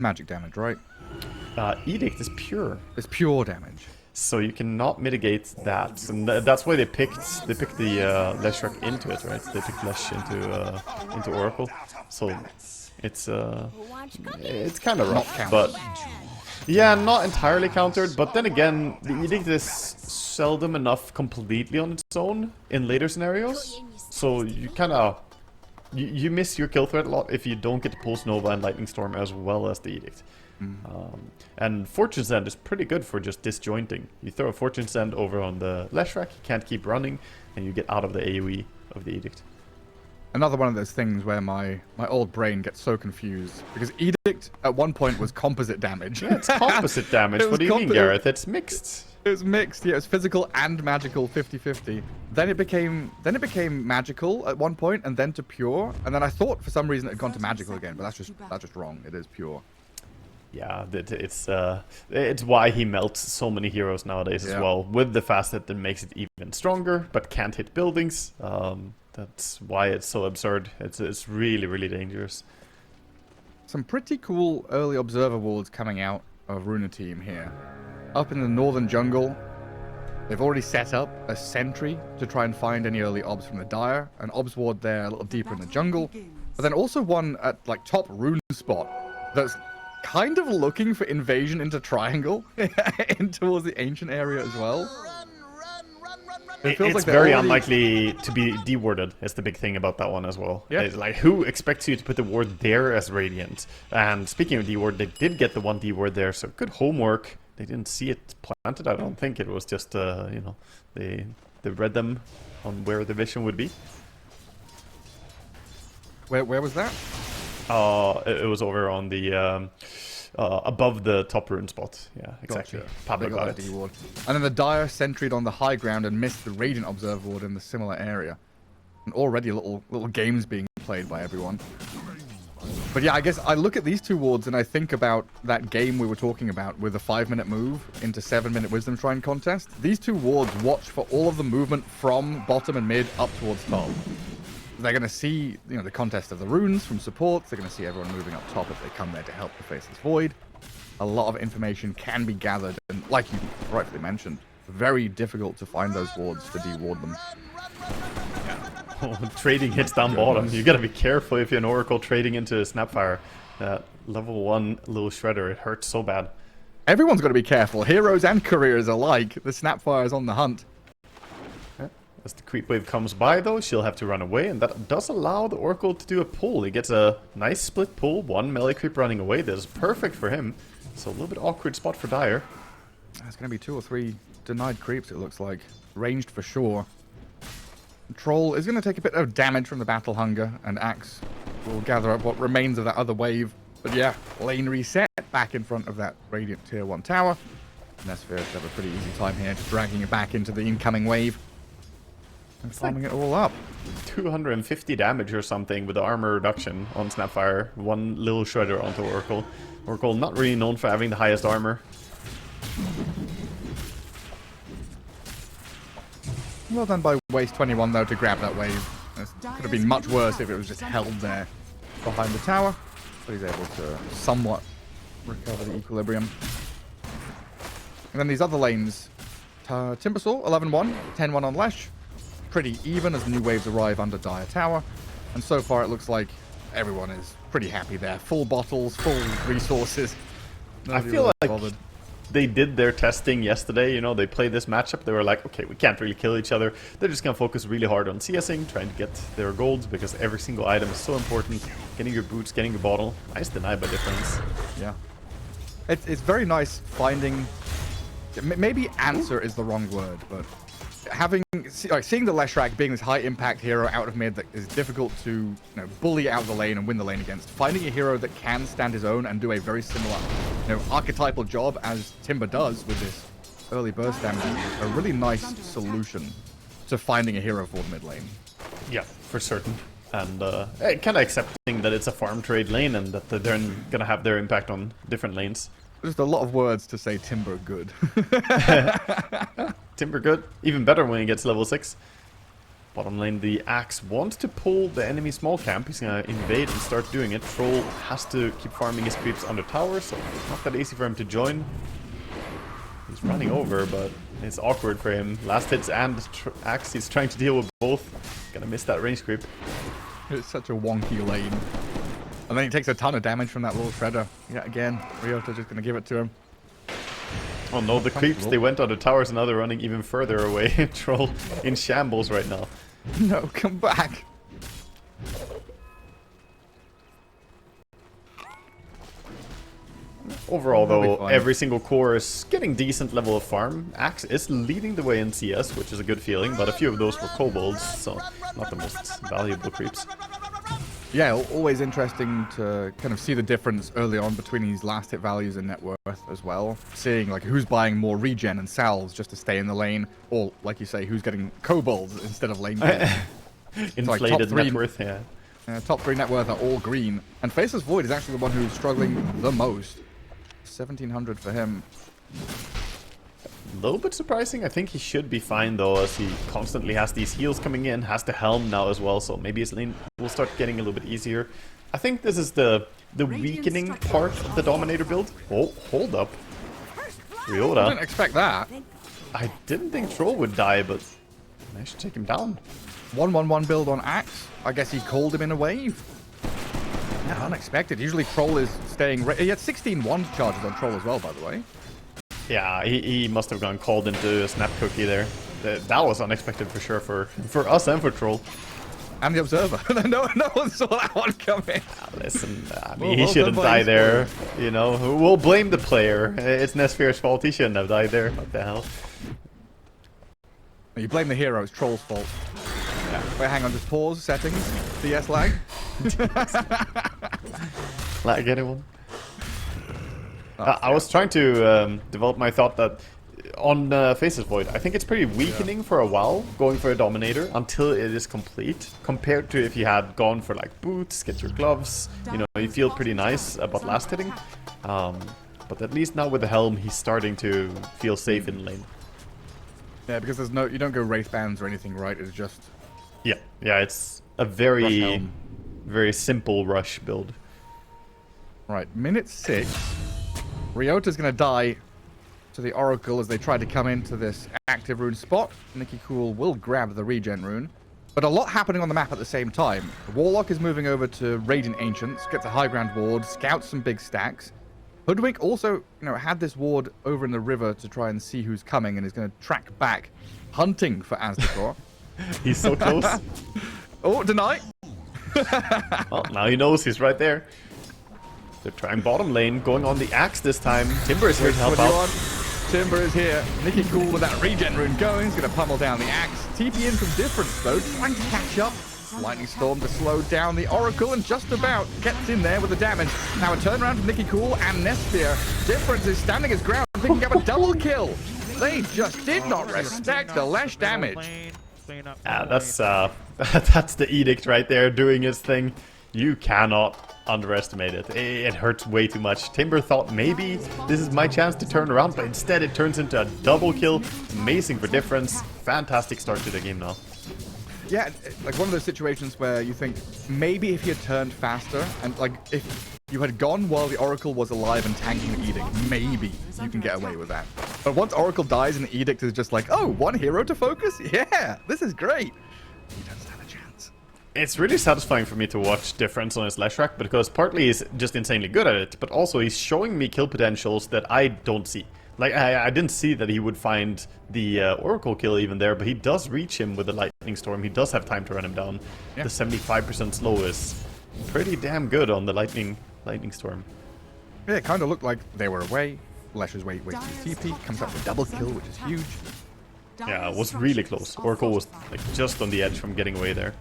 magic damage, right? Edict is pure. It's pure damage. So you cannot mitigate that, and that's why they picked the Leshrac into it, right? They picked Lesh into Oracle, so it's kind of rough, but yeah, not entirely countered. But then again, the Edict is seldom enough completely on its own in later scenarios, so you kind of you miss your kill threat a lot if you don't get the Pulse Nova and Lightning Storm as well as the Edict. And Fortune's End is pretty good for just disjointing. You throw a Fortune's End over on the Leshrac, you can't keep running, and you get out of the AoE of the Edict. Another one of those things where my old brain gets so confused, because Edict at one point was composite damage. Yeah, it's composite damage. What do you mean, Gareth? It's mixed. It was mixed, yeah, it was physical and magical 50-50. Then it became magical at one point, and then to pure, and then I thought for some reason it had gone to magical again, but that's just wrong. It is pure. Yeah, it's why he melts so many heroes nowadays as well. With the facet that makes it even stronger, but can't hit buildings. That's why it's so absurd. It's really, really dangerous. Some pretty cool early observer wards coming out of Runa team here. Up in the northern jungle, they've already set up a sentry to try and find any early obs from the Dire. An obs ward there a little deeper in the jungle. But then also one at like top rune spot that's kind of looking for invasion into triangle and towards the ancient area as well. It's very unlikely to be dewarded, is the big thing about that one as well. Yeah. It's like, who expects you to put the ward there as Radiant? And speaking of deward, they did get the one deward there, so good homework. They didn't see it planted, I don't think. It was just, you know, they read them on where the vision would be. Where was that? It was over on the above the top rune spot. Yeah, exactly. Gotcha. Pablo got it. D-ward. And then the Dire sentryed on the high ground and missed the Radiant Observer ward in the similar area. And already little games being played by everyone. But yeah, I guess I look at these two wards and I think about that game we were talking about with a 5-minute move into 7-minute Wisdom Shrine contest. These two wards watch for all of the movement from bottom and mid up towards top. They're going to see, you know, the contest of the runes from supports. They're going to see everyone moving up top as they come there to help the Faceless Void. A lot of information can be gathered, and like you rightfully mentioned, very difficult to find those wards to de-ward them. Oh, trading hits down bottom. You gotta be careful if you're an Oracle trading into a Snapfire. Level 1 little shredder, it hurts so bad. Everyone's got to be careful, heroes and careers alike. The Snapfire's on the hunt. As the creep wave comes by, though, she'll have to run away, and that does allow the Oracle to do a pull. He gets a nice split pull, one melee creep running away. That is perfect for him. So a little bit awkward spot for Dire. There's going to be 2 or 3 denied creeps, it looks like. Ranged for sure. Troll is going to take a bit of damage from the Battle Hunger, and Axe will gather up what remains of that other wave. But yeah, lane reset back in front of that Radiant Tier 1 tower. Nesphere have a pretty easy time here, just dragging it back into the incoming wave. And farming it all up. 250 damage or something with the armor reduction on Snapfire. One little shredder onto Oracle. Oracle not really known for having the highest armor. Well done by Waste 21 though to grab that wave. It could have been much worse if it was just held there behind the tower. But he's able to somewhat recover the equilibrium. And then these other lanes. Timbersaw, 11-1, 10-1 on Lesh. Pretty even as new waves arrive under Dire Tower. And so far it looks like everyone is pretty happy there. Full bottles, full resources. I feel like they did their testing yesterday. You know, they played this matchup. They were like, okay, we can't really kill each other. They're just going to focus really hard on CSing, trying to get their golds, because every single item is so important. Getting your boots, getting your bottle. Nice deny by difference. Yeah. It's very nice finding... Maybe answer is the wrong word, but... seeing the Leshrac being this high impact hero out of mid that is difficult to bully out the lane and win the lane against, finding a hero that can stand his own and do a very similar archetypal job as Timber does with this early burst damage is a really nice solution to finding a hero for the mid lane. Yeah, for certain. And kind of accepting that it's a farm trade lane and that they're gonna have their impact on different lanes. Just a lot of words to say Timber good. Timber good. Even better when he gets level 6. Bottom lane, the Axe wants to pull the enemy small camp. He's gonna invade and start doing it. Troll has to keep farming his creeps under tower, so it's not that easy for him to join. He's running over, but it's awkward for him. Last hits and Axe, he's trying to deal with both. Gonna miss that range creep. It's such a wonky lane. And then he takes a ton of damage from that little shredder. Yeah, again, Ryota just gonna give it to him. Oh no, the creeps, they went under towers and now they're running even further away. Troll in shambles right now. No, come back. Overall though, every single core is getting decent level of farm. Axe is leading the way in CS, which is a good feeling, but a few of those were kobolds, so not the most valuable creeps. Yeah, always interesting to kind of see the difference early on between these last hit values and net worth as well. Seeing like who's buying more regen and salves just to stay in the lane, or like you say, who's getting kobolds instead of lane. Inflated net worth, yeah. Top 3 net worth are all green, and Faceless Void is actually the one who's struggling the most. 1700 for him. A little bit surprising. I think he should be fine though, as he constantly has these heals coming in, has the helm now as well, so maybe his lane will start getting a little bit easier. I think this is the weakening part of the Dominator build. Oh, hold up. Ryota. I didn't expect that. I didn't think Troll would die, but I should take him down. 1-1-1 build on Axe. I guess he called him in a wave. Yeah, unexpected. Usually Troll is staying... He had 16 wand charges on Troll as well, by the way. Yeah, he must have gone cold into a snap cookie there. That was unexpected for sure for us and for Troll. And the Observer. no one saw that one coming. Listen, I mean, he shouldn't die there. You know, we'll blame the player. It's Nesfear's fault. He shouldn't have died there. What the hell? You blame the hero. It's Troll's fault. Yeah. Wait, hang on. Just pause. Settings. DS lag. Lag anyone? I was trying to develop my thought that on Faceless Void, I think it's pretty weakening for a while going for a Dominator until it is complete, compared to if you had gone for like boots, get your gloves, you know, you feel pretty nice about last hitting. But at least now with the helm, he's starting to feel safe in lane. Yeah, because there's no, you don't go Wraith Bands or anything, right? It's just... Yeah, it's a very simple rush build. Right, minute 6. Ryota's going to die to the Oracle as they try to come into this active rune spot. Nicky Cool will grab the regen rune. But a lot happening on the map at the same time. The Warlock is moving over to Radiant Ancients, gets a high ground ward, scouts some big stacks. Hoodwink also, had this ward over in the river to try and see who's coming and is going to track back, hunting for Aztekor. He's so close. Oh, deny! Well, now he knows he's right there. They're trying bottom lane, going on the Axe this time. Timber is here to help out. Timber is here. Nicky Cool with that regen rune going. He's going to pummel down the Axe. TP in from Difference, though, trying to catch up. Lightning Storm to slow down the Oracle and just about gets in there with the damage. Now a turnaround from Nicky Cool and Nesfear. Difference is standing his ground, picking up a double kill. They just did not respect the lash damage. That's the edict right there, doing his thing. You cannot underestimate it. It hurts way too much. Timber thought maybe this is my chance to turn around, but instead it turns into a double kill. Amazing for Difference. Fantastic start to the game now. Yeah, like one of those situations where you think maybe if you had turned faster and like if you had gone while the Oracle was alive and tanking the Edict, maybe you can get away with that. But once Oracle dies and the Edict is just like, oh, one hero to focus? Yeah, this is great. You don't stand a chance. It's really satisfying for me to watch Difference on his Leshrac, because partly he's just insanely good at it, but also he's showing me kill potentials that I don't see. Like, I didn't see that he would find the Oracle kill even there, but he does reach him with the Lightning Storm. He does have time to run him down. Yeah. The 75% slow is pretty damn good on the Lightning Storm. Yeah, it kind of looked like they were away. Lesh is wasting his TP, comes up with a double kill, which is huge. Yeah, it was really close. Oracle was like just on the edge from getting away there.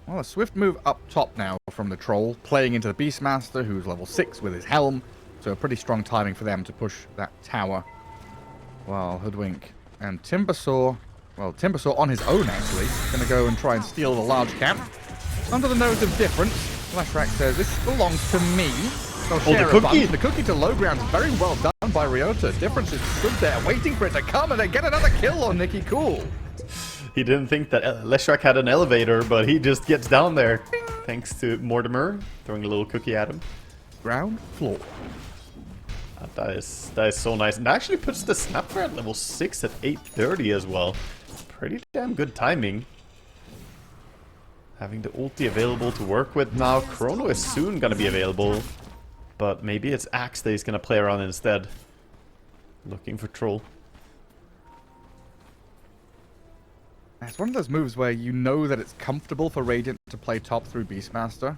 Well, a swift move up top now from the Troll, playing into the Beastmaster, who's level 6 with his helm. So a pretty strong timing for them to push that tower. While Hoodwink and Timbersaw, well, Timbersaw on his own actually, going to go and try and steal the large camp. Under the nose of Difference, Leshrac says, this belongs to me. They'll share the a cookie! Bunch. The cookie to low ground is very well done by Ryota. Difference is stood there waiting for it to come and they get another kill on Nicky Cool. He didn't think that Leshrac had an elevator, but he just gets down there. Thanks to Mortimer throwing a little cookie at him. Ground floor. That is so nice. And actually puts the Snapper at level 6 at 8:30 as well. Pretty damn good timing. Having the ulti available to work with now. Chrono is soon gonna be available. But maybe it's Axe that he's gonna play around instead. Looking for Troll. It's one of those moves where you know that it's comfortable for Radiant to play top through Beastmaster.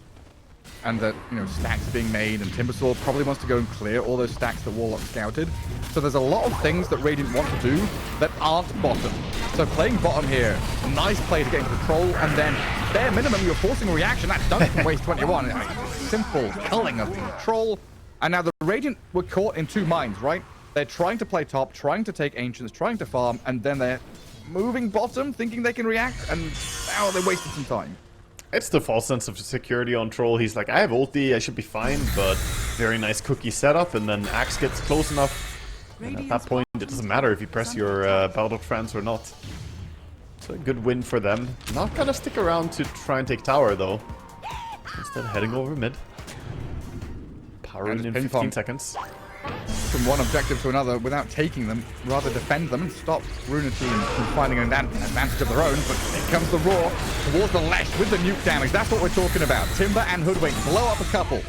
And that, you know, stacks are being made, and Timbersaw probably wants to go and clear all those stacks that Warlock scouted. So there's a lot of things that Radiant want to do that aren't bottom. So playing bottom here, nice play to get into the Troll, and then bare minimum, you're forcing a reaction. That's done from Waste 21. I mean, simple culling of the Troll. And now the Radiant were caught in two minds, right? They're trying to play top, trying to take Ancients, trying to farm, and then they're moving bottom, thinking they can react, and now they wasted some time. It's the false sense of security on Troll. He's like, I have ulti, I should be fine, but very nice cookie setup, and then Axe gets close enough. And at that point, it doesn't matter if you press your Battle Trance or not. It's a good win for them. Not gonna stick around to try and take tower, though. Instead, heading over mid. Power in 15 seconds. From one objective to another without taking them, rather defend them and stop Runa team from finding an advantage of their own. But here comes the Roar towards the Lesh with the nuke damage. That's what we're talking about. Timber and Hoodwink blow up a couple.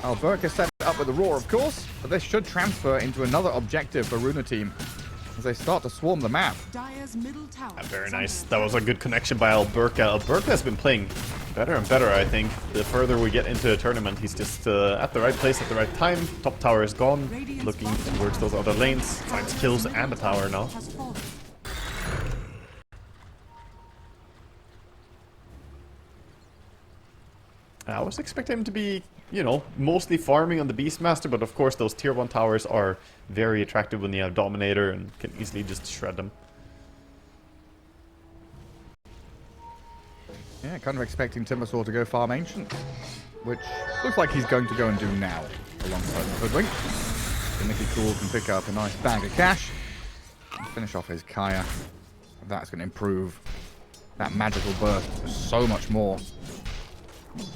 Alberca set it up with the Roar, of course, but this should transfer into another objective for Runa team as they start to swarm the map. Very nice. That was a good connection by Alberca. Alberca has been playing better and better, I think. The further we get into the tournament, he's just at the right place at the right time. Top tower is gone. Looking towards those other lanes. Finds kills and a tower now. I was expecting him to be, you know, mostly farming on the Beastmaster, but of course those tier 1 towers are very attractive when you have Dominator and can easily just shred them. Yeah, kind of expecting Timbersaw to go farm Ancient, which looks like he's going to go and do now, alongside the Hoodwink. So Nicky Cool can pick up a nice bag of cash and finish off his Kaya. That's going to improve that magical burst so much more.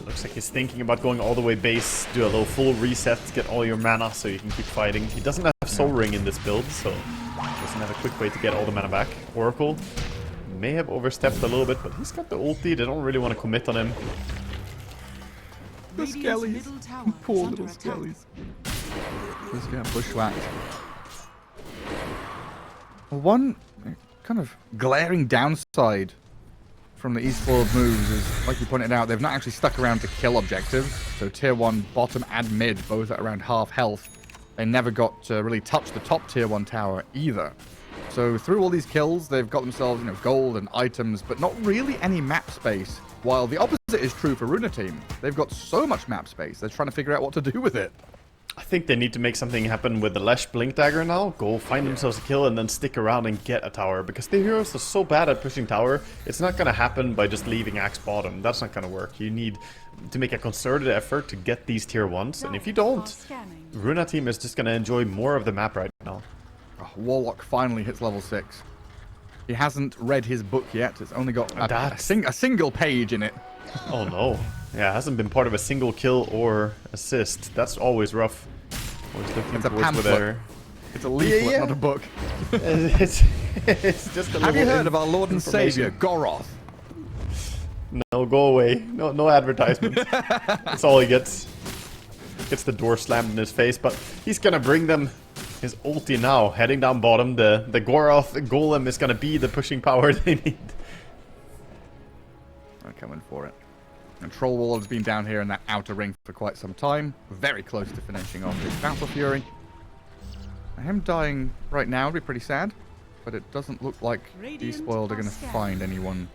Looks like he's thinking about going all the way base, do a little full reset, get all your mana so you can keep fighting. He doesn't have Soul Ring in this build, so doesn't have a quick way to get all the mana back. Oracle may have overstepped a little bit, but he's got the ulti. They don't really want to commit on him. The skellies. Poor little skellies. He's getting bushwhacked. One kind of glaring downside from the eSpoiled moves is, like you pointed out, they've not actually stuck around to kill objectives. So tier 1, bottom and mid, both at around half health. They never got to really touch the top tier 1 tower either. So through all these kills, they've got themselves, you know, gold and items, but not really any map space. While the opposite is true for Runa team. They've got so much map space, they're trying to figure out what to do with it. I think they need to make something happen with the Lesh Blink Dagger now. Go find themselves a kill and then stick around and get a tower. Because the heroes are so bad at pushing tower, it's not going to happen by just leaving Axe bottom. That's not going to work. You need to make a concerted effort to get these tier 1s. And if you don't, Runa team is just going to enjoy more of the map right now. Oh, Warlock finally hits level 6. He hasn't read his book yet. It's only got a single page in it. Oh no. Yeah, it hasn't been part of a single kill or assist. That's always rough. Always looking It's a towards pamphlet. where It's a leaflet, not a book. it's just a Have you little heard of our Lord and Savior, Goroth? No, go away. No advertisement. That's all he gets. Gets the door slammed in his face, but he's gonna bring them his ulti now, heading down bottom. The Goroth golem is gonna be the pushing power they need. I'm coming for it. And Troll Wall has been down here in that outer ring for quite some time. Very close to finishing off his Battle Fury. Him dying right now would be pretty sad, but it doesn't look like eSpoiled are going to find anyone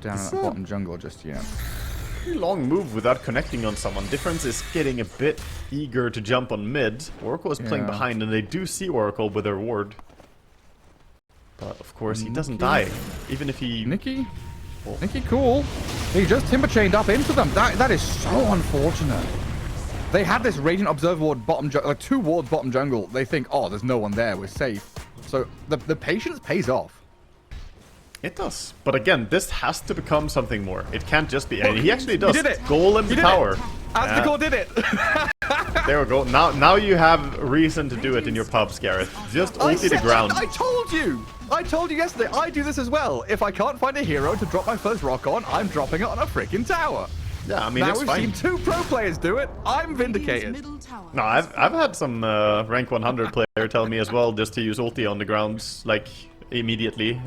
down in that bottom jungle just yet. Pretty long move without connecting on someone. Difference is getting a bit eager to jump on mid. Oracle is playing behind, and they do see Oracle with their ward. But of course, he doesn't die, even if he... Nicky Cool. He just timber chained up into them. That is so unfortunate. They had this Radiant Observer ward bottom jungle, like 2 wards bottom jungle. They think, oh, there's no one there, we're safe. So the patience pays off. It does. But again, this has to become something more. It can't just be... And he actually does. You did it. Golem the tower. Aztecor did it. There we go. Now you have reason to do it in your pubs, Gareth. Just ulti the ground. I told you. I told you yesterday. I do this as well. If I can't find a hero to drop my first rock on, I'm dropping it on a freaking tower. Yeah, I mean, now it's we've fine. seen 2 pro players do it. I'm vindicated. No, I've had some rank 100 player tell me as well just to use ulti on the ground, like, immediately.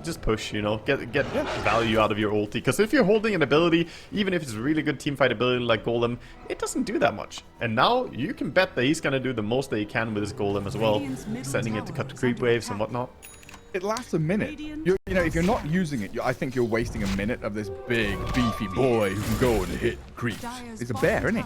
Just push, you know, get value out of your ulti. Because if you're holding an ability, even if it's a really good teamfight ability like Golem, it doesn't do that much. And now you can bet that he's gonna do the most that he can with his Golem as well, sending it to cut creep waves and whatnot. It lasts a minute. You know, if you're not using it, I think you're wasting a minute of this big, beefy boy who can go and hit creeps. He's a bear, isn't he?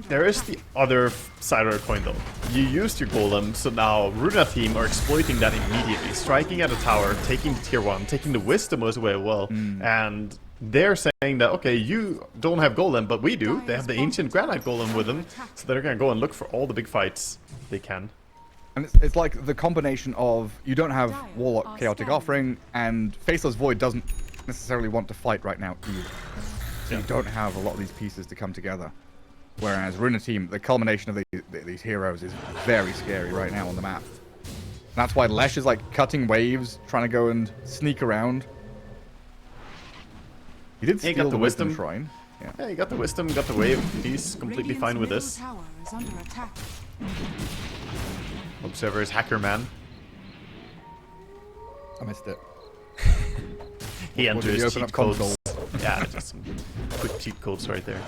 There is the other side of the coin though. You used your Golem, so now Runa team are exploiting that immediately. Striking at a tower, taking the tier 1, taking the wisdom as well. And they're saying that, okay, you don't have Golem, but we do. They have the ancient granite Golem with them, so they're gonna go and look for all the big fights they can. And it's like the combination of you don't have Warlock Chaotic Offering, and Faceless Void doesn't necessarily want to fight right now either. So you don't have a lot of these pieces to come together. Whereas Runa team, the culmination of these heroes is very scary right now on the map. And that's why Lesh is like cutting waves, trying to go and sneak around. He did steal the wisdom shrine. Yeah, he got the wisdom, got the wave. He's completely fine with this. Observer is Hacker Man. I missed it. He enters open cheat up codes. console? Yeah, just some quick cheat codes right there.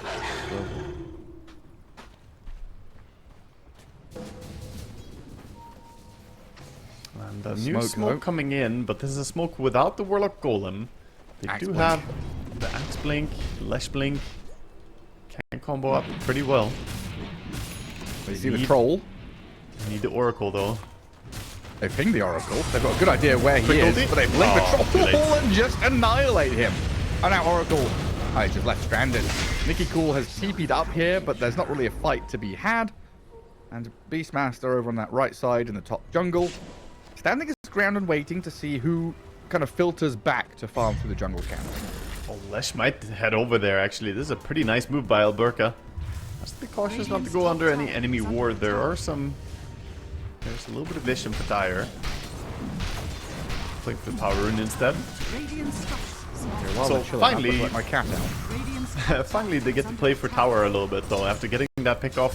And a new smoke coming in, but this is a smoke without the Warlock Golem. They do have the Axe Blink, Lesh Blink. Can combo up pretty well. You see the troll? They need the Oracle though. They pinged the Oracle. They've got a good idea where he is, but they blink the troll and just annihilate him. And now Oracle, he's just left stranded. Nicky Cool has TP'd up here, but there's not really a fight to be had. And Beastmaster over on that right side in the top jungle, standing his ground and waiting to see who kind of filters back to farm through the jungle camp. Oh, Lesh might head over there actually. This is a pretty nice move by Alberca. Just be cautious not to go under any enemy ward. There's a little bit of vision for Dire. Playing for the Power Rune instead. So finally, my cat out. finally they get to play for tower a little bit though. After getting that pick off,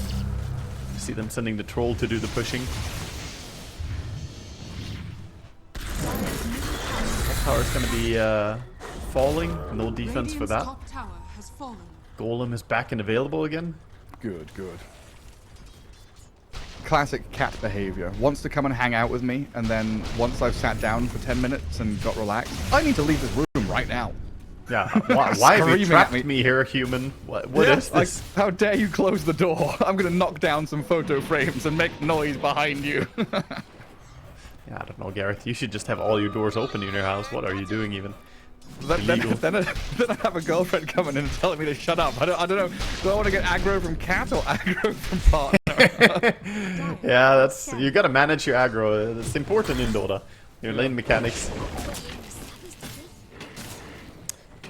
you see them sending the troll to do the pushing. That tower's gonna be falling. No defense for that. Golem is back and available again. Good. Classic cat behavior. Wants to come and hang out with me, and then once I've sat down for 10 minutes and got relaxed, I need to leave this room right now. Yeah, why have you trapped me here, human? What is this? Like, how dare you close the door? I'm gonna knock down some photo frames and make noise behind you. Yeah, I don't know, Gareth. You should just have all your doors open in your house. What are you doing even? Then I have a girlfriend coming in and telling me to shut up. I don't know. Do I want to get aggro from cat or aggro from partner? Yeah, you gotta manage your aggro. It's important in Dota. Your lane mechanics.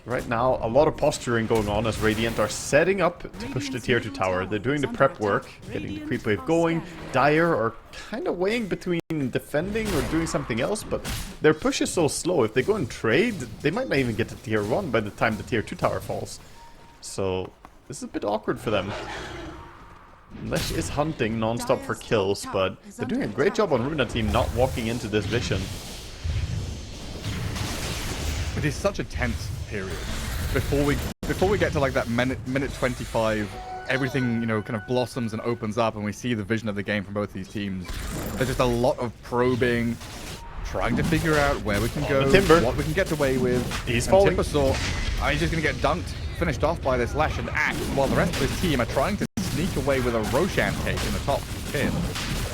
Right now, a lot of posturing going on as Radiant are setting up to push the tier 2 tower. They're doing the prep work, getting the creep wave going. Dire are kind of weighing between defending or doing something else, but their push is so slow. If they go and trade, they might not even get to tier 1 by the time the tier 2 tower falls. So, this is a bit awkward for them. Lesh is hunting non-stop for kills, but they're doing a great job on Runa team not walking into this vision. It is such a tense period. Before we get to like that minute 25, everything, you know, kind of blossoms and opens up and we see the vision of the game from both these teams. There's just a lot of probing, trying to figure out where we can go, what we can get away with. He's falling. Timber saw, he's just going to get dunked, finished off by this Lesh and Axe, while the rest of his team are trying to sneak away with a Roshan cake in the top pin.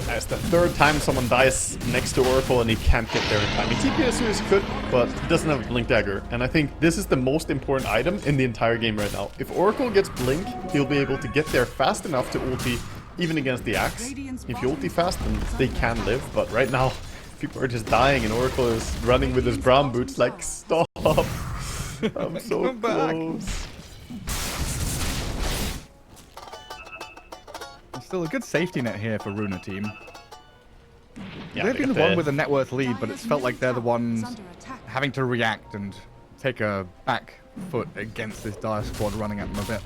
That's the third time someone dies next to Oracle and he can't get there in time. He TP as soon as he could, but he doesn't have a Blink Dagger. And I think this is the most important item in the entire game right now. If Oracle gets Blink, he'll be able to get there fast enough to ulti, even against the Axe. If you ulti fast, then they can live, but right now, People are just dying, and Oracle is running with his brown boots like, stop! I'm so close. Still a good safety net here for Runa team. Yeah, They've been the one with a net worth lead, but it's felt like they're the ones having to react and take a back foot against this dire squad running at them a bit.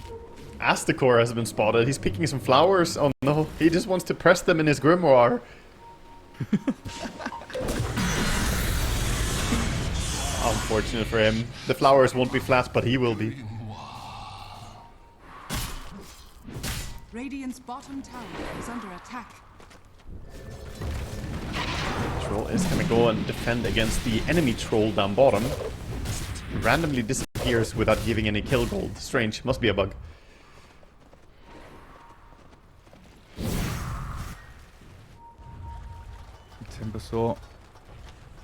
Astacor has been spotted. He's picking some flowers. Oh no, he just wants to press them in his grimoire. Unfortunate for him. The flowers won't be flat, but he will be. Radiant's bottom tower is under attack. Troll is gonna go and defend against the enemy troll down bottom. It randomly disappears without giving any kill gold. Strange, must be a bug. Timbersaw.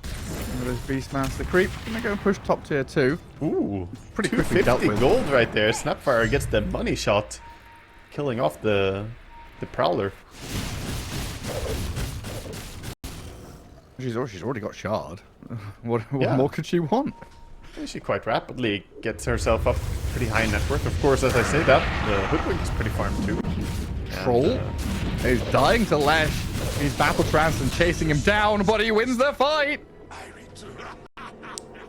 With his Beastmaster creep. Gonna go and push top tier 2. Ooh, Pretty quickly dealt 250 with. gold right there. Snapfire gets the money shot, killing off the Prowler. She's already got shard. What Yeah. more could she want? She quite rapidly gets herself up pretty high in net worth. Of course, as I say that, the Hoodwink is pretty farmed too. Troll is dying to Lash. He's battle trance and chasing him down, but he wins the fight!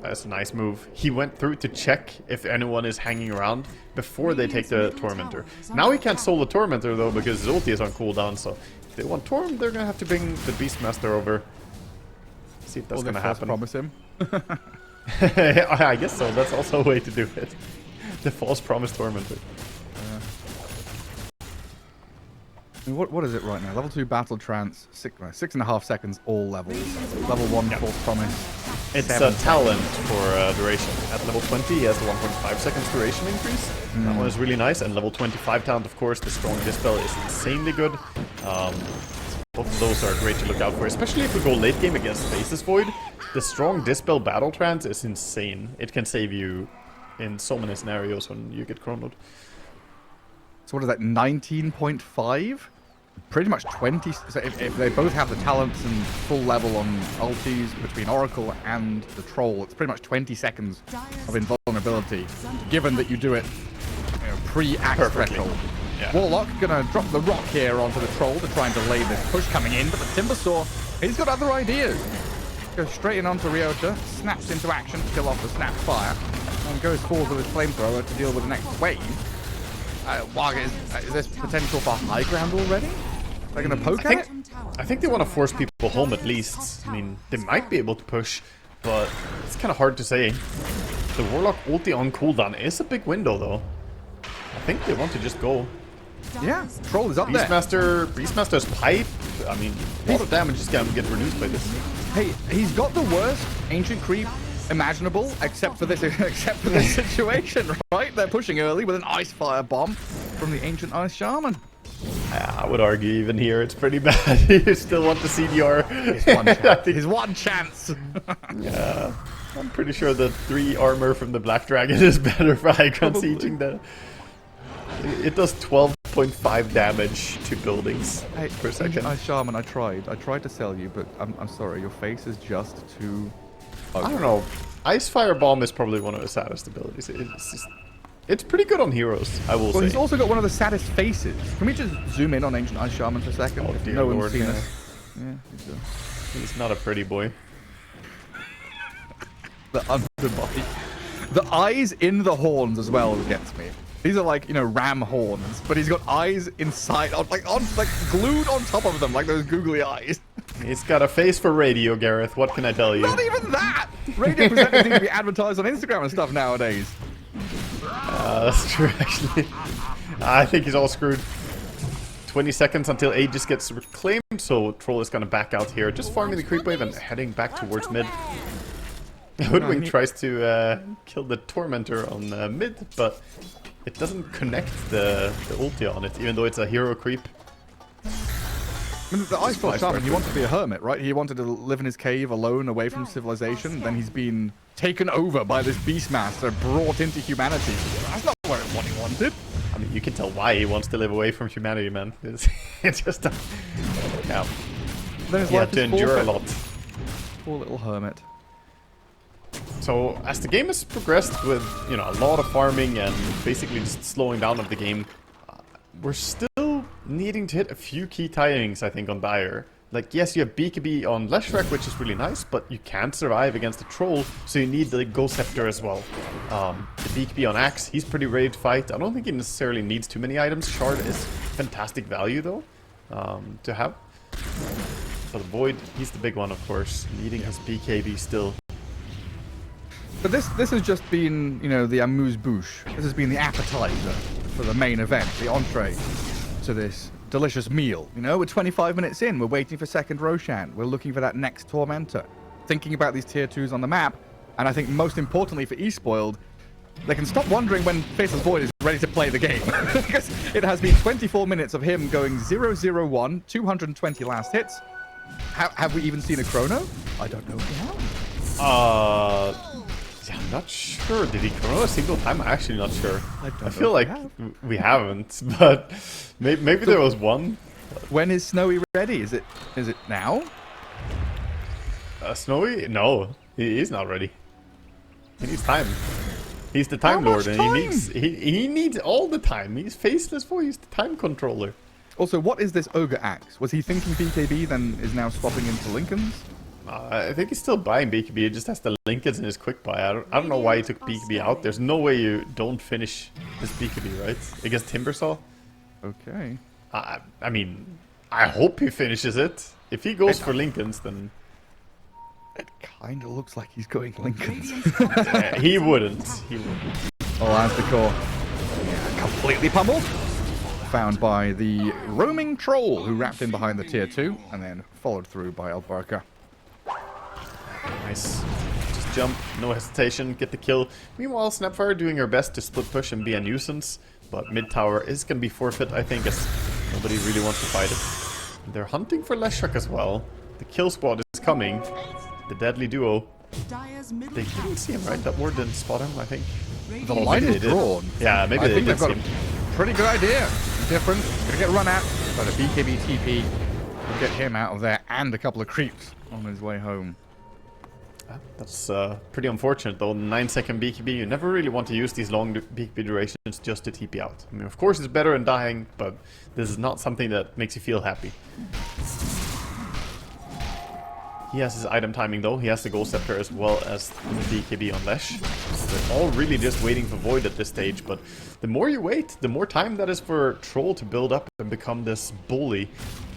That's a nice move. He went through to check if anyone is hanging around before they take the Tormentor. Now he can't soul the Tormentor though because his ulti is on cooldown, so if they want Torm, they're gonna have to bring the Beastmaster over. See if that's gonna happen. Promise him. I guess so, that's also a way to do it. The false promise Tormentor. What is it right now? Level 2 battle trance, 6.5 seconds all levels. Level 1 false promise. It's a talent for duration. At level 20, he has the 1.5 seconds duration increase. That one is really nice. And level 25 talent, of course, the strong dispel is insanely good. Both of those are great to look out for, especially if we go late game against Faceless Void. The strong dispel battle trance is insane. It can save you in so many scenarios when you get chronoed. So what is that, 19.5? Pretty much 20. So if they both have the talents and full level on ultis between Oracle and the Troll, it's pretty much 20 seconds of invulnerability, given that you do it pre-axe threshold. Yeah. Warlock gonna drop the rock here onto the Troll to try and delay this push coming in, but the Timbersaw, he's got other ideas. Goes straight in onto Ryota, snaps into action to kill off the snap fire, and goes forward with his flamethrower to deal with the next wave. Is this potential for high ground already? They're gonna poke at it? I think they want to force people home at least. I mean, they might be able to push, but it's kind of hard to say. The Warlock ulti on cooldown is a big window, though. I think they want to just go. Yeah, Troll is up there. Beastmaster's pipe. I mean, a lot of damage is gonna get reduced by this. Hey, he's got the worst ancient creep imaginable, except for this situation, right? They're pushing early with an ice fire bomb from the ancient ice shaman. I would argue even here it's pretty bad. You still want the CDR. His one chance. Yeah, I'm pretty sure the 3 armor from the Black Dragon is better for high ground sieging. It does 12.5 damage to buildings per second. Ice shaman, I tried to sell you, but I'm sorry, your face is just too ugly. I don't know. Ice Fire Bomb is probably one of the saddest abilities. It's pretty good on heroes, I will say. Well, he's also got one of the saddest faces. Can we just zoom in on Ancient Ice Shaman for a second? Oh, dear no Lord, one's seen yeah. us. Yeah, He's not a pretty boy. the underbody. The eyes in the horns as well gets me. These are like, ram horns, but he's got eyes inside, like glued on top of them, like those googly eyes. He's got a face for radio, Gareth. What can I tell you? Not even that! Radio presenters need to be advertised on Instagram and stuff nowadays. That's true, actually. I think he's all screwed. 20 seconds until Aegis gets reclaimed, so Troll is gonna back out here, just farming the creep wave and heading back towards mid. Hoodwink tries to kill the Tormentor on mid, but it doesn't connect the ulti on it, even though it's a hero creep. I mean, the Icefall Shaman, he wanted to be a hermit, right? He wanted to live in his cave alone, away from civilization. Then he's been taken over by this Beastmaster, brought into humanity. That's not what he wanted. I mean, you can tell why he wants to live away from humanity, man. It's just... Yeah. Then his He had life to is endure a forfeit. lot. Poor little hermit. So, as the game has progressed with, you know, a lot of farming and basically just slowing down of the game, we're still needing to hit a few key timings, I think, on Dire. Like, yes, you have BKB on Leshrac, which is really nice, but you can't survive against a troll, so you need the Ghost Scepter as well. The BKB on Axe, he's pretty ready to fight. I don't think he necessarily needs too many items. Shard is fantastic value, though, to have. For the Void, he's the big one, of course, needing his BKB still. But this has just been, you know, the amuse-bouche. This has been the appetizer for the main event, the entree to this delicious meal. You know, we're 25 minutes in, we're waiting for second Roshan, we're looking for that next Tormentor, thinking about these tier 2s on the map, and I think most importantly for eSpoiled, they can stop wondering when Faceless Void is ready to play the game. Because it has been 24 minutes of him going 0-0-1, 220 last hits. Have we even seen a chrono? I don't know if we have. Yeah, I'm not sure. Did he chrono a single time? I'm actually not sure. I feel like we haven't, but maybe there was one. When is Snowy ready? Is it now? Snowy? No, he's not ready. He needs time. He's the Time Lord, and he needs all the time. He's Faceless Void. He's the time controller. Also, what is this Ogre Axe? Was he thinking BKB, then is now swapping into Lincoln's? I think he's still buying BKB. He just has the Linkens in his quick buy. I don't know why he took BKB out. There's no way you don't finish this BKB, right? Against Timbersaw. Okay. I mean, I hope he finishes it. If he goes for Linkens, then it kind of looks like he's going Lincoln's. He wouldn't. He wouldn't. Oh, as the core. Yeah, completely pummeled. Found by the roaming troll who wrapped in behind the tier 2 and then followed through by Albarca. Nice. Just jump, no hesitation, get the kill. Meanwhile, Snapfire doing her best to split push and be a nuisance, but mid tower is going to be forfeit, I think, as nobody really wants to fight it. And they're hunting for Leshrac as well. The kill squad is coming. The deadly duo. They didn't see him, right? That ward didn't spot him, I think. The line is drawn. Yeah, maybe I think they they've did got see him. a pretty good idea. Different. Gonna get run at by the BKB TP. We'll get him out of there and a couple of creeps on his way home. That's pretty unfortunate, though. 9-second BKB, you never really want to use these long BKB durations just to TP out. I mean, of course it's better than dying, but this is not something that makes you feel happy. He has his item timing, though. He has the Ghost Scepter as well as the BKB on Lesh. They're all really just waiting for Void at this stage, but the more you wait, the more time that is for Troll to build up and become this bully.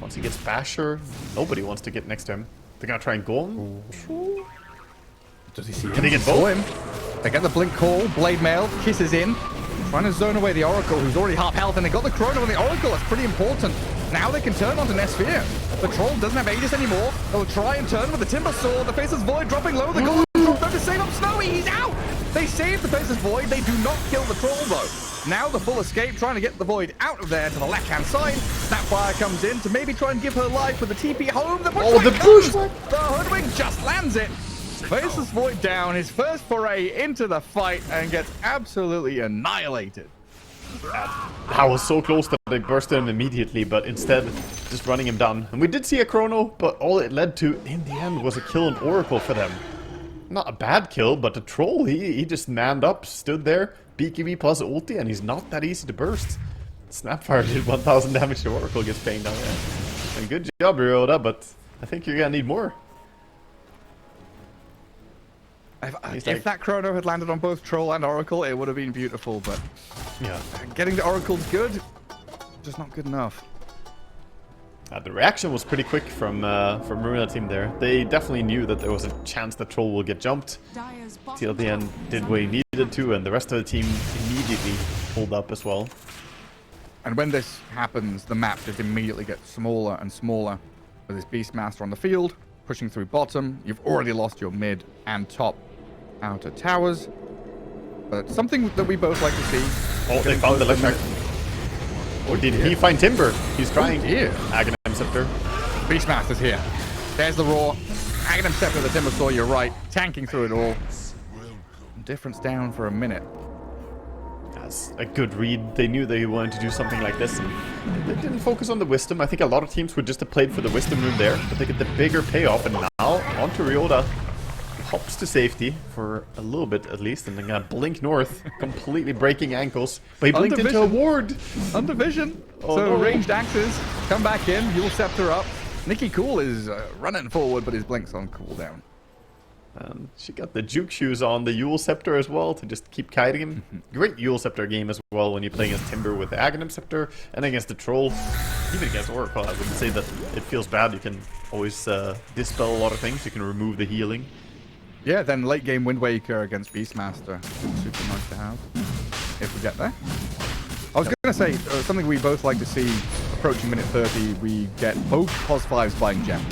Once he gets Basher, nobody wants to get next to him. They're gonna try and go on Troll. Does he see him? Can they get both? They get the blink call, Blade Mail, kisses in. Trying to zone away the Oracle, who's already half health, and they got the Chrono on the Oracle. That's pretty important. Now they can turn onto Nesphere. The Troll doesn't have Aegis anymore. They'll try and turn with the Timber Sword. The Faceless Void dropping low. The Golden drop though to save up Snowy. He's out. They save the Faceless Void. They do not kill the Troll though. Now the full escape, trying to get the Void out of there to the left-hand side. Snapfire comes in to maybe try and give her life with the TP home. The Bushwhack The Hoodwink just lands it. Faceless Void down, his first foray into the fight, and gets absolutely annihilated. I was so close that they bursted him immediately, but instead just running him down. And we did see a chrono, but all it led to in the end was a kill on Oracle for them. Not a bad kill, but the Troll, he just manned up, stood there, BKB plus ulti, and he's not that easy to burst. Snapfire did 1000 damage to Oracle, gets banged down there. And good job, Ryoda, but I think you're gonna need more. If that Chrono had landed on both Troll and Oracle, it would have been beautiful, but yeah, getting the Oracle's good, just not good enough. The reaction was pretty quick from Runa team there. They definitely knew that there was a chance that Troll will get jumped. Till the end did what he needed to, and the rest of the team immediately pulled up as well. And when this happens, the map just immediately gets smaller and smaller with this Beastmaster on the field, pushing through bottom. You've already lost your mid and top outer towers. But something that we both like to see. Oh, they found the Leshrac. Or did he find Timber? He's trying. Yeah. Aghanim Scepter. Beastmaster's here. There's the Roar. Aghanim Scepter, the Timber Saw, you're right. Tanking through it all. Difference down for a minute. That's a good read. They knew they wanted to do something like this. And they didn't focus on the Wisdom. I think a lot of teams would just have played for the Wisdom rune there. But they get the bigger payoff. And now, on onto Ryota. Hops to safety for a little bit at least, and then gonna blink north, completely breaking ankles. But he blinked into a ward. Under vision. Oh, So no. ranged axes come back in. Yule Scepter up. Nikki Cool is running forward, but his blink's on cooldown. And she got the juke shoes on, the Yule Scepter as well, to just keep kiting him. Great Yule Scepter game as well when you play against Timber with the Aghanim Scepter, and against the Troll. Even against Oracle, I wouldn't say that it feels bad. You can always dispel a lot of things. You can remove the healing. Yeah, then late game Wind Waker against Beastmaster. Super nice to have. If we get there. I was going to say, something we both like to see approaching minute 30, we get both pos 5s buying gem.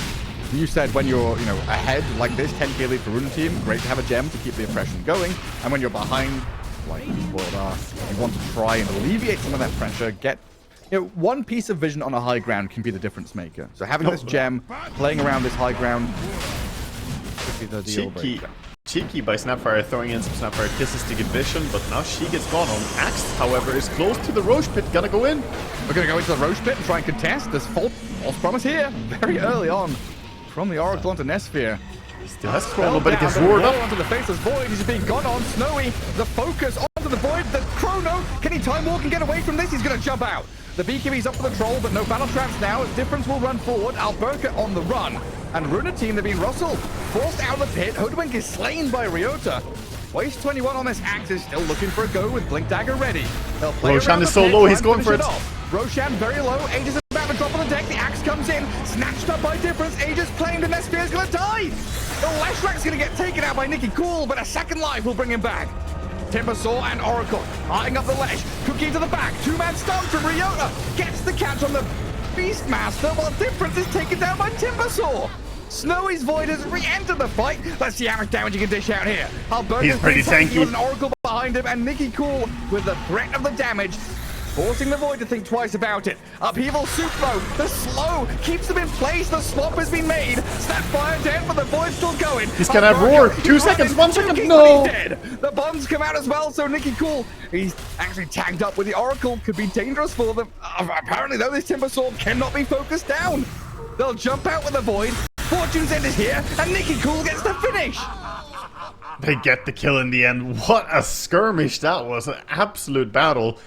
You said when you're, ahead like this, 10k lead for Runa team, great to have a gem to keep the oppression going. And when you're behind, like eSpoiled are, you want to try and alleviate some of that pressure, get... one piece of vision on a high ground can be the difference maker. So having this gem, playing around this high ground, could be the deal breaker. Cheeky by Snapfire, throwing in some Snapfire kisses to get vision, but now she gets gone on. Axe, however, is close to the Roche Pit, gonna go in. We're gonna go into the Roche Pit and try and contest. There's false promise here, very early on. From the Oracle onto Nesphere. Still has Chrono, but it gets roared up. Onto the Faceless Void, he's being gone on. Snowy, the focus onto the Void. The Chrono, can he time walk and get away from this? He's gonna jump out. The BKB's up for the Troll, but no battle traps now. Difference will run forward. Alberca on the run. And Runa team, they've been Russell forced out of the pit. Hoodwink is slain by Ryota. Waste 21 on this axe is still looking for a go with Blink Dagger ready. They'll play Roshan is so low, he's going for it. Roshan very low. Aegis is about to drop on the deck. The axe comes in, snatched up by Difference. Aegis claimed, and Nesphere is going to die. The Leshrak's going to get taken out by Nikki Cool, but a second life will bring him back. Timbersaw and Oracle eyeing up the Lesh. Cookie to the back. Two-man stun from Ryota. Gets the catch on the Beastmaster, while Difference is taken down by Timbersaw. Snowy's Void has re-entered the fight. Let's see how much damage he can dish out here. He's pretty tanky. With an Oracle behind him, and Nikki Cool with the threat of the damage, forcing the Void to think twice about it. Upheaval Supro, the slow keeps them in place. The swap has been made. Snapfire dead, but the Void's still going. He's gonna have roar. 2 seconds, 1 second. No. Dead. The bombs come out as well, so Nikki Cool, he's actually tagged up with the Oracle. Could be dangerous for them. Apparently, though, this Timbersaw cannot be focused down. They'll jump out with the Void. Fortune's End is here, and Nikki Cool gets the finish. They get the kill in the end. What a skirmish that was. An absolute battle.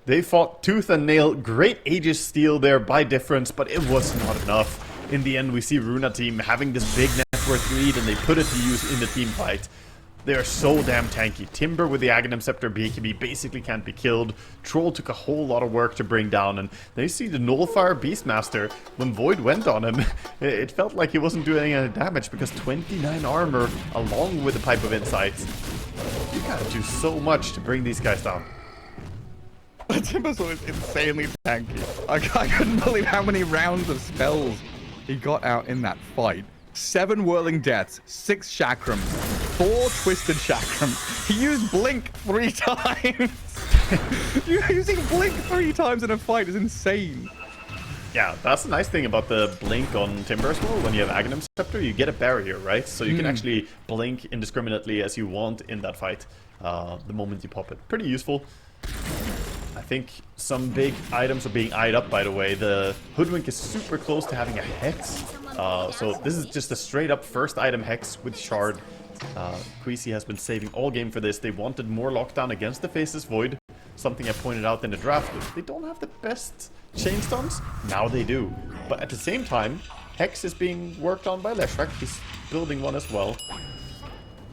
They fought tooth and nail. Great Aegis steal there by Difference, but it was not enough. In the end, we see Runa team having this big net worth lead, and they put it to use in the team fight. They are so damn tanky. Timber with the Aghanim Scepter BKB basically can't be killed. Troll took a whole lot of work to bring down, and they see the Nullfire Beastmaster. When Void went on him, it felt like he wasn't doing any damage because 29 armor along with the Pipe of Insights. You gotta do so much to bring these guys down. Timbersaw is insanely tanky. I couldn't believe how many rounds of spells he got out in that fight. 7 Whirling Deaths, 6 Chakrams, 4 Twisted Chakrams. He used Blink 3 times. Using Blink 3 times in a fight is insane. Yeah, that's the nice thing about the blink on Timber as well. When you have Aghanim Scepter, you get a barrier, right? So you can actually blink indiscriminately as you want in that fight the moment you pop it. Pretty useful. I think some big items are being eyed up, by the way. The Hoodwink is super close to having a Hex. So this is just a straight up first item Hex with Shard. Queasy has been saving all game for this. They wanted more lockdown against the Faceless Void. Something I pointed out in the draft. They don't have the best chain stuns. Now they do. But at the same time, Hex is being worked on by Leshrak. He's building one as well.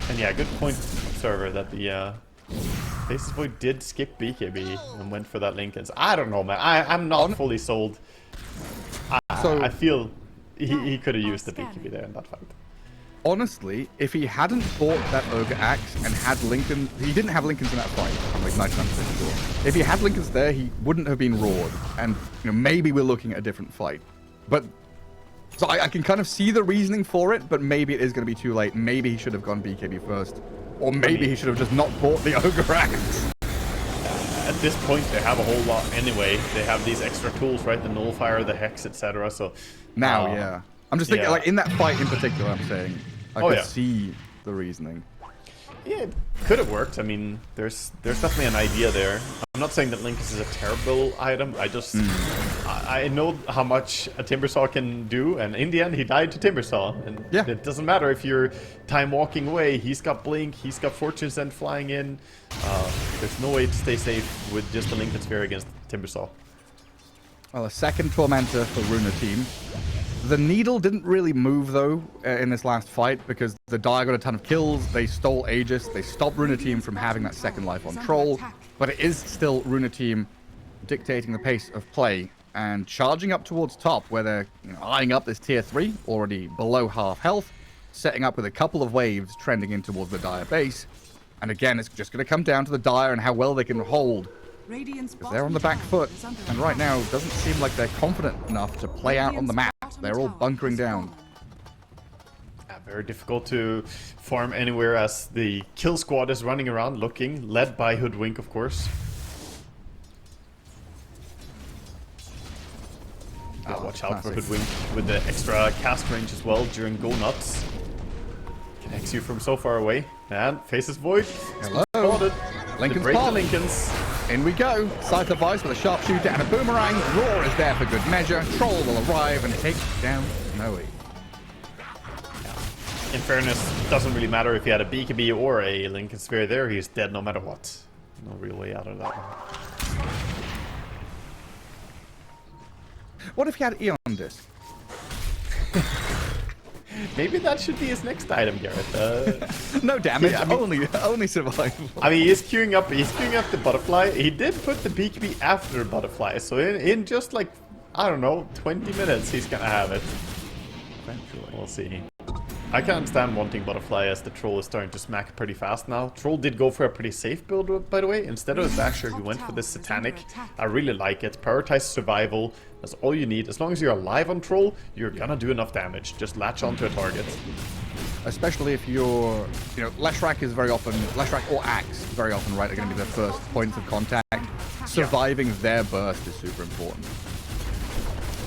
And yeah, good point, Observer, that the Faceless Void did skip BKB and went for that Lincoln's. I don't know, man. I'm not fully sold. I feel he could have used the BKB there in that fight. Honestly, if he hadn't bought that Ogre Axe and had Lincoln... He didn't have Lincolns in that fight. I'm like 99% sure. If he had Lincolns there, he wouldn't have been roared. And maybe we're looking at a different fight. But... So I can kind of see the reasoning for it, but maybe it is going to be too late. Maybe he should have gone BKB first. Or maybe he should have just not bought the Ogre Axe. At this point, they have a whole lot anyway. They have these extra tools, right? The Nullfire, the Hex, etc. So now, yeah. I'm just thinking, like, in that fight in particular, I'm saying, I could see the reasoning. Yeah, it could have worked. I mean, there's definitely an idea there. I'm not saying that Linkus is a terrible item. I just I know how much a Timbersaw can do, and in the end he died to Timbersaw. And Yeah. it doesn't matter if you're time walking away. He's got Blink, he's got Fortune Send flying in. There's no way to stay safe with just a Lincoln Sphere against Timbersaw. Well, a second Tormentor for Runa team. The needle didn't really move, though, in this last fight, because the Dire got a ton of kills, they stole Aegis, they stopped Runa team from having that second life on Troll, but it is still Runa team dictating the pace of play, and charging up towards top, where they're eyeing up this tier 3, already below half health, setting up with a couple of waves trending in towards the Dire base, and again, it's just going to come down to the Dire and how well they can hold. Because they're on the back foot, and right now it doesn't seem like they're confident enough to play out on the map. They're all bunkering down. Yeah, very difficult to farm anywhere as the kill squad is running around looking, led by Hoodwink, of course. Watch out for Hoodwink with the extra cast range as well during Go Nuts. Connects you from so far away, and faces Void. Hello. Spotted. Lincoln's Break the pop. Lincolns. In we go. Scythe of Vice with a sharpshooter and a boomerang. Roar is there for good measure. Troll will arrive and take down Snowy. In fairness, it doesn't really matter if he had a BKB or a Lincoln Sphere there, he's dead no matter what. No real way out of that one. What if he had Eon Disc? Maybe that should be his next item, Garrett. No damage, Yeah, I mean- only survival. I mean, he's queuing up the butterfly. He did put the BKB after butterfly, so in just like, I don't know, 20 minutes he's gonna have it. Eventually. We'll see. I can understand wanting butterfly as the troll is starting to smack pretty fast now. Troll did go for a pretty safe build, by the way. Instead of a Basher, he went for this Satanic. I really like it. Prioritize survival. That's all you need. As long as you're alive on Troll, you're gonna do enough damage. Just latch onto a target. Especially if you're, Leshrac is very often, Leshrac or Axe very often, right, are going to be the first points of contact. Surviving their burst is super important.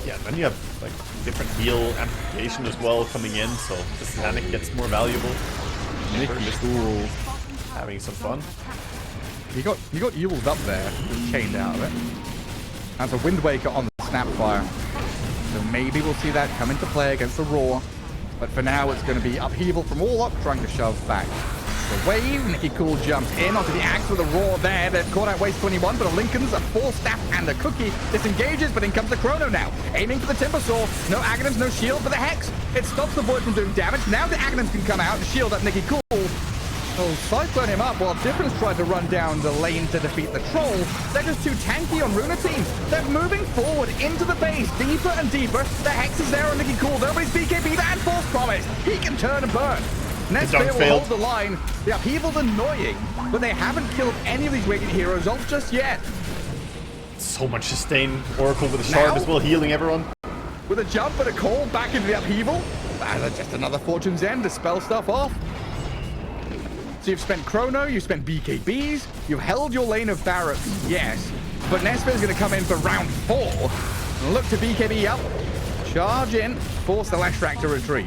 Yeah, then you have like different heal amplification as well coming in, so the Satanic gets more valuable. Nicky Cool. Having some fun. You got Yules up there, just chained out of it. That's a Wind Waker on the Snapfire. So maybe we'll see that come into play against the Roar. But for now, it's going to be upheaval from all up, trying to shove back. The wave, Nicky Cool jumps in onto the Axe with a Roar there. They've caught out Waste 21, but a Lincoln's, a full staff, and a Cookie disengages, but in comes the Chrono now. Aiming for the Timbersaw. No Aghanims, no shield for the Hex. It stops the Void from doing damage. Now the Aghanims can come out and shield up Nicky Cool. Oh, Cyclone him up while Difference tried to run down the lane to defeat the Troll. They're just too tanky on Runa team. They're moving forward into the base, deeper and deeper. The Hex is there on Nicky Cool. Nobody's BKB and False Promise. He can turn and burn. Nesphere will hold the line. The upheaval's annoying, but they haven't killed any of these wicked heroes off just yet. So much sustain. Oracle with a shard as well, healing everyone. With a jump and a call back into the upheaval. And just another Fortune's End to spell stuff off. So you've spent Chrono, you've spent BKBs, you've held your lane of Barracks, yes. But Nesphere's going to come in for round 4. Look to BKB up. Charge in, force the Leshrac to retreat.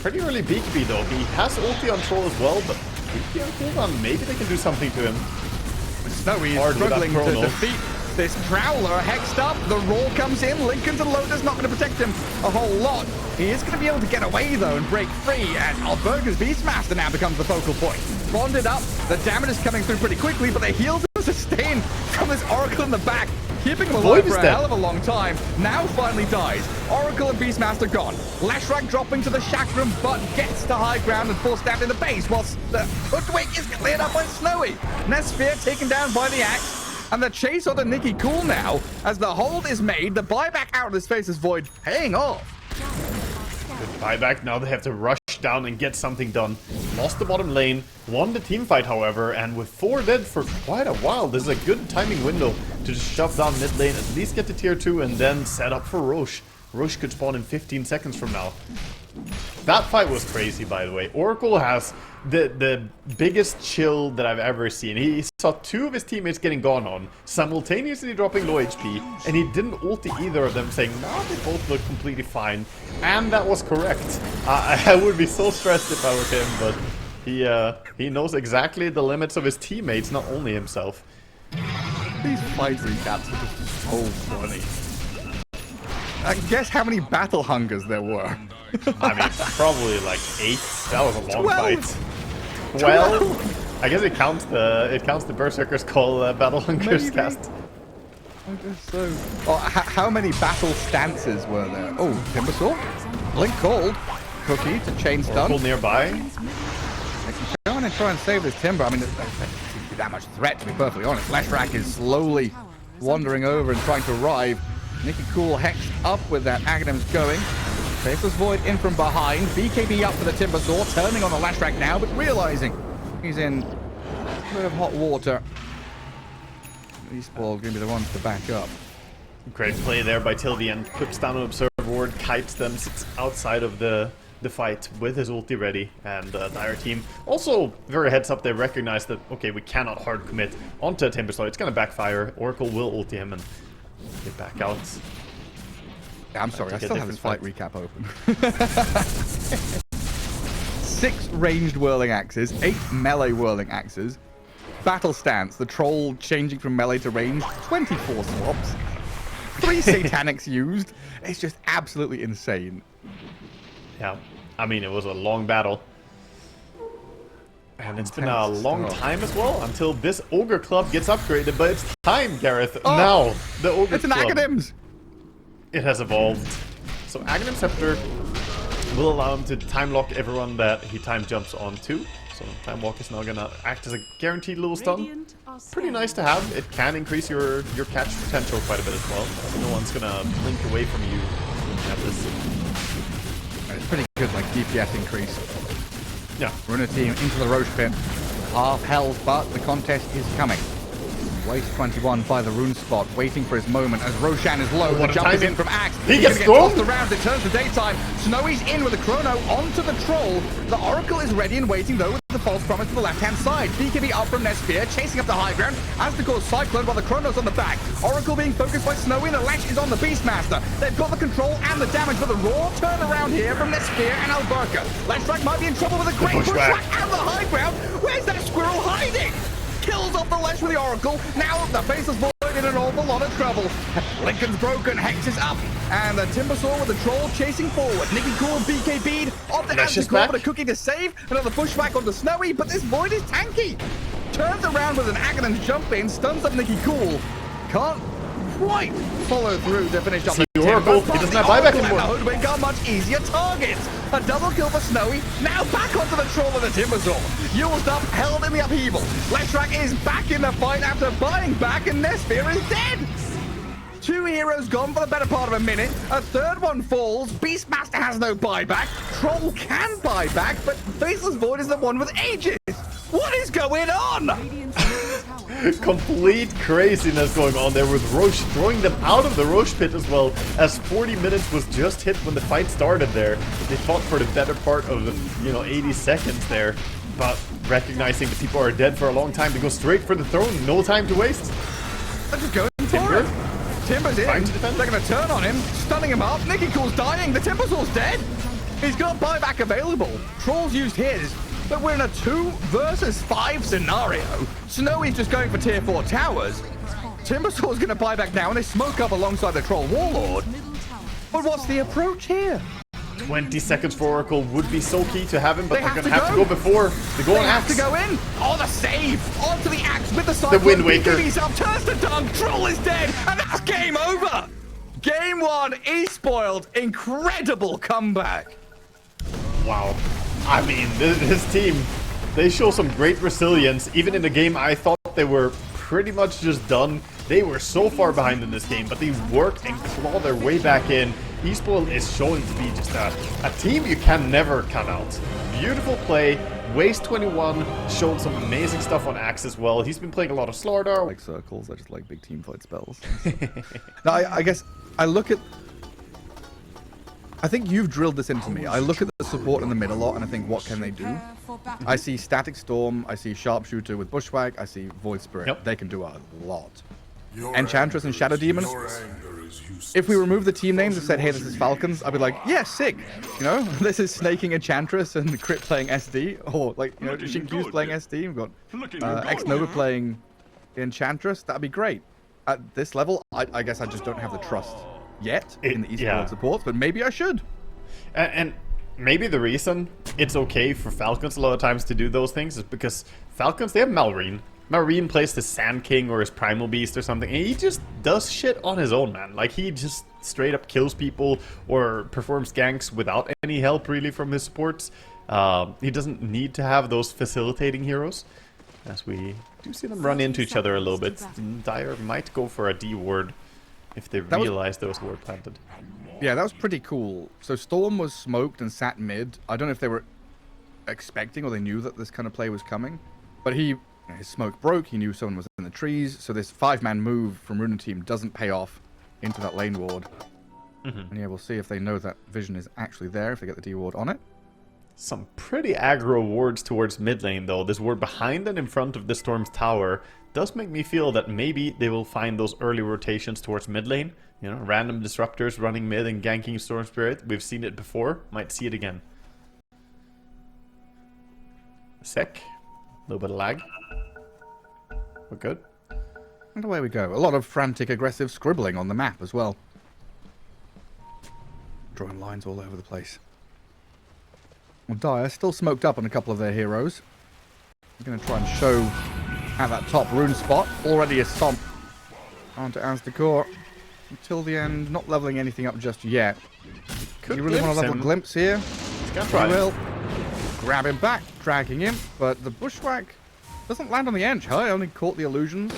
Pretty early BKB though. He has ulti on Troll as well, but BKB on cooldown, maybe they can do something to him. Snowy is struggling to defeat this Prowler. Hexed up, the Roar comes in. Lincoln's and Loda's not going to protect him a whole lot. He is going to be able to get away though and break free, and Alberga's Beastmaster now becomes the focal point. Bonded up, the damage is coming through pretty quickly, but the heals and sustain from this Oracle in the back, keeping him alive for a hell of a long time. Now finally dies. Oracle and Beastmaster gone. Leshrac dropping to the Chakram, but gets to high ground and forced down in the base, whilst the Hoodwink is cleared up by Snowy. Nesphere taken down by the Axe. And the chase on the Nicky Cool now, as the hold is made, the buyback out of his face is Void paying off. Good buyback, now they have to rush down and get something done. Lost the bottom lane, won the team fight however, and with 4 dead for quite a while, this is a good timing window to just shove down mid lane, at least get to tier 2 and then set up for Roche. Roche could spawn in 15 seconds from now. That fight was crazy, by the way. Oracle has the biggest chill that I've ever seen. He saw 2 of his teammates getting gone on, simultaneously dropping low HP, and he didn't ulti either of them, saying, nah, they both look completely fine. And that was correct. I would be so stressed if I was him, but He knows exactly the limits of his teammates, not only himself. These fight recaps are just so funny. Guess how many battle hungers there were? I mean, probably like 8. That was a long 12. fight. 12. I guess it counts the Berserker's Call Battle Hunkers Maybe. cast. I guess so. Oh, how many battle stances were there? Oh, Timbersaw, Blink Cold, Cookie to chain stun. Oracle nearby. They can go in and try and save this Timber. I mean, there doesn't seem to be that much threat, to be perfectly honest. Leshrac is slowly wandering over and trying to arrive. Nicky Cool hexed up with that. Aghanim's going. Faceless Void in from behind. BKB up for the Timbersaw, turning on the Leshrac now, but realizing he's in a bit of hot water. eSpoiled going to be the ones to back up. Great play there by Tilvian. Clips down an Observer Ward, kites them, sits outside of the fight with his ulti ready. And Dire team also very heads up. They recognize that, okay, we cannot hard commit onto a Timbersaw. It's going to backfire. Oracle will ulti him and get back out. Yeah, I'm sorry, I still have this fight recap open. 6 ranged whirling axes, 8 melee whirling axes, battle stance, the troll changing from melee to range, 24 swaps, 3 satanics used. It's just absolutely insane. Yeah, I mean, it was a long battle. And it's been a long time as well until this Ogre Club gets upgraded, but it's time, Gareth. Oh, now, the Ogre it's an Club. Aghanims! It has evolved. So Aghanim Scepter will allow him to time lock everyone that he time jumps onto. So Time Walk is now gonna act as a guaranteed little stun. Pretty nice to have. It can increase your catch potential quite a bit as well. No one's gonna blink away from you when you have this. It's pretty good, like, DPS increase. Yeah. Runa team into the Roche pit. Half health, but the contest is coming. Waste 21 by the rune spot, waiting for his moment as Roshan is low. The jump is in from Axe. He He's gets gonna get thrown. tossed around. It turns to daytime. Snowy's in with the chrono onto the troll. The Oracle is ready and waiting though with the false promise to the left-hand side. BKB up from Nesphere, chasing up the high ground as to cause Cyclone while the chrono's on the back. Oracle being focused by Snowy. The lash is on the Beastmaster. They've got the control and the damage, but the raw turn around here from Nesphere and Alberca. Leshrac might be in trouble with a great pushback and the high ground. Where's that squirrel hiding? Kills off the Lesh with the Oracle. Now the Faceless Void in an awful lot of trouble. Lincoln's broken, Hex is up, and the Timbersaw with the troll chasing forward. Nicky Cool BKB'd off the Anticore, but a Cookie to save. Another pushback onto Snowy, but this Void is tanky. Turns around with an Aghanim's jump in, stuns up Nicky Cool. Can't quite follow through to finish off the Oracle. He doesn't have buyback anymore. The Hoodwink are much easier targets. A double kill for Snowy. Now back onto the troll of the Timbersaw. Used up, held in the upheaval. Leshrac is back in the fight after buying back, and Nesphere is dead. 2 heroes gone for the better part of a minute. A third one falls. Beastmaster has no buyback. Troll can buy back, but Faceless Void is the one with ages. What is going on? Complete craziness going on there with Roche throwing them out of the Roche pit as well, as 40 minutes was just hit when the fight started there. They fought for the better part of the, 80 seconds there, but recognizing the people are dead for a long time, they go straight for the throne, no time to waste. They're just going for it. Timber's in. They're going to turn on him, stunning him up. Nicky Cool's dying. The Timbersaw's dead. He's got buyback available. Troll's used his. But we're in a 2 versus 5 scenario. Snowy's just going for tier 4 towers. Timbersaw's going to buy back now, and they smoke up alongside the Troll Warlord. But what's the approach here? 20 seconds for Oracle would be so key to have him, but They they're have going to to have to go. go before. They go on Have Axe. to go in. Oh, the save. Onto the Axe with the Cyclone. Wind Waker. BKB's up, turns to dunk. Troll is dead, and that's game over. Game 1, eSpoiled. Incredible comeback. Wow. I mean, this team, they show some great resilience. Even in the game, I thought they were pretty much just done. They were so far behind in this game, but they worked and clawed their way back in. eSpoiled is showing to be just a team you can never count out. Beautiful play. Waste 21 showed some amazing stuff on Axe as well. He's been playing a lot of Slardar. I like circles. I just like big team fight spells. No, I guess I look at... I think you've drilled this into me. I look at the support in the mid a lot and I think, what can they do? I see Static Storm, I see Sharpshooter with Bushwhack, I see Void Spirit. Yep. They can do a lot. Enchantress and Shadow Demon. If we remove the team names and said, hey, this is Falcons, I'd be like, yeah, sick. You know, this is Snaking Enchantress and Crit playing SD. Or, like, you know, Shinkyu's playing SD. We've got X-Nova playing Enchantress. That'd be great. At this level, I guess I just don't have the trust yet in the eSpoiled supports, but maybe I should. And maybe the reason it's okay for Falcons a lot of times to do those things is because Falcons, they have Malrine. Marine plays the Sand King or his Primal Beast or something, and he just does shit on his own, man. Like, he just straight up kills people or performs ganks without any help, really, from his supports. He doesn't need to have those facilitating heroes, as we do see them run into each other a little bit. Dire might go for a D ward if they realize there was ward planted. Yeah, that was pretty cool. So Storm was smoked and sat mid. I don't know if they were expecting or they knew that this kind of play was coming, but his smoke broke, he knew someone was in the trees, so this 5-man move from Runa team doesn't pay off into that lane ward. And yeah, we'll see if they know that vision is actually there, if they get the D ward on it. Some pretty aggro wards towards mid lane, though. This ward behind and in front of the Storm's tower does make me feel that maybe they will find those early rotations towards mid lane. You know, random disruptors running mid and ganking Storm Spirit. We've seen it before, might see it again. Sec. A little bit of lag. We're good. And away we go. A lot of frantic, aggressive scribbling on the map as well. Drawing lines all over the place. Well, Dire still smoked up on a couple of their heroes. They're going to try and show at that top rune spot. Already a stomp onto Asdecor. Until the end, not leveling anything up just yet. You really want to level Glimpse here? He will. Grab him back, dragging him, but the Bushwhack doesn't land on the edge, huh? Only caught the illusions.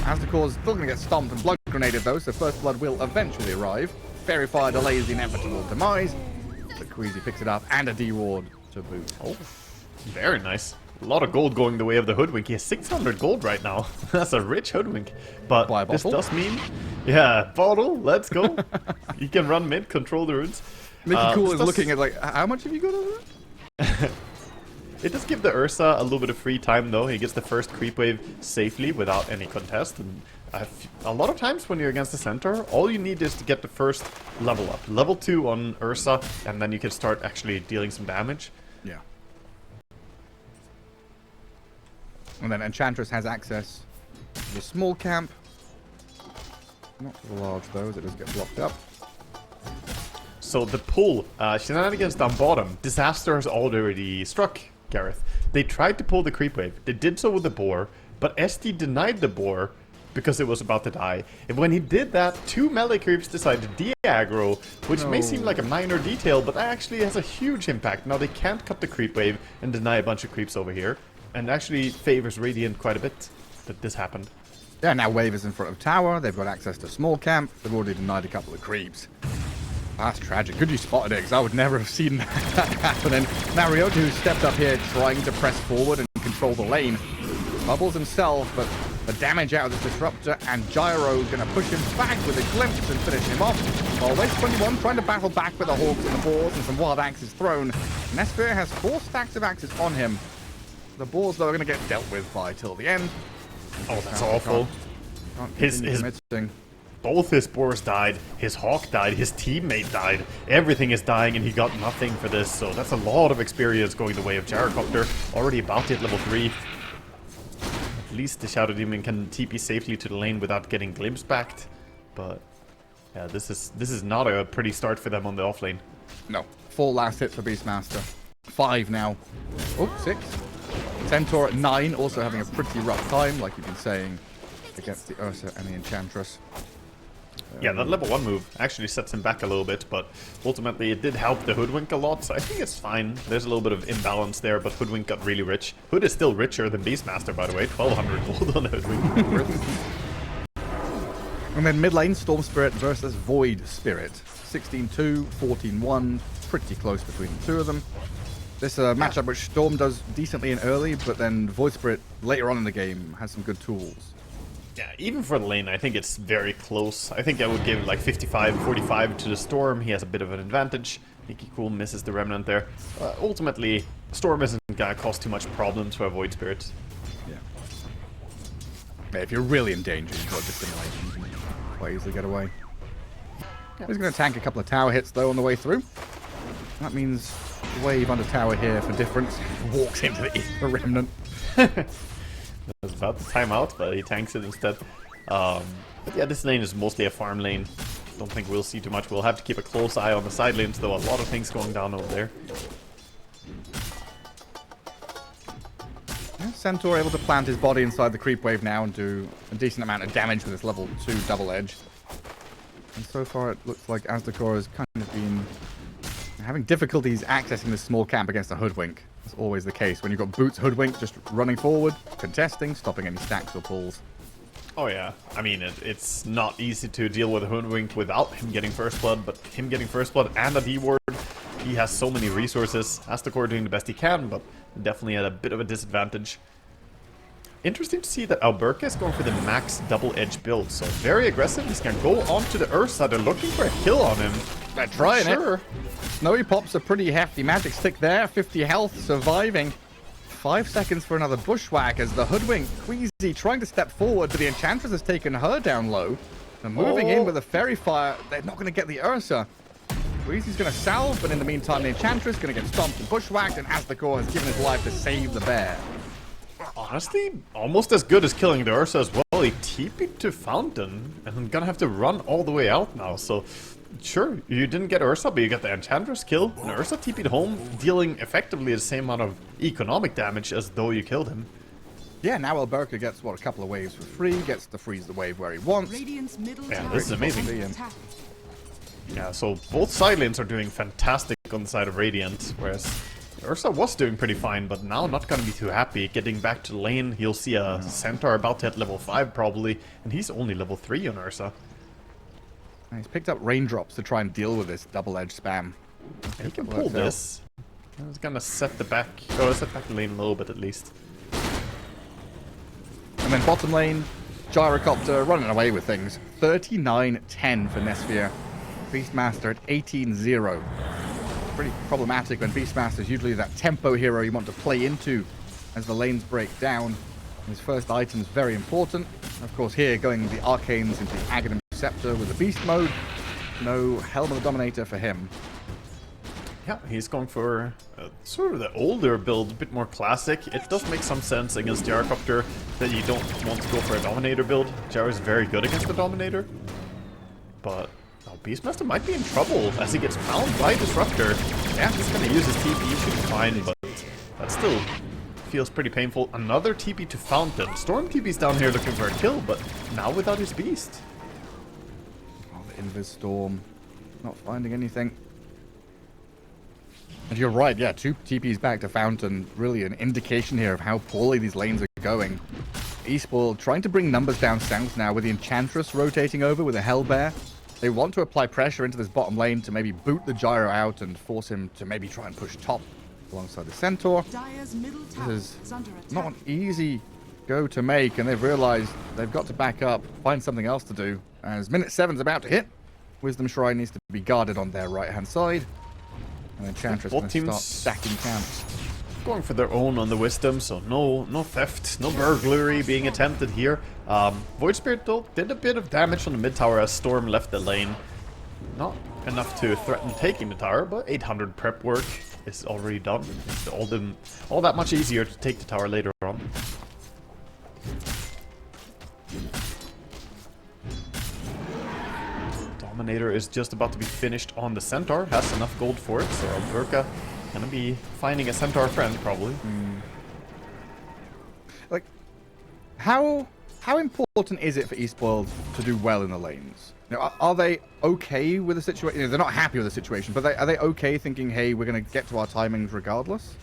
Asdecor's still going to get stomped and blood grenaded though, so First Blood will eventually arrive. Fairy Fire delays the inevitable demise, but Queasy picks it up and a D ward to boot. Oh, very nice. A lot of gold going the way of the Hoodwink. He has 600 gold right now. That's a rich Hoodwink. But this does mean... Yeah, bottle, let's go. He can run mid, control the runes. Mickey Cool is looking at like, how much have you got over there? It does give the Ursa a little bit of free time, though. He gets the first creep wave safely without any contest. And a lot of times when you're against the center, all you need is to get the first level up. Level 2 on Ursa, and then you can start actually dealing some damage. Yeah. And then Enchantress has access to the small camp. Not to the large, though, as it does get blocked up. So the pull, shenanigans down bottom, disaster has already struck Gareth. They tried to pull the creep wave. They did so with the boar, but SD denied the boar because it was about to die. And when he did that, 2 melee creeps decided to de-aggro, which may seem like a minor detail, but actually has a huge impact. Now they can't cut the creep wave and deny a bunch of creeps over here, and actually favors Radiant quite a bit that this happened. Yeah, now Wave is in front of tower. They've got access to small camp. They've already denied a couple of creeps. That's tragic. Good you spotted it, because I would never have seen that happen. And Mariotta, who stepped up here trying to press forward and control the lane, bubbles himself, but the damage out of this disruptor, and Gyro going to push him back with a glimpse and finish him off. While Waste 21 trying to battle back with the Hawks and the Boars and some wild axes thrown. Nesphere has 4 stacks of axes on him. The Boars, though, are going to get dealt with by till the end. Oh, that's awful. Both his boars died, his hawk died, his teammate died. Everything is dying and he got nothing for this. So that's a lot of experience going the way of Gyrocopter. Already about to hit level 3. At least the Shadow Demon can TP safely to the lane without getting glimpse backed. But yeah, this is not a pretty start for them on the offlane. No. 4 last hits for Beastmaster. 5 now. Oh, 6. Centaur at 9, also having a pretty rough time, like you've been saying, against the Ursa and the Enchantress. Yeah, that level 1 move actually sets him back a little bit, but ultimately it did help the Hoodwink a lot, so I think it's fine. There's a little bit of imbalance there, but Hoodwink got really rich. Hood is still richer than Beastmaster, by the way. 1200 gold on Hoodwink. And then mid lane, Storm Spirit versus Void Spirit. 16-2, 14-1, pretty close between the two of them. This matchup which Storm does decently in early, but then Void Spirit later on in the game has some good tools. Yeah, even for the lane, I think it's very close. I think I would give like 55-45 to the Storm. He has a bit of an advantage. Mickey Cool misses the Remnant there. Ultimately, Storm isn't gonna cause too much problems for a Void Spirit. Yeah. Yeah, if you're really in danger, you've got dissimulation. Quite easily get away. He's going to tank a couple of tower hits, though, on the way through. That means wave under tower here for difference. Walks into the Ether Remnant. I was about to time out, but he tanks it instead. But yeah, this lane is mostly a farm lane. Don't think we'll see too much. We'll have to keep a close eye on the side lanes, though. A lot of things going down over there. Yeah, Centaur able to plant his body inside the creep wave now and do a decent amount of damage with this level 2 double edge. And so far it looks like Azdakor has kind of been having difficulties accessing this small camp against a Hoodwink. That's always the case. When you've got Boots Hoodwink just running forward, contesting, stopping any stacks or pulls. Oh yeah, I mean, it's not easy to deal with a Hoodwink without him getting First Blood, but him getting First Blood and a D-Ward, he has so many resources. Azdakor doing the best he can, but definitely at a bit of a disadvantage. Interesting to see that Alberca is going for the max double edge build, so very aggressive. He's going to go onto the Ursa. They're looking for a kill on him. They're trying it. Snowy pops a pretty hefty magic stick there. 50 health, surviving. 5 seconds for another bushwhack as the Hoodwink, Queasy, trying to step forward, but the Enchantress has taken her down low. And moving in with a Fairy Fire, they're not going to get the Ursa. Queasy's going to salve, but in the meantime, the Enchantress is going to get stomped and bushwhacked, and Azdakor has given his life to save the bear. Honestly, almost as good as killing the Ursa as well. He TP'd to Fountain, and I'm gonna have to run all the way out now, so... Sure, you didn't get Ursa, but you got the Enchantress kill. And Ursa TP'd home, dealing effectively the same amount of economic damage as though you killed him. Yeah, now Alberca gets, what, a couple of waves for free, gets to freeze the wave where he wants. Yeah, this is amazing. Yeah, so both side lanes are doing fantastic on the side of Radiant, whereas Ursa was doing pretty fine, but now not gonna be too happy. Getting back to the lane, he'll see a Centaur about to hit level 5 probably, and he's only level 3 on Ursa. He's picked up raindrops to try and deal with this double-edged spam. And he can pull this. I was gonna set the back the lane low, but at least. And then bottom lane, Gyrocopter running away with things. 39-10 for Nesphere. Beastmaster at 18-0. Pretty problematic when Beastmaster is usually that tempo hero you want to play into as the lanes break down. His first item is very important. Of course, here going the Arcanes into the Aghanim Scepter with the Beast mode. No Helm of the Dominator for him. Yeah, he's going for sort of the older build, a bit more classic. It does make some sense against Gyrocopter that you don't want to go for a Dominator build. Gyro is very good against the Dominator. But Beastmaster might be in trouble as he gets found by Disruptor. Yeah, he's going to use his TP, should be fine, but that still feels pretty painful. Another TP to Fountain. Storm TP's down here looking for a kill, but now without his Beast. Oh, the Invis Storm. Not finding anything. And you're right, yeah, 2 TPs back to Fountain. Really an indication here of how poorly these lanes are going. eSpoiled trying to bring numbers down south now with the Enchantress rotating over with a Hellbear. They want to apply pressure into this bottom lane to maybe boot the Gyro out and force him to maybe try and push top alongside the Centaur. This is not an easy go to make, and they've realized they've got to back up, find something else to do. As minute 7's about to hit, Wisdom Shrine needs to be guarded on their right-hand side. And Enchantress going to start stacking camps. Going for their own on the Wisdom, so no theft, no burglary being attempted here. Void Spirit though did a bit of damage on the mid tower as Storm left the lane. Not enough to threaten taking the tower, but 800 prep work is already done. It's all that much easier to take the tower later on. Dominator is just about to be finished on the Centaur, has enough gold for it, so Alberca gonna be finding a Centaur friend, probably. Like, how important is it for eSpoiled to do well in the lanes? You know, are they okay with the situation? You know, they're not happy with the situation, but are they okay thinking, hey, we're going to get to our timings regardless?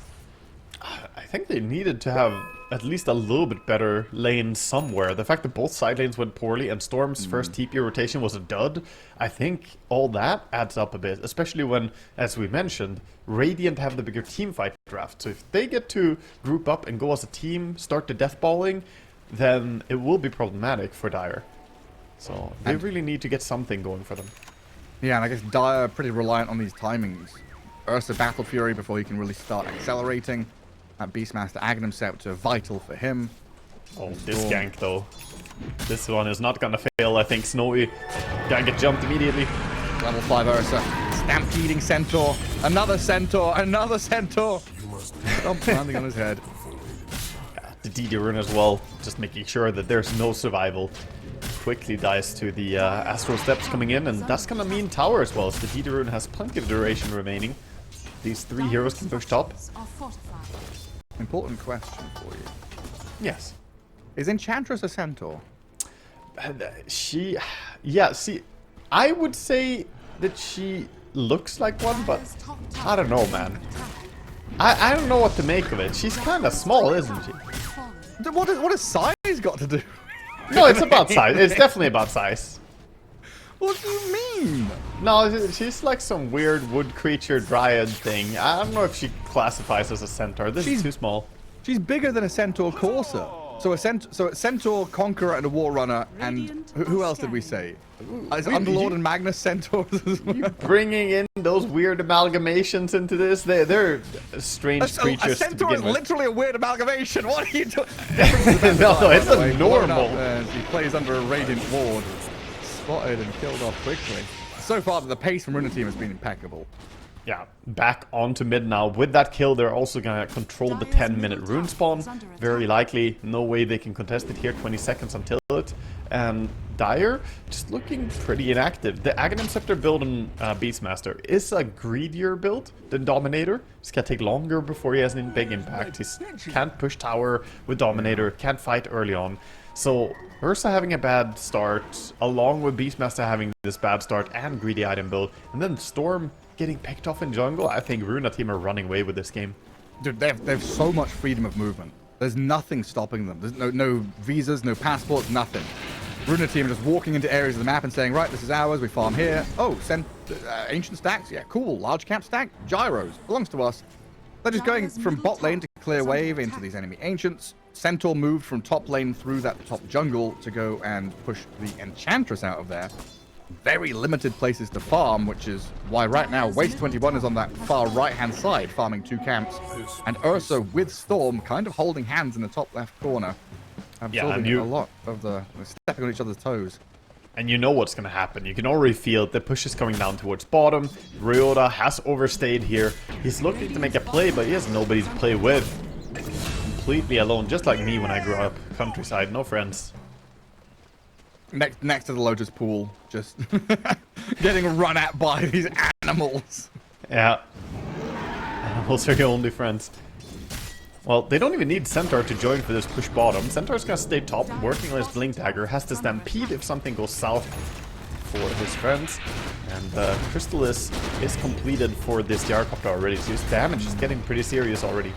I think they needed to have at least a little bit better lane somewhere. The fact that both side lanes went poorly and Storm's first TP rotation was a dud, I think all that adds up a bit, especially when, as we mentioned, Radiant have the bigger teamfight draft. So if they get to group up and go as a team, start the deathballing, then it will be problematic for Dire. So they really need to get something going for them. Yeah, and I guess Dire are pretty reliant on these timings. Ursa Battle Fury before he can really start accelerating. That Beastmaster Aghanim Scepter, vital for him. Oh, this gank though. This one is not gonna fail, I think. Snowy gonna get jumped immediately. Level 5 Ursa. Stampeding Centaur. Another Centaur. Another Centaur. Stomp landing on his head. Yeah, the DD rune as well. Just making sure that there's no survival. Quickly dies to the Astral Steps coming in, and that's gonna mean tower as well. So the DD rune has plenty of duration remaining. These 3 heroes can push top. Important question for you. Yes. Is Enchantress a Centaur? Yeah, see, I would say that she looks like one, but I don't know, man. I don't know what to make of it. She's kind of small, isn't she? What has size got to do? No, it's about size. It's definitely about size. What do you mean? No, she's like some weird wood creature dryad thing. I don't know if she classifies as a centaur. This is too small. She's bigger than a Centaur Courser. So a Centaur, Conqueror, and a War Runner, and who else did we say? Is Underlord and Magnus Centaurs as well? You bringing in those weird amalgamations into this? They're strange creatures. A Centaur is literally a weird amalgamation. What are you doing? No, it's a normal. He plays under a Radiant Ward. Spotted and killed off quickly. So far, the pace from Runa team has been impeccable. Yeah, back onto mid now. With that kill, they're also gonna control the 10-minute rune spawn. Very likely. No way they can contest it here. 20 seconds until it. And Dire just looking pretty inactive. The Aghanim Scepter build on Beastmaster is a greedier build than Dominator. It's gonna take longer before he has any big impact. He can't push tower with Dominator, can't fight early on. So Ursa having a bad start, along with Beastmaster having this bad start and greedy item build, and then Storm getting picked off in jungle. I think Runa team are running away with this game. Dude, they have so much freedom of movement. There's nothing stopping them. There's no visas, no passports, nothing. Runa team just walking into areas of the map and saying, right, this is ours, we farm here. Oh, ancient stacks? Yeah, cool. Large cap stack? Gyros. Belongs to us. They're just going from bot lane to clear wave into these enemy ancients. Centaur moved from top lane through that top jungle to go and push the Enchantress out of there. Very limited places to farm, which is why right now Waste 21 is on that far right-hand side, farming 2 camps. And Ursa with Storm kind of holding hands in the top left corner. Absorbing a lot of stepping on each other's toes. And you know what's going to happen. You can already feel it. The push is coming down towards bottom. Ryota has overstayed here. He's looking to make a play, but he has nobody to play with. Completely alone, just like me when I grew up. Countryside, no friends. Next to the Lotus Pool, just getting run at by these animals. Yeah. Animals are your only friends. Well, they don't even need Centaur to join for this push bottom. Centaur's gonna stay top, working on his Blink Dagger, has to stampede if something goes south for his friends. And Crystallis is completed for this Gyrocopter already, so his damage is getting pretty serious already.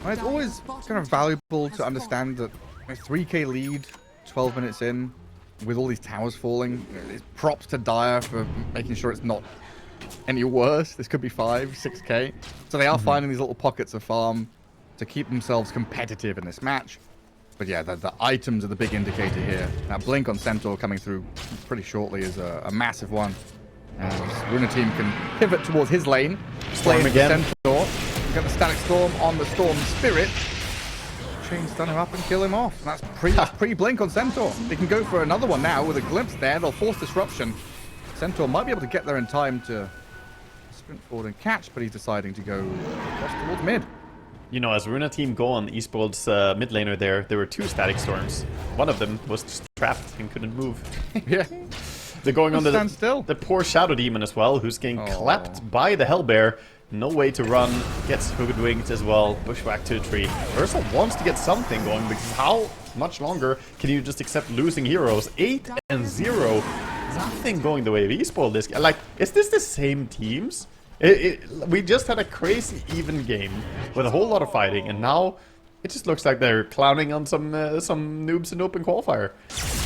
It's always kind of valuable to understand that a 3k lead, 12 minutes in, with all these towers falling. It's props to Dire for making sure it's not any worse. This could be 5, 6k. So they are finding these little pockets of farm to keep themselves competitive in this match. But yeah, the items are the big indicator here. That blink on Centaur coming through pretty shortly is a massive one. And Runa team can pivot towards his lane. Storm again. Centaur. Got the Static Storm on the Storm Spirit. Chain stun him up and kill him off. And that's pre-blink on Centaur. They can go for another one now with a glimpse there. They'll force disruption. Centaur might be able to get there in time to sprint forward and catch, but he's deciding to go across towards mid. You know, as Runa team go on eSpoiled's mid laner there were 2 Static Storms. One of them was just trapped and couldn't move. Yeah. They're going on the poor Shadow Demon as well, who's getting clapped by the Hellbear. No way to run, gets hoodwinked as well, bushwhacked to the tree. Ursa wants to get something going, because how much longer can you just accept losing heroes? 8-0, nothing going the way of eSpoiled this. Like, is this the same teams? We just had a crazy even game with a whole lot of fighting, and now it just looks like they're clowning on some noobs in open qualifier.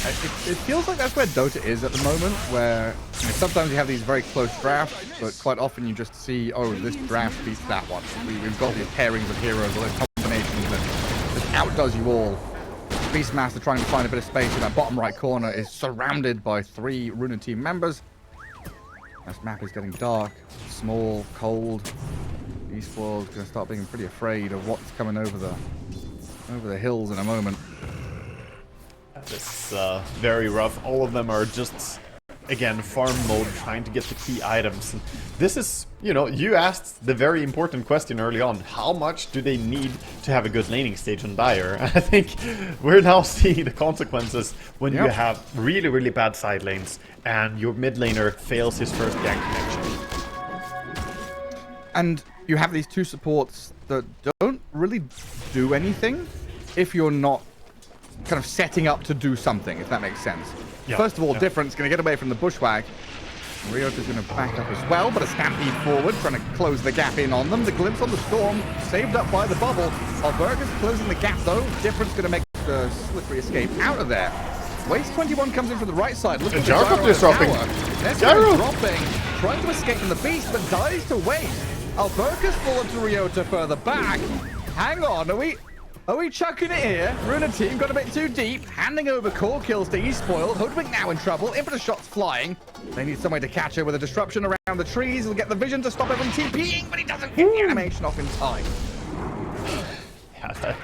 It feels like that's where Dota is at the moment, where sometimes you have these very close drafts, but quite often you just see, oh, this draft beats that one. We've got these pairings of heroes, or those combinations that just outdoes you all. Beastmaster trying to find a bit of space in that bottom right corner is surrounded by 3 Runa team members. This map is getting dark, small, cold. eSpoiled gonna start being pretty afraid of what's coming over the hills in a moment. This is very rough. All of them are just, again, farm mode, trying to get the key items. And this is, you know, you asked the very important question early on. How much do they need to have a good laning stage on Dire? And I think we're now seeing the consequences when you have really, really bad side lanes and your mid laner fails his first gank connection. And you have these two supports that don't really do anything if you're not kind of setting up to do something, if that makes sense. Yeah, First of all, Different's going to get away from the bushwhack. Ryota's going to back up as well, but a stampede forward, trying to close the gap in on them. The glimpse on the storm, saved up by the bubble. Alberga's closing the gap though. Different's going to make the slippery escape out of there. Waste 21 comes in from the right side. Look at the Gyro is dropping. Gyro dropping, trying to escape from the beast, but dies to waste. Alberga's fallen to Ryota further back. Hang on, are we chucking it here? Runa team got a bit too deep, handing over core kills to eSpoiled. Hoodwink now in trouble, impetus shots flying. They need some way to catch her with a disruption around the trees. He'll get the vision to stop everyone TPing, but he doesn't get the animation off in time. Yeah,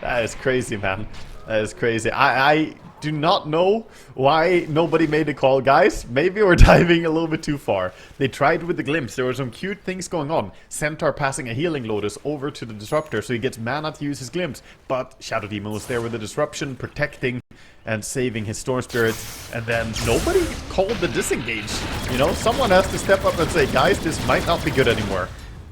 that is crazy, man. That is crazy. I do not know why nobody made a call, guys. Maybe we're diving a little bit too far. They tried with the glimpse. There were some cute things going on. Centaur passing a healing Lotus over to the Disruptor so he gets mana to use his glimpse. But Shadow Demon was there with the disruption, protecting and saving his Storm Spirit. And then nobody called the disengage. You know, someone has to step up and say, guys, this might not be good anymore.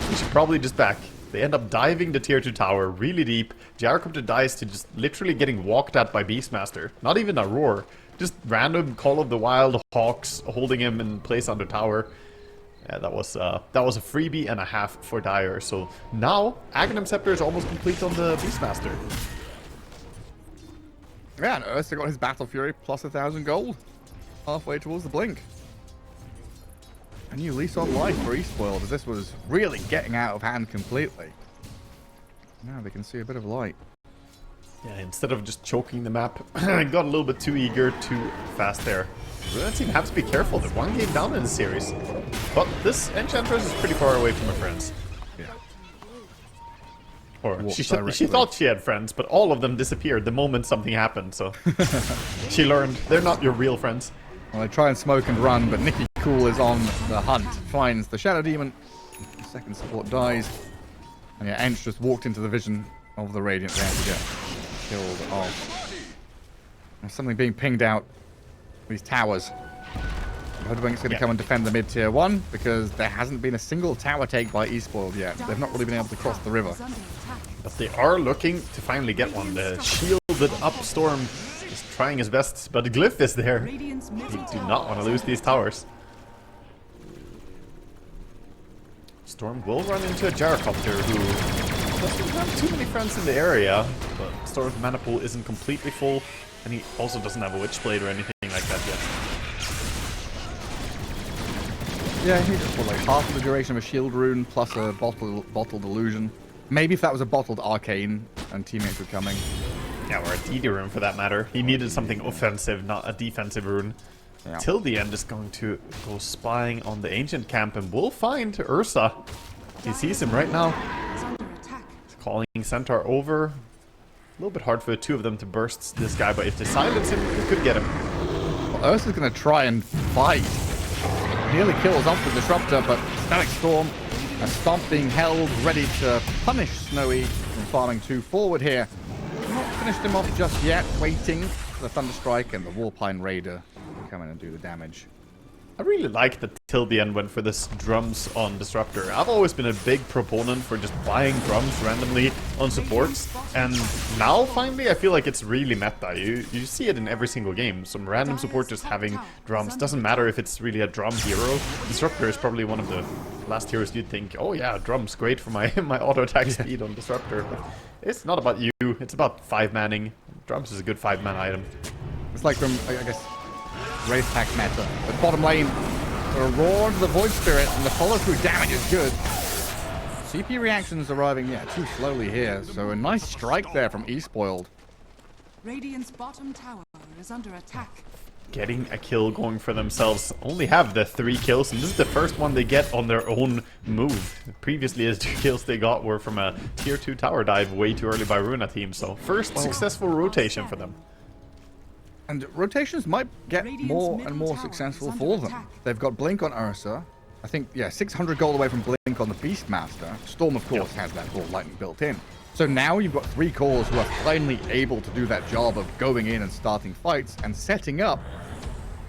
We should probably just back. They end up diving the tier 2 tower really deep. Gyrocopter dies to just literally getting walked at by Beastmaster. Not even a roar. Just random Call of the Wild Hawks holding him in place on the tower. Yeah, that was a freebie and a half for Dire. So now, Aghanim Scepter is almost complete on the Beastmaster. Yeah, and Ursa got his Battle Fury plus 1,000 gold. Halfway towards the blink. A new lease on life for eSpoiled, as this was really getting out of hand completely. Now they can see a bit of light. Yeah, instead of just choking the map, got a little bit too eager, too fast there. Runa team have to be careful. They're one game down in the series. But this Enchantress is pretty far away from her friends. Yeah. Or she thought she had friends, but all of them disappeared the moment something happened, so... she learned, they're not your real friends. Well, they try and smoke and run, but Nikki Cool is on the hunt. Finds the Shadow Demon. The second support dies. And yeah, Ench just walked into the vision of the Radiant there to get killed off. There's something being pinged out. These towers. Hoodwink's going to come and defend the mid-tier 1 because there hasn't been a single tower take by eSpoiled yet. They've not really been able to cross the river. But they are looking to finally get one. The shielded up Storm is trying his best, but the Glyph is there. You do not want to lose these towers. Storm will run into a Gyrocopter who doesn't have too many friends in the area, but Storm's mana pool isn't completely full, and he also doesn't have a Witchblade or anything like that yet. Yeah, he just put like half the duration of a shield rune plus a bottled illusion. Maybe if that was a bottled arcane and teammates were coming. Yeah, or a DD rune for that matter. He needed something offensive, not a defensive rune. Yeah. Till the end is going to go spying on the ancient camp and will find Ursa. He sees him right now. He's calling Centaur over. A little bit hard for the two of them to burst this guy, but if they silence him, they could get him. Well, Ursa's going to try and fight. Nearly kills off the Disruptor, but Static Storm, a stomp being held, ready to punish Snowy from farming 2 forward here. Not finished him off just yet, waiting for the Thunderstrike and the Warpine Raider to come in and do the damage. I really like that Till the End went for this drums on Disruptor. I've always been a big proponent for just buying drums randomly on supports, and now finally I feel like it's really meta. You see it in every single game. Some random support just having drums. Doesn't matter if it's really a drum hero. Disruptor is probably one of the last heroes you'd think, oh yeah, drums, great for my auto attack speed on Disruptor. But it's not about you, it's about 5-manning. Drums is a good 5-man item. It's like from, I guess, Wraith Pack meta. But bottom lane, a roar to the Void Spirit, and the follow-through damage is good. CP reactions arriving, yeah, too slowly here. So a nice strike there from eSpoiled. Radiant's bottom tower is under attack. getting a kill going for themselves. Only have the 3 kills, and this is the first one they get on their own move. Previously, the 2 kills they got were from a tier 2 tower dive way too early by Runa team, so first successful rotation for them. And rotations might get more and more successful for them. They've got Blink on Ursa. I think, yeah, 600 gold away from Blink on the Beastmaster. Storm, of course, has that Ball Lightning built in. So now you've got 3 cores who are finally able to do that job of going in and starting fights and setting up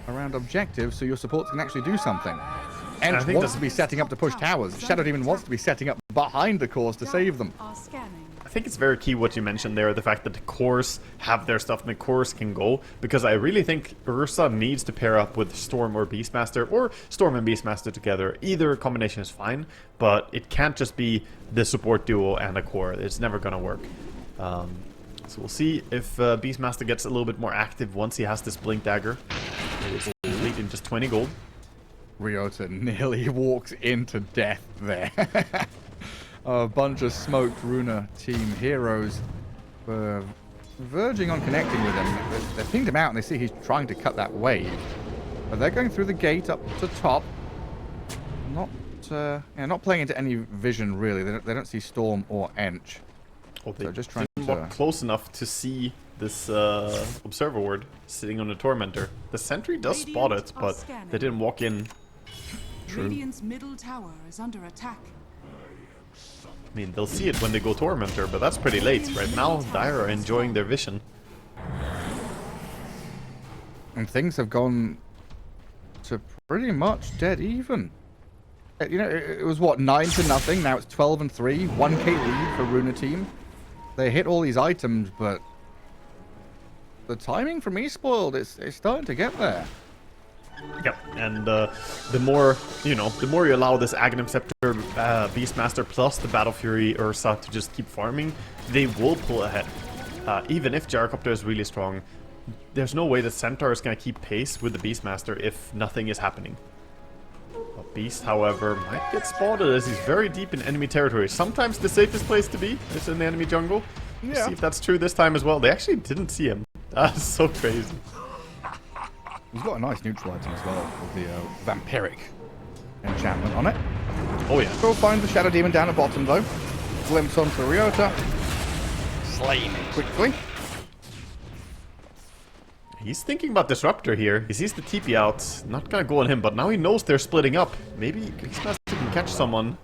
around objectives so your supports can actually do something. Ench wants to be setting up to push towers. Shadow Demon wants to be setting up behind the cores to save them. I think it's very key what you mentioned there, the fact that the cores have their stuff and the cores can go, because I really think Ursa needs to pair up with Storm or Beastmaster, or Storm and Beastmaster together. Either combination is fine, but it can't just be the support duo and a core. It's never gonna work. So we'll see if Beastmaster gets a little bit more active once he has this Blink Dagger. It is lead in just 20 gold. Ryota nearly walks into death there. A bunch of smoked Runa team heroes were verging on connecting with him. They pinged him out and they see he's trying to cut that wave. But they're going through the gate up to top. Not playing into any vision really. They don't see Storm or Ench. Oh, they so just trying didn't to walk close enough to see this observer ward sitting on the Tormentor. The sentry does spot it, but they didn't walk in. True. Radiant's middle tower is under attack. I mean, they'll see it when they go Tormentor, but that's pretty late. Right now, Dire are enjoying their vision. And things have gone to pretty much dead even. You know, it was what, 9-0. Now it's 12-3. 1k lead for Runa team. They hit all these items, but the timing from eSpoiled is starting to get there. Yep, and the more you allow this Aghanim Scepter Beastmaster plus the Battle Fury Ursa to just keep farming, they will pull ahead. Even if Gyrocopter is really strong, there's no way that Centaur is going to keep pace with the Beastmaster if nothing is happening. Beast, however, might get spotted as he's very deep in enemy territory. Sometimes the safest place to be is in the enemy jungle. Yeah. We'll see if that's true this time as well. They actually didn't see him. That's so crazy. He's got a nice neutral item as well with the vampiric enchantment on it. Oh yeah. Go find the Shadow Demon down at bottom though. Glimpse onto Ryota. Slain quickly. He's thinking about Disruptor here. He sees the TP out. Not gonna go on him, but now he knows they're splitting up. Maybe Beastmaster can catch someone.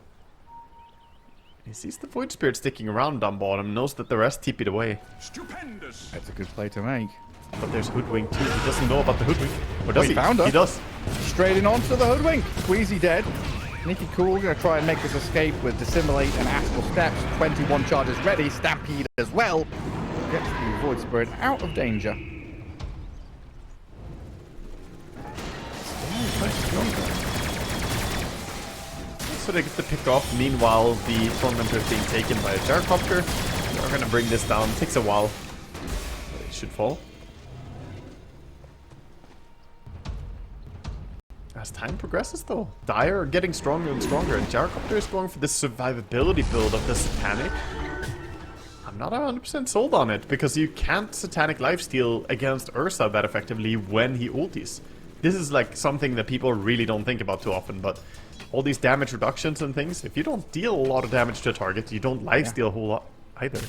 He sees the Void Spirit sticking around down bottom, knows that the rest TP'd away. Stupendous. That's a good play to make. But there's Hoodwink too. He doesn't know about the Hoodwink. Or does he? Found her. He does. Straight in onto the Hoodwink. Queasy dead. Nicky Cool gonna try and make this escape with Dissimulate and Astral Steps. 21 charges ready. Stampede as well. Gets the Void Spirit out of danger. So they get the pick off. Meanwhile, the Tormentor is being taken by a Gyrocopter. They're gonna bring this down. It takes a while. But it should fall. As time progresses though, Dire are getting stronger and stronger, and Gyrocopter is going for this survivability build of the Satanic. I'm not 100% sold on it, because you can't Satanic lifesteal against Ursa that effectively when he ultis. This is like something that people really don't think about too often, but all these damage reductions and things, if you don't deal a lot of damage to a target, you don't lifesteal a whole lot either.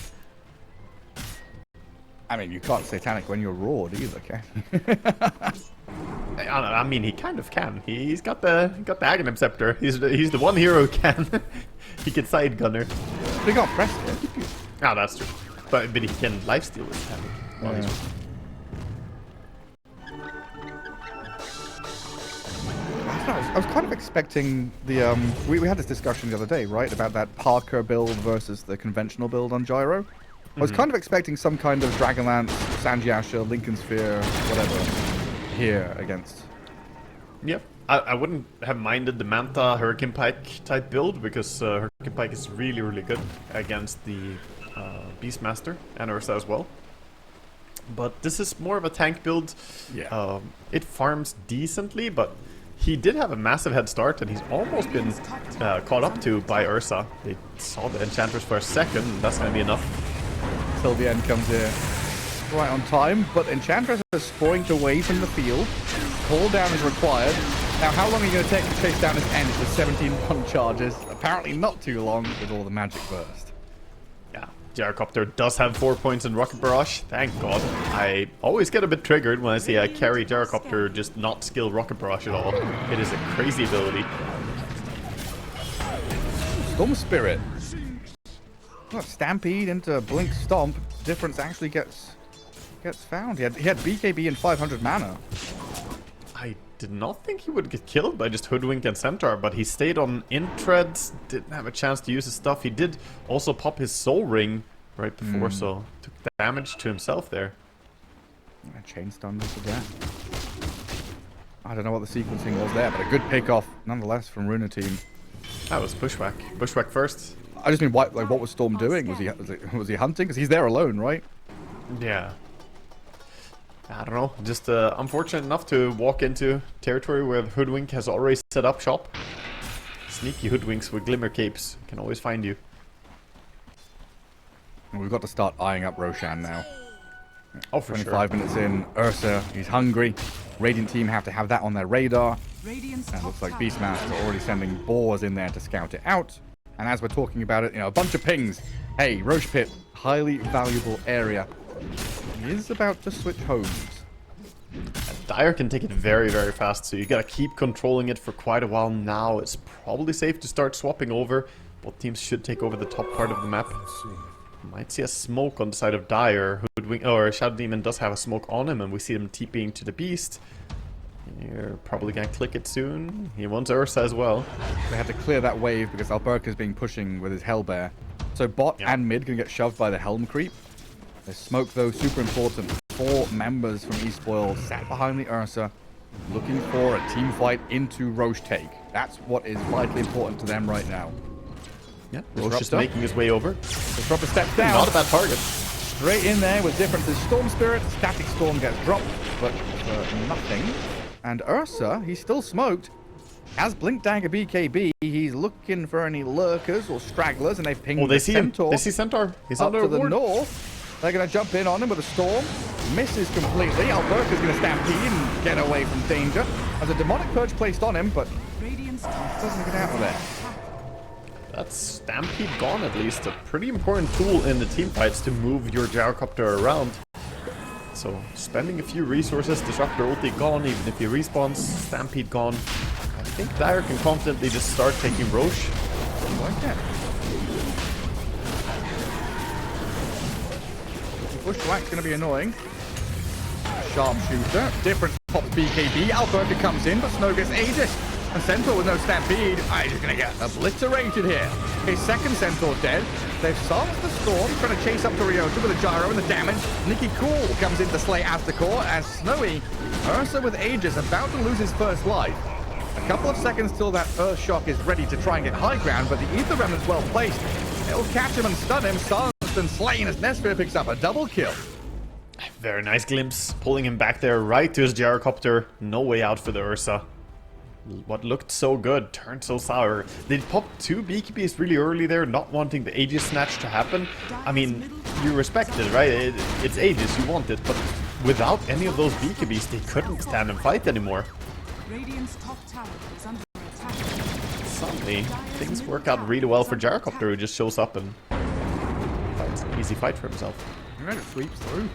I mean, you can't Satanic when you're roared either, can you? I mean, he kind of can. He's got the Aghanim Scepter. He's the one hero who can. He can side gunner. But he can't press it. Ah, that's true. But he can lifesteal with Satanic. Well, he's I was kind of expecting the we had this discussion the other day, right, about that Parker build versus the conventional build on Gyro. I was kind of expecting some kind of Dragonlance, Sanjiasha, Lincoln Sphere, whatever, here against. Yep. I wouldn't have minded the Manta Hurricane Pike type build, because Hurricane Pike is really, really good against the Beastmaster and Ursa as well. But this is more of a tank build. Yeah. It farms decently, but he did have a massive head start, and he's almost been caught up to by Ursa. They saw the Enchantress for a second, and that's going to be enough. Till the end comes here. right on time, but Enchantress is scoring away from the field. Cooldown is required. Now, how long are you going to take to chase down this End with 17-1 charges? Apparently not too long with all the magic burst. Yeah, Gyrocopter does have 4 points in Rocket Barrage. Thank God. I always get a bit triggered when I see a carry Gyrocopter just not skill Rocket Barrage at all. It is a crazy ability. Storm Spirit. Oh, Stampede into Blink Stomp. Difference actually gets found. He had BKB and 500 mana. I did not think he would get killed by just Hoodwink and Centaur, but he stayed on Intreads, didn't have a chance to use his stuff. He did also pop his Soul Ring right before, so took damage to himself there. Chain stunned to death. I don't know what the sequencing was there, but a good pick-off nonetheless from Runa team. That was Bushwhack. Bushwhack first. I just mean, what was Storm doing? Was he hunting? Because he's there alone, right? Yeah. I don't know, just unfortunate enough to walk into territory where the Hoodwink has already set up shop. Sneaky Hoodwinks with Glimmer Capes can always find you. And we've got to start eyeing up Roshan now. Oh, for 25 minutes in, Ursa, he's hungry. Radiant team have to have that on their radar. And it looks like Beastmasters are already sending boars in there to scout it out. And as we're talking about it, a bunch of pings. Hey, Roche Pit, highly valuable area. He is about to switch homes. Dire can take it very, very fast, so you gotta keep controlling it for quite a while now. It's probably safe to start swapping over. Both teams should take over the top part of the map. Might see a smoke on the side of Dire. Shadow Demon does have a smoke on him, and we see him TPing to the Beast. You're probably gonna click it soon. He wants Ursa as well. They had to clear that wave because Alberca's being pushing with his Hellbear. So bot and mid can get shoved by the Helm creep. The smoke, though, super important. 4 members from eSpoiled sat behind the Ursa, looking for a team fight into Roche take. That's what is vitally important to them right now. Yeah, Roche is making his way over. Disruptor steps down. Not a bad target. Straight in there with differences. Storm Spirit, Static Storm gets dropped, but nothing. And Ursa, he's still smoked. Has Blink Dagger BKB. He's looking for any lurkers or stragglers, and they've pinged they see Centaur. him. They see Centaur. He's up under to a the ward. north. They're going to jump in on him with a storm. Misses completely. Alberca's going to stampede and get away from danger. There's a demonic purge placed on him, but doesn't get out of there. That's Stampede gone at least. A pretty important tool in the team fights to move your Gyrocopter around. So spending a few resources, Disruptor ulti gone, even if he respawns, Stampede gone. I think Dire can confidently just start taking Roche. Like that. Bushwhack's going to be annoying. Sharpshooter. Different pops BKB. Alberca comes in, but Snow gets Aegis. And Centaur with no Stampede. He's going to get obliterated here. His second Centaur dead. They've silenced the Storm, trying to chase up to Ryota with a gyro and the damage. Nikki Cool comes in to slay Aztekor as Snowy, Ursa with Aegis, about to lose his first life. A couple of seconds till that Earth Shock is ready to try and get high ground, but the Ether Remnant's well placed. It'll catch him and stun him, silenced and slain as Nesphere picks up a double kill. Very nice glimpse, pulling him back there right to his Gyrocopter. No way out for the Ursa. What looked so good turned so sour. They popped 2 BKBs really early there, not wanting the Aegis snatch to happen. I mean, you respect it, right? It's Aegis, you want it, but without any of those BKBs, they couldn't stand and fight anymore. Radiant's top tower is under attack. Suddenly, things work out really well for Gyrocopter, who just shows up and fights an easy fight for himself. And then it sweeps through.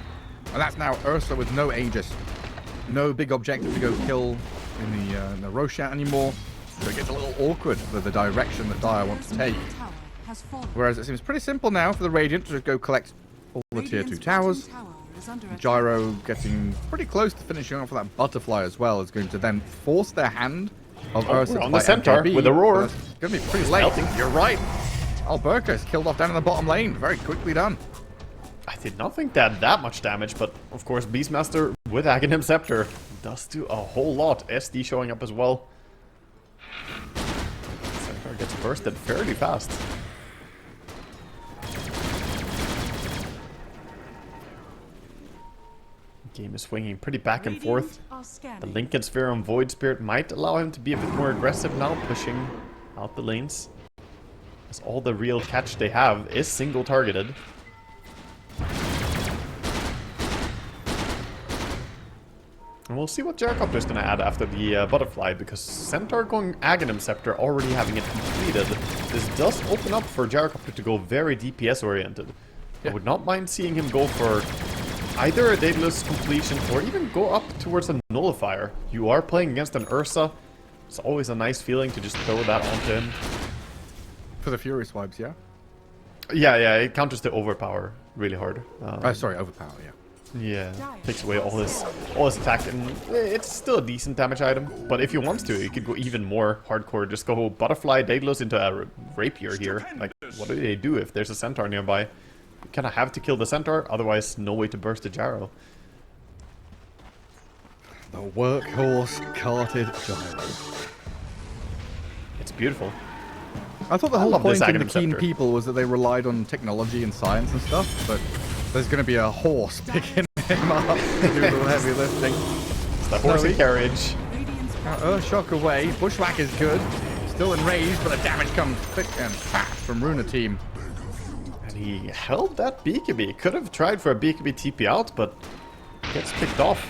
And that's now Ursa with no Aegis. No big objective to go kill in the Roshan anymore. So it gets a little awkward for the direction that Dire wants to take. Whereas it seems pretty simple now for the Radiant to just go collect all the tier 2 towers. Gyro getting pretty close to finishing off that butterfly as well is going to then force their hand of Ursa on the Centaur with a roar. It's going to be pretty late. You're right. Alberca is killed off down in the bottom lane. Very quickly done. I did not think they had that much damage, but of course Beastmaster with Aghanim Scepter does do a whole lot. SD showing up as well. Centaur gets bursted fairly fast. Game is swinging pretty back and forth. The Lincoln Sphere on Void Spirit might allow him to be a bit more aggressive now, pushing out the lanes. As all the real catch they have is single targeted. And we'll see what Gyrocopter is going to add after the Butterfly, because Centaur going Aghanim Scepter, already having it completed, this does open up for Gyrocopter to go very DPS oriented. I would not mind seeing him go for either a Daedalus completion or even go up towards a Nullifier. You are playing against an Ursa. It's always a nice feeling to just throw that onto him. For the Fury swipes, yeah? Yeah, it counters the Overpower really hard. Sorry, Overpower, yeah. Yeah, takes away all his attack, and it's still a decent damage item. But if you want to, you could go even more hardcore. Just go Butterfly Daedalus into a Rapier here. Like, what do they do if there's a Centaur nearby? You kind of have to kill the Centaur, otherwise no way to burst the Gyro. The workhorse carted Gyro. It's beautiful. I thought the whole point in the Aghanim Keen Scepter. people was that they relied on technology and science and stuff, but there's going to be a horse picking him up to do the heavy lifting. It's the horse and carriage. Shock away. Bushwhack is good. Still enraged, but the damage comes thick and fast from Runa team. And he held that BKB. Could have tried for a BKB TP out, but gets picked off.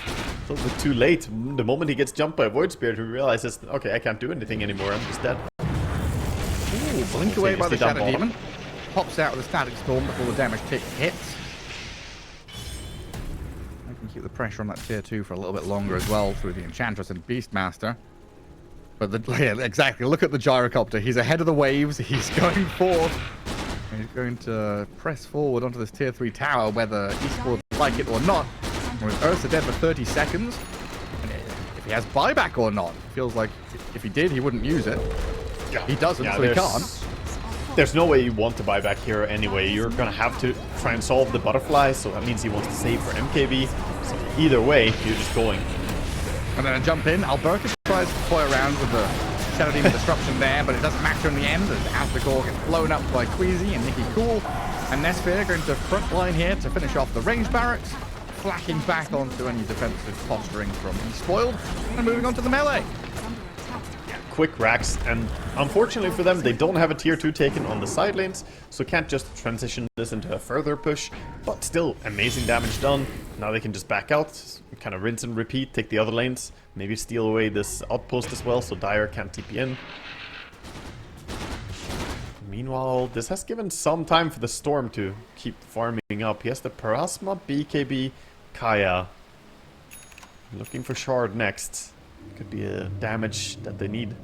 A little bit too late. The moment he gets jumped by a Void Spirit, he realizes, okay, I can't do anything anymore. I'm just dead. Ooh, blink away by the Shadow Demon. Pops out with a Static Storm before the damage tick hits. I can keep the pressure on that tier 2 for a little bit longer as well through the Enchantress and Beastmaster. But yeah, exactly. Look at the Gyrocopter. He's ahead of the waves. He's going forth. He's going to press forward onto this tier 3 tower, whether eSpoiled like it or not. With Ursa dead for 30 seconds. And if he has buyback or not, it feels like if he did, he wouldn't use it. Yeah. He doesn't, so he can't. There's no way you want to buy back here anyway. You're gonna have to try and solve the Butterfly, so that means he wants to save for MKB. So either way, you're just going. And then a jump in. Albertus tries to toy around with the Shadow Demon Disruption there, but it doesn't matter in the end as Aspergore gets blown up by Queasy and Nicky Cool. And Nesphere going to front line here to finish off the range barracks, flacking back onto any defensive posturing from eSpoiled, and moving on to the melee. Quick racks, and unfortunately for them, they don't have a tier 2 taken on the side lanes, so can't just transition this into a further push, but still amazing damage done. Now they can just back out, kind of rinse and repeat, take the other lanes, maybe steal away this outpost as well, so Dire can't TP in. Meanwhile, this has given some time for the Storm to keep farming up. He has the Parasma, BKB, Kaya. Looking for Shard next. Could be a damage that they need.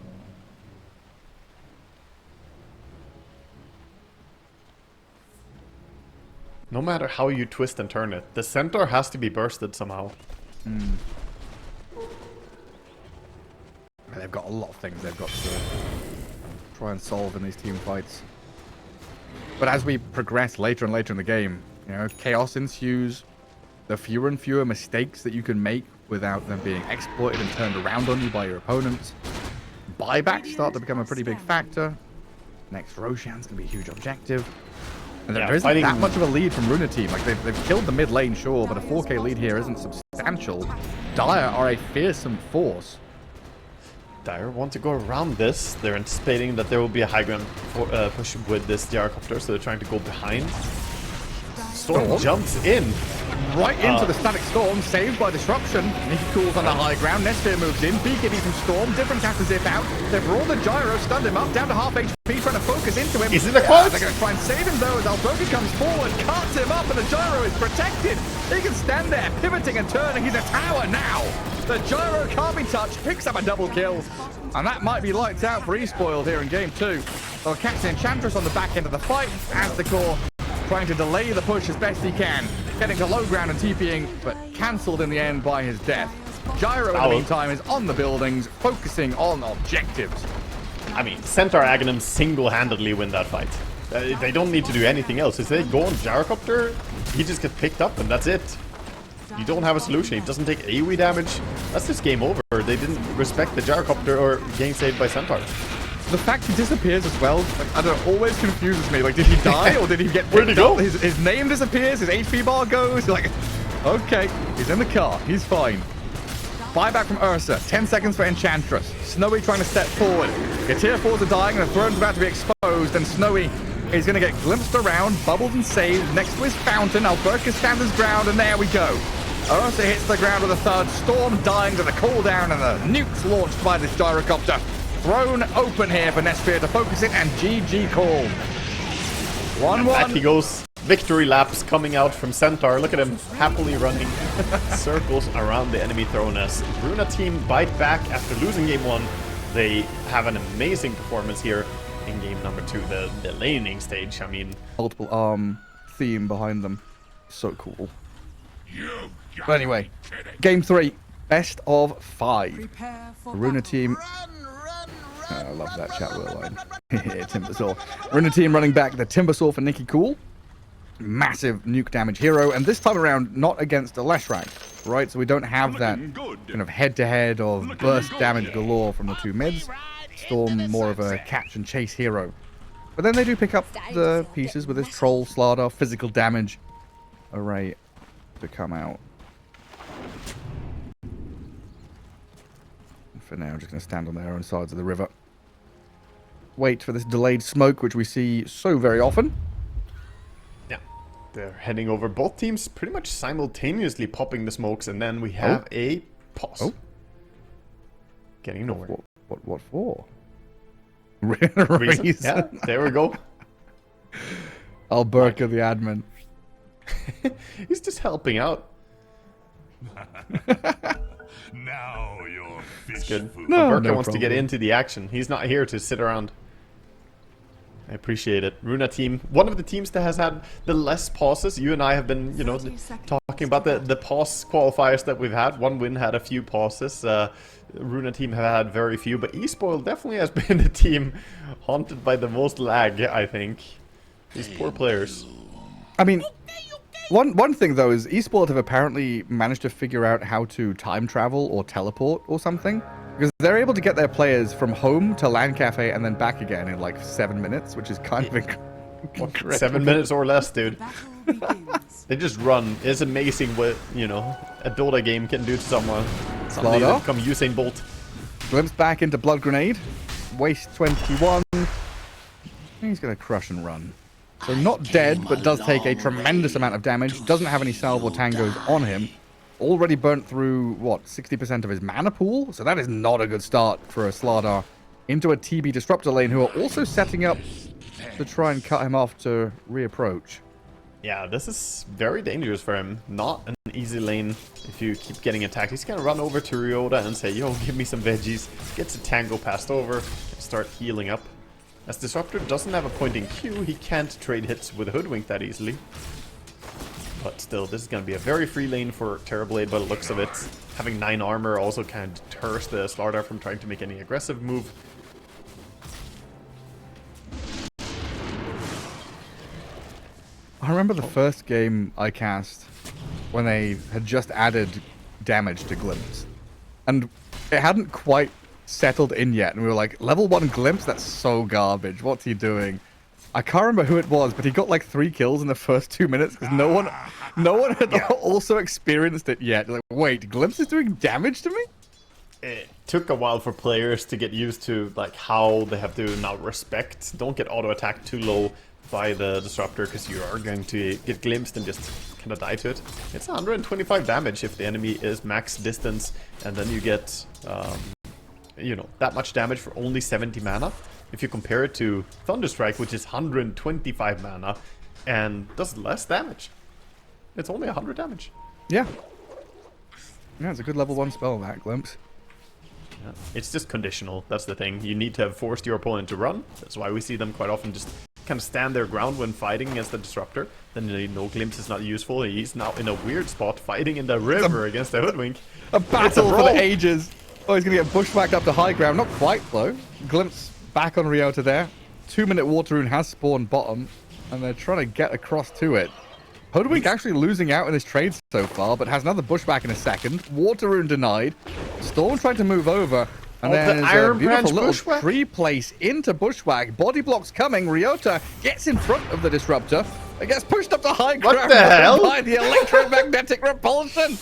No matter how you twist and turn it, the Centaur has to be bursted somehow. They've got a lot of things they've got to try and solve in these team fights. But as we progress later and later in the game, you know, chaos ensues. The fewer and fewer mistakes that you can make without them being exploited and turned around on you by your opponents. Buybacks start to become a pretty big factor. Next Roshan's going to be a huge objective. And there isn't that much of a lead from Runa team. Like, they've killed the mid lane, sure, but a 4k lead here isn't substantial. Dire are a fearsome force. Dire want to go around this. They're anticipating that there will be a high ground push with this Gyrocopter, so they're trying to go behind. Storm jumps in. Right into the Static Storm, saved by Disruption. Nicky Cool's on the high ground. Nesphere moves in. BKB from Storm. Different cast zip out. They've rolled the Gyro, stunned him up, down to half HP, trying to focus into him. Is it a clutch? They're going to try and save him though as Alberti comes forward, cuts him up, and the Gyro is protected. He can stand there, pivoting and turning. He's a tower now. The Gyro can't be touched, picks up a double kill. And that might be lights out for eSpoiled here in game 2. They'll catch the Enchantress on the back end of the fight as the core trying to delay the push as best he can, getting to low ground and TPing, but cancelled in the end by his death. Gyro, in the meantime, is on the buildings, focusing on objectives. I mean, Centaur Aghanim single-handedly win that fight. They don't need to do anything else. If they go on Gyrocopter, he just gets picked up and that's it. You don't have a solution. He doesn't take AoE damage. That's just game over. They didn't respect the Gyrocopter or getting saved by Centaur. The fact he disappears as well, like, I don't know, always confuses me. Like, did he die or did he get Where'd he go? His name disappears, his HP bar goes. Like, okay, he's in the car, he's fine. Buyback from Ursa, 10 seconds for Enchantress. Snowy trying to step forward. Your tier 4s are dying and the throne's about to be exposed, and Snowy is going to get glimpsed around, bubbled and saved next to his fountain. Albertus stands his ground, and there we go. Ursa hits the ground with a thud. Storm dying to the cooldown, and the nukes launched by this gyrocopter. Thrown open here for Nesphere to focus it, and GG called. 1-1. Back he goes. Victory laps coming out from Centaur. Look at him happily running circles around the enemy throne as Runa team bite back after losing game 1. They have an amazing performance here in game number 2, the laning stage. I mean, multiple arm theme behind them. So cool. But anyway, game 3, best of 5. Prepare for Runa battle. team. I love that chat wheel line. Timbersaw. Runa team running back the Timbersaw for Nikki Cool. Massive nuke damage hero, and this time around not against a Leshrac, right? So we don't have that kind of head-to-head of burst damage galore from the two mids. Storm more of a catch and chase hero. But then they do pick up the pieces with this Troll, Slardar, physical damage array to come out. For now, just going to stand on their own sides of the river. Wait for this delayed smoke, which we see so very often. yeah, they're heading over. Both teams pretty much simultaneously popping the smokes, and then we have a pause. Oh. Getting nowhere. What for? Reason? Reason. Yeah, there we go. Alberca, the admin. He's just helping out. Now you're fish Good. food. No, Alberca no wants to get problem. into the action. He's not here to sit around. I appreciate it. Runa team, one of the teams that has had the less pauses. You and I have been, you know, 30 seconds. talking about the pause qualifiers that we've had. One win had a few pauses. Runa team have had very few, but eSpoiled definitely has been the team haunted by the most lag, I think. These poor players. I mean, one thing though is eSpoiled have apparently managed to figure out how to time travel or teleport or something, because they're able to get their players from home to LAN cafe and then back again in like 7 minutes, which is kind of incredible. 7 minutes or less, dude. Battle begins. They just run. It's amazing what, you know, a Dota game can do to someone. Suddenly they Slardar? become Usain Bolt. Glimpse back into Blood Grenade. Waste 21. He's going to crush and run. So not dead, but does take a tremendous amount of damage. Doesn't have any salve or tangos on him. Already burnt through, what, 60% of his mana pool? So that is not a good start for a Slardar into a TB Disruptor lane, who are also setting up to try and cut him off to reapproach. Yeah, this is very dangerous for him. Not an easy lane if you keep getting attacked. He's gonna run over to Ryota and say, yo, give me some veggies. Gets a tango passed over and start healing up. As Disruptor doesn't have a point in Q, he can't trade hits with Hoodwink that easily. But still, this is gonna be a very free lane for Terrorblade by the looks of it. Having 9 armor also kind of deters the Slardar from trying to make any aggressive move. I remember the first game I cast when they had just added damage to Glimpse. And it hadn't quite settled in yet. And we were like, level 1 Glimpse? That's so garbage. What's he doing? I can't remember who it was, but he got like 3 kills in the first 2 minutes because no one had also experienced it yet. Like, wait, Glimpse is doing damage to me? It took a while for players to get used to like how they have to now respect. Don't get auto attacked too low by the Disruptor, because you are going to get glimpsed and just kind of die to it. It's 125 damage if the enemy is max distance, and then you get, you know, that much damage for only 70 mana. If you compare it to Thunderstrike, which is 125 mana and does less damage. It's only 100 damage. Yeah. Yeah, it's a good level 1 spell, that Glimpse. Yeah. It's just conditional, that's the thing. You need to have forced your opponent to run. That's why we see them quite often just kind of stand their ground when fighting against the Disruptor. Then you know Glimpse is not useful. He's now in a weird spot fighting in the river against the Hoodwink. A battle for brawl. the ages. Oh, he's going to get bushwhacked up to high ground. Not quite, though. Glimpse back on Ryota there. 2-minute Water Rune has spawned bottom, and they're trying to get across to it. Hoodwink actually losing out in this trade so far, but has another bushback in a second. Water Rune denied. Storm trying to move over. And Oh, then the there's Iron a beautiful Branch little bushwhack? tree place into bushwhack. Body blocks coming. Ryota gets in front of the Disruptor. It gets pushed up to high ground. What the hell? By the electromagnetic repulsion.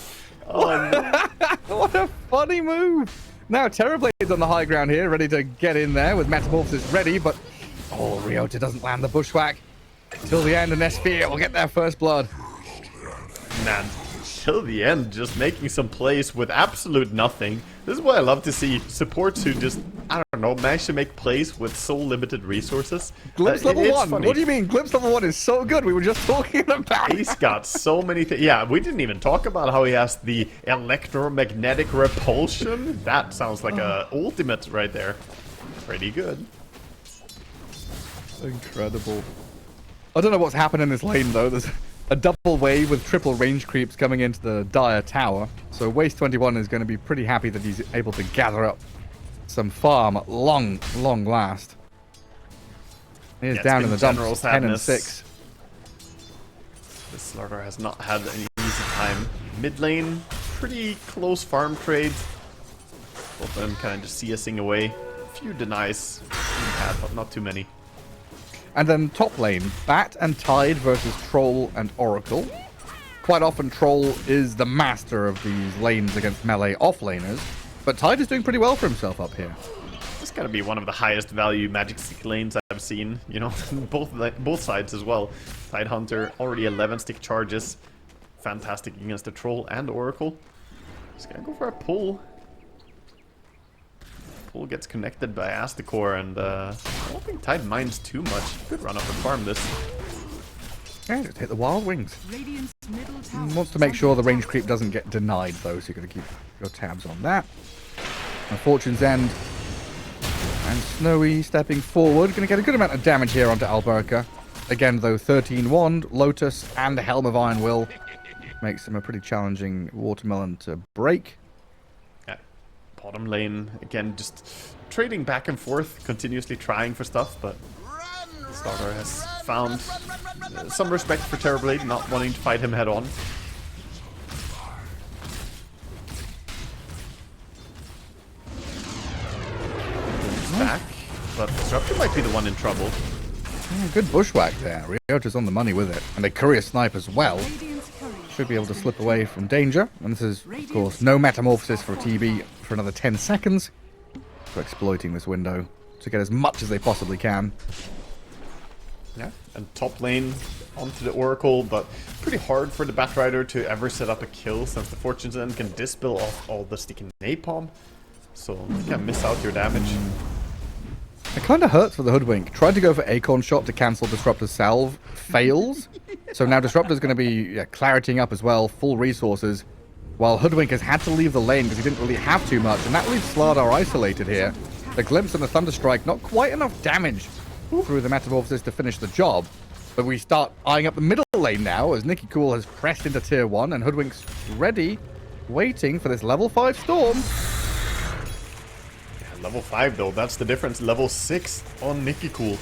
Oh, no. What a funny move. Now Terrorblade's on the high ground here, ready to get in there with Metamorphosis ready, but oh, Ryota doesn't land the bushwhack till the end, and Nesphere will get their first blood. Man, till the end, just making some plays with absolute nothing. This is what I love to see. Supports who just, I don't know, manage to make plays with so limited resources. Glimpse level It's 1. funny. What do you mean? Glimpse level 1 is so good. We were just talking about it. He's got so many things. Yeah, we didn't even talk about how he has the electromagnetic repulsion. That sounds like a ultimate right there. Pretty good. Incredible. I don't know what's happened in this lane though. There's a double wave with triple range creeps coming into the Dire Tower. So Waste 21 is going to be pretty happy that he's able to gather up some farm at long last. He is down in the dumps, 10 and 6. This Slaughter has not had any easy time. Mid lane, pretty close farm trade. Both of them kind of just CSing away. A few denies being had, but not too many. And then top lane, Bat and Tide versus Troll and Oracle. Quite often Troll is the master of these lanes against melee offlaners, but Tide is doing pretty well for himself up here. This gotta be one of the highest value Magic stick lanes I've seen, you know, both sides as well. Tide Hunter, already 11 stick charges. Fantastic against the Troll and Oracle. Just gonna go for a pull. Pull gets connected by Asticore, and I don't think Tide minds too much. Good run up and farm this. Yeah, just hit the wild wings. Radiant's middle tower Wants to make sure the range creep doesn't get denied though, so you've got to keep your tabs on that. And Fortune's End and Snowy stepping forward. Going to get a good amount of damage here onto Alberca. Again though, 13 Wand, Lotus and Helm of Iron Will makes him a pretty challenging watermelon to break. Yeah. Bottom lane, again, just trading back and forth, continuously trying for stuff, but Starter has found some respect for Terrorblade, not wanting to fight him head on. Back, but Disruptor might be the one in trouble. Yeah, good bushwhack there. Ryota's on the money with it. And a courier snipe as well. Radiant's courier Should be able to slip away from danger. And this is, of course, no metamorphosis for TB for another 10 seconds. For exploiting this window to get as much as they possibly can. Yeah, and top lane onto the Oracle, but pretty hard for the Batrider to ever set up a kill since the Fortune's End can dispel off all the sticky napalm. So you can miss out your damage. It kind of hurts for the Hoodwink. Tried to go for Acorn Shot to cancel Disruptor's salve. Fails. So now Disruptor's going to be claritying up as well. Full resources. While Hoodwink has had to leave the lane because he didn't really have too much. And that leaves Slardar isolated here. The Glimpse and the Thunderstrike, not quite enough damage through the Metamorphosis to finish the job. But we start eyeing up the middle lane now as Nicky Cool has pressed into tier 1 and Hoodwink's ready, waiting for this level 5 storm. Yeah, level 5 though, that's the difference. Level 6 on Nicky Cool.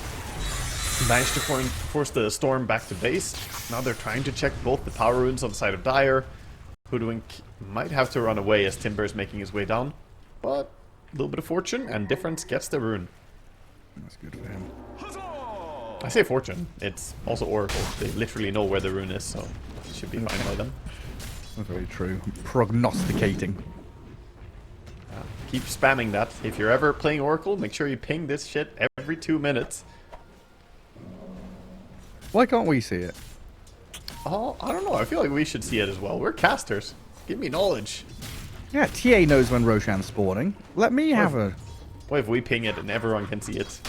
Managed to force the storm back to base. Now they're trying to check both the power runes on the side of Dire. Hoodwink might have to run away as Timber is making his way down. But a little bit of fortune and difference gets the rune. That's good for him. I say fortune, it's also Oracle. They literally know where the rune is, so it should be fine by them. That's very true. Prognosticating. Keep spamming that. If you're ever playing Oracle, make sure you ping this shit every 2 minutes. Why can't we see it? Oh, I don't know. I feel like we should see it as well. We're casters. Give me knowledge. Yeah, TA knows when Roshan's spawning. Let me have a... What if we ping it and everyone can see it?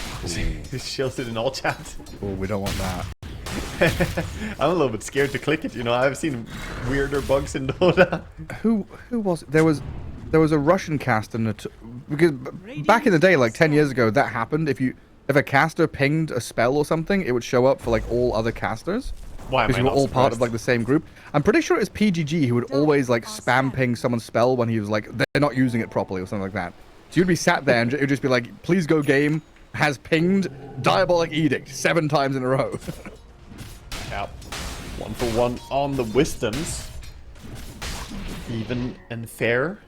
Just shields it in all chat. Oh, we don't want that. I'm a little bit scared to click it, you know. I've seen weirder bugs in Dota. Who was it? There was a Russian caster because back in the day, like 10 years ago, that happened. If a caster pinged a spell or something, it would show up for like all other casters. Why am Because I we were not all part surprised? of like the same group. I'm pretty sure it was PGG who would always like spam ping someone's spell when he was like, they're not using it properly or something like that. So you'd be sat there and it would just be like, please go game, has pinged, Diabolic Edict 7 times in a row. Yep. 1 for 1 on the wisdoms. Even and fair.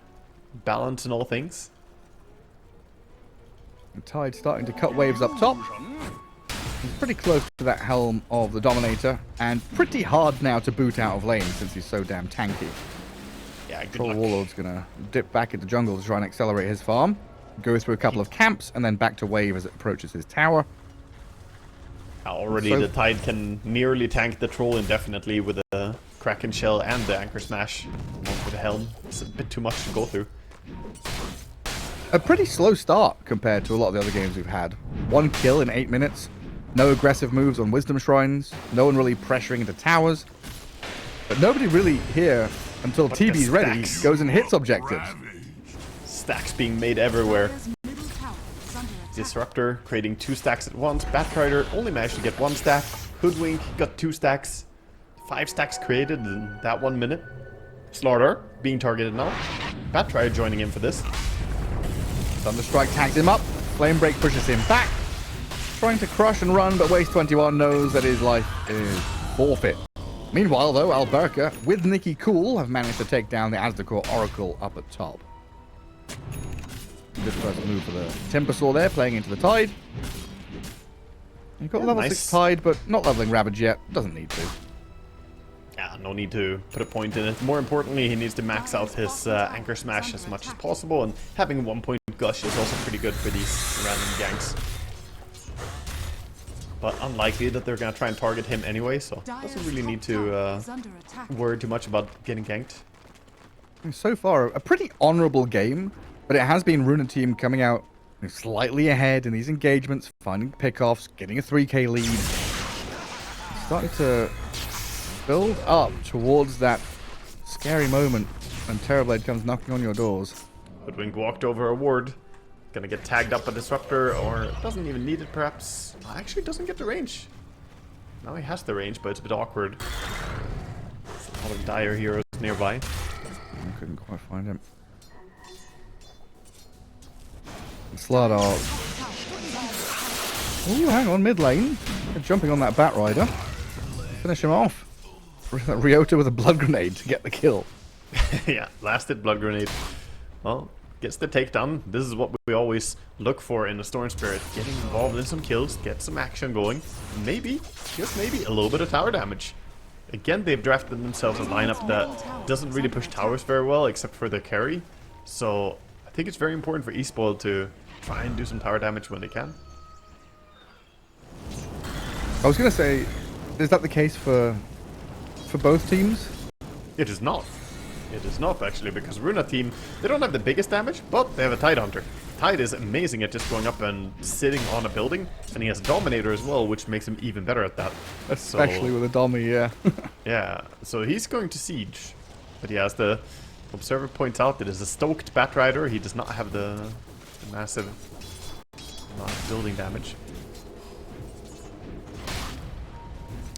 Balance in all things. And Tide starting to cut waves up top. He's pretty close to that helm of the Dominator, and pretty hard now to boot out of lane since he's so damn tanky. Yeah, good Troll luck. Warlord's gonna dip back into jungle to try and accelerate his farm. Go through a couple of camps, and then back to wave as it approaches his tower. Already So- the Tide can nearly tank the troll indefinitely with a Kraken Shell and the Anchor Smash. One for the Helm. It's a bit too much to go through. A pretty slow start compared to a lot of the other games we've had. 1 kill in 8 minutes. No aggressive moves on Wisdom Shrines. No one really pressuring into towers. But nobody really here, until But TB's the ready, stacks. goes and hits objectives. Stacks being made everywhere. Dire's middle tower is under attack. Disruptor creating 2 stacks at once. Batrider only managed to get 1 stack. Hoodwink got 2 stacks. 5 stacks created in that 1 minute. Slaughter being targeted now. Batrider joining in for this. Thunderstrike tags him up. Flamebreak pushes him back. Trying to crush and run, but Waste 21 knows that his life is forfeit. Meanwhile, though, Alberca, with Nikki Cool, have managed to take down the Aztecor Oracle up at top. Good first move for the Timbersaw there, playing into the Tide. You've got level 6 Tide, but not leveling Ravage yet. Doesn't need to. Yeah, no need to put a point in it. More importantly, he needs to max out his Anchor Smash as much as possible, and having 1 point Gush is also pretty good for these random ganks. But unlikely that they're gonna try and target him anyway, so doesn't really need to worry too much about getting ganked. So far, a pretty honourable game, but it has been Runa team coming out slightly ahead in these engagements, finding pickoffs, getting a 3k lead. Starting to build up towards that scary moment when Terrorblade comes knocking on your doors. Hoodwink walked over a ward. Gonna get tagged up a Disruptor, or doesn't even need it perhaps. Actually doesn't get the range. Now he has the range, but it's a bit awkward. There's a lot of dire heroes nearby. I couldn't quite find him. Slardar. Ooh, hang on, mid lane. They're jumping on that Batrider. Finish him off. Ryota with a blood grenade to get the kill. Yeah, lasted blood grenade. Well, gets the takedown. This is what we always look for in the Storm Spirit. Getting involved in some kills, get some action going. Maybe, just maybe, a little bit of tower damage. Again, they've drafted themselves a lineup that doesn't really push towers very well, except for their carry. So, I think it's very important for eSpoiled to try and do some tower damage when they can. I was going to say, is that the case for both teams? It is not. It is not, actually, because Runa team, they don't have the biggest damage, but they have a Tide Hunter. Tide is amazing at just going up and sitting on a building, and he has a Dominator as well, which makes him even better at that. Especially with a Dommy, yeah. Yeah, so he's going to Siege. But yeah, as the Observer points out, it is a stoked Batrider. He does not have the massive amount of building damage.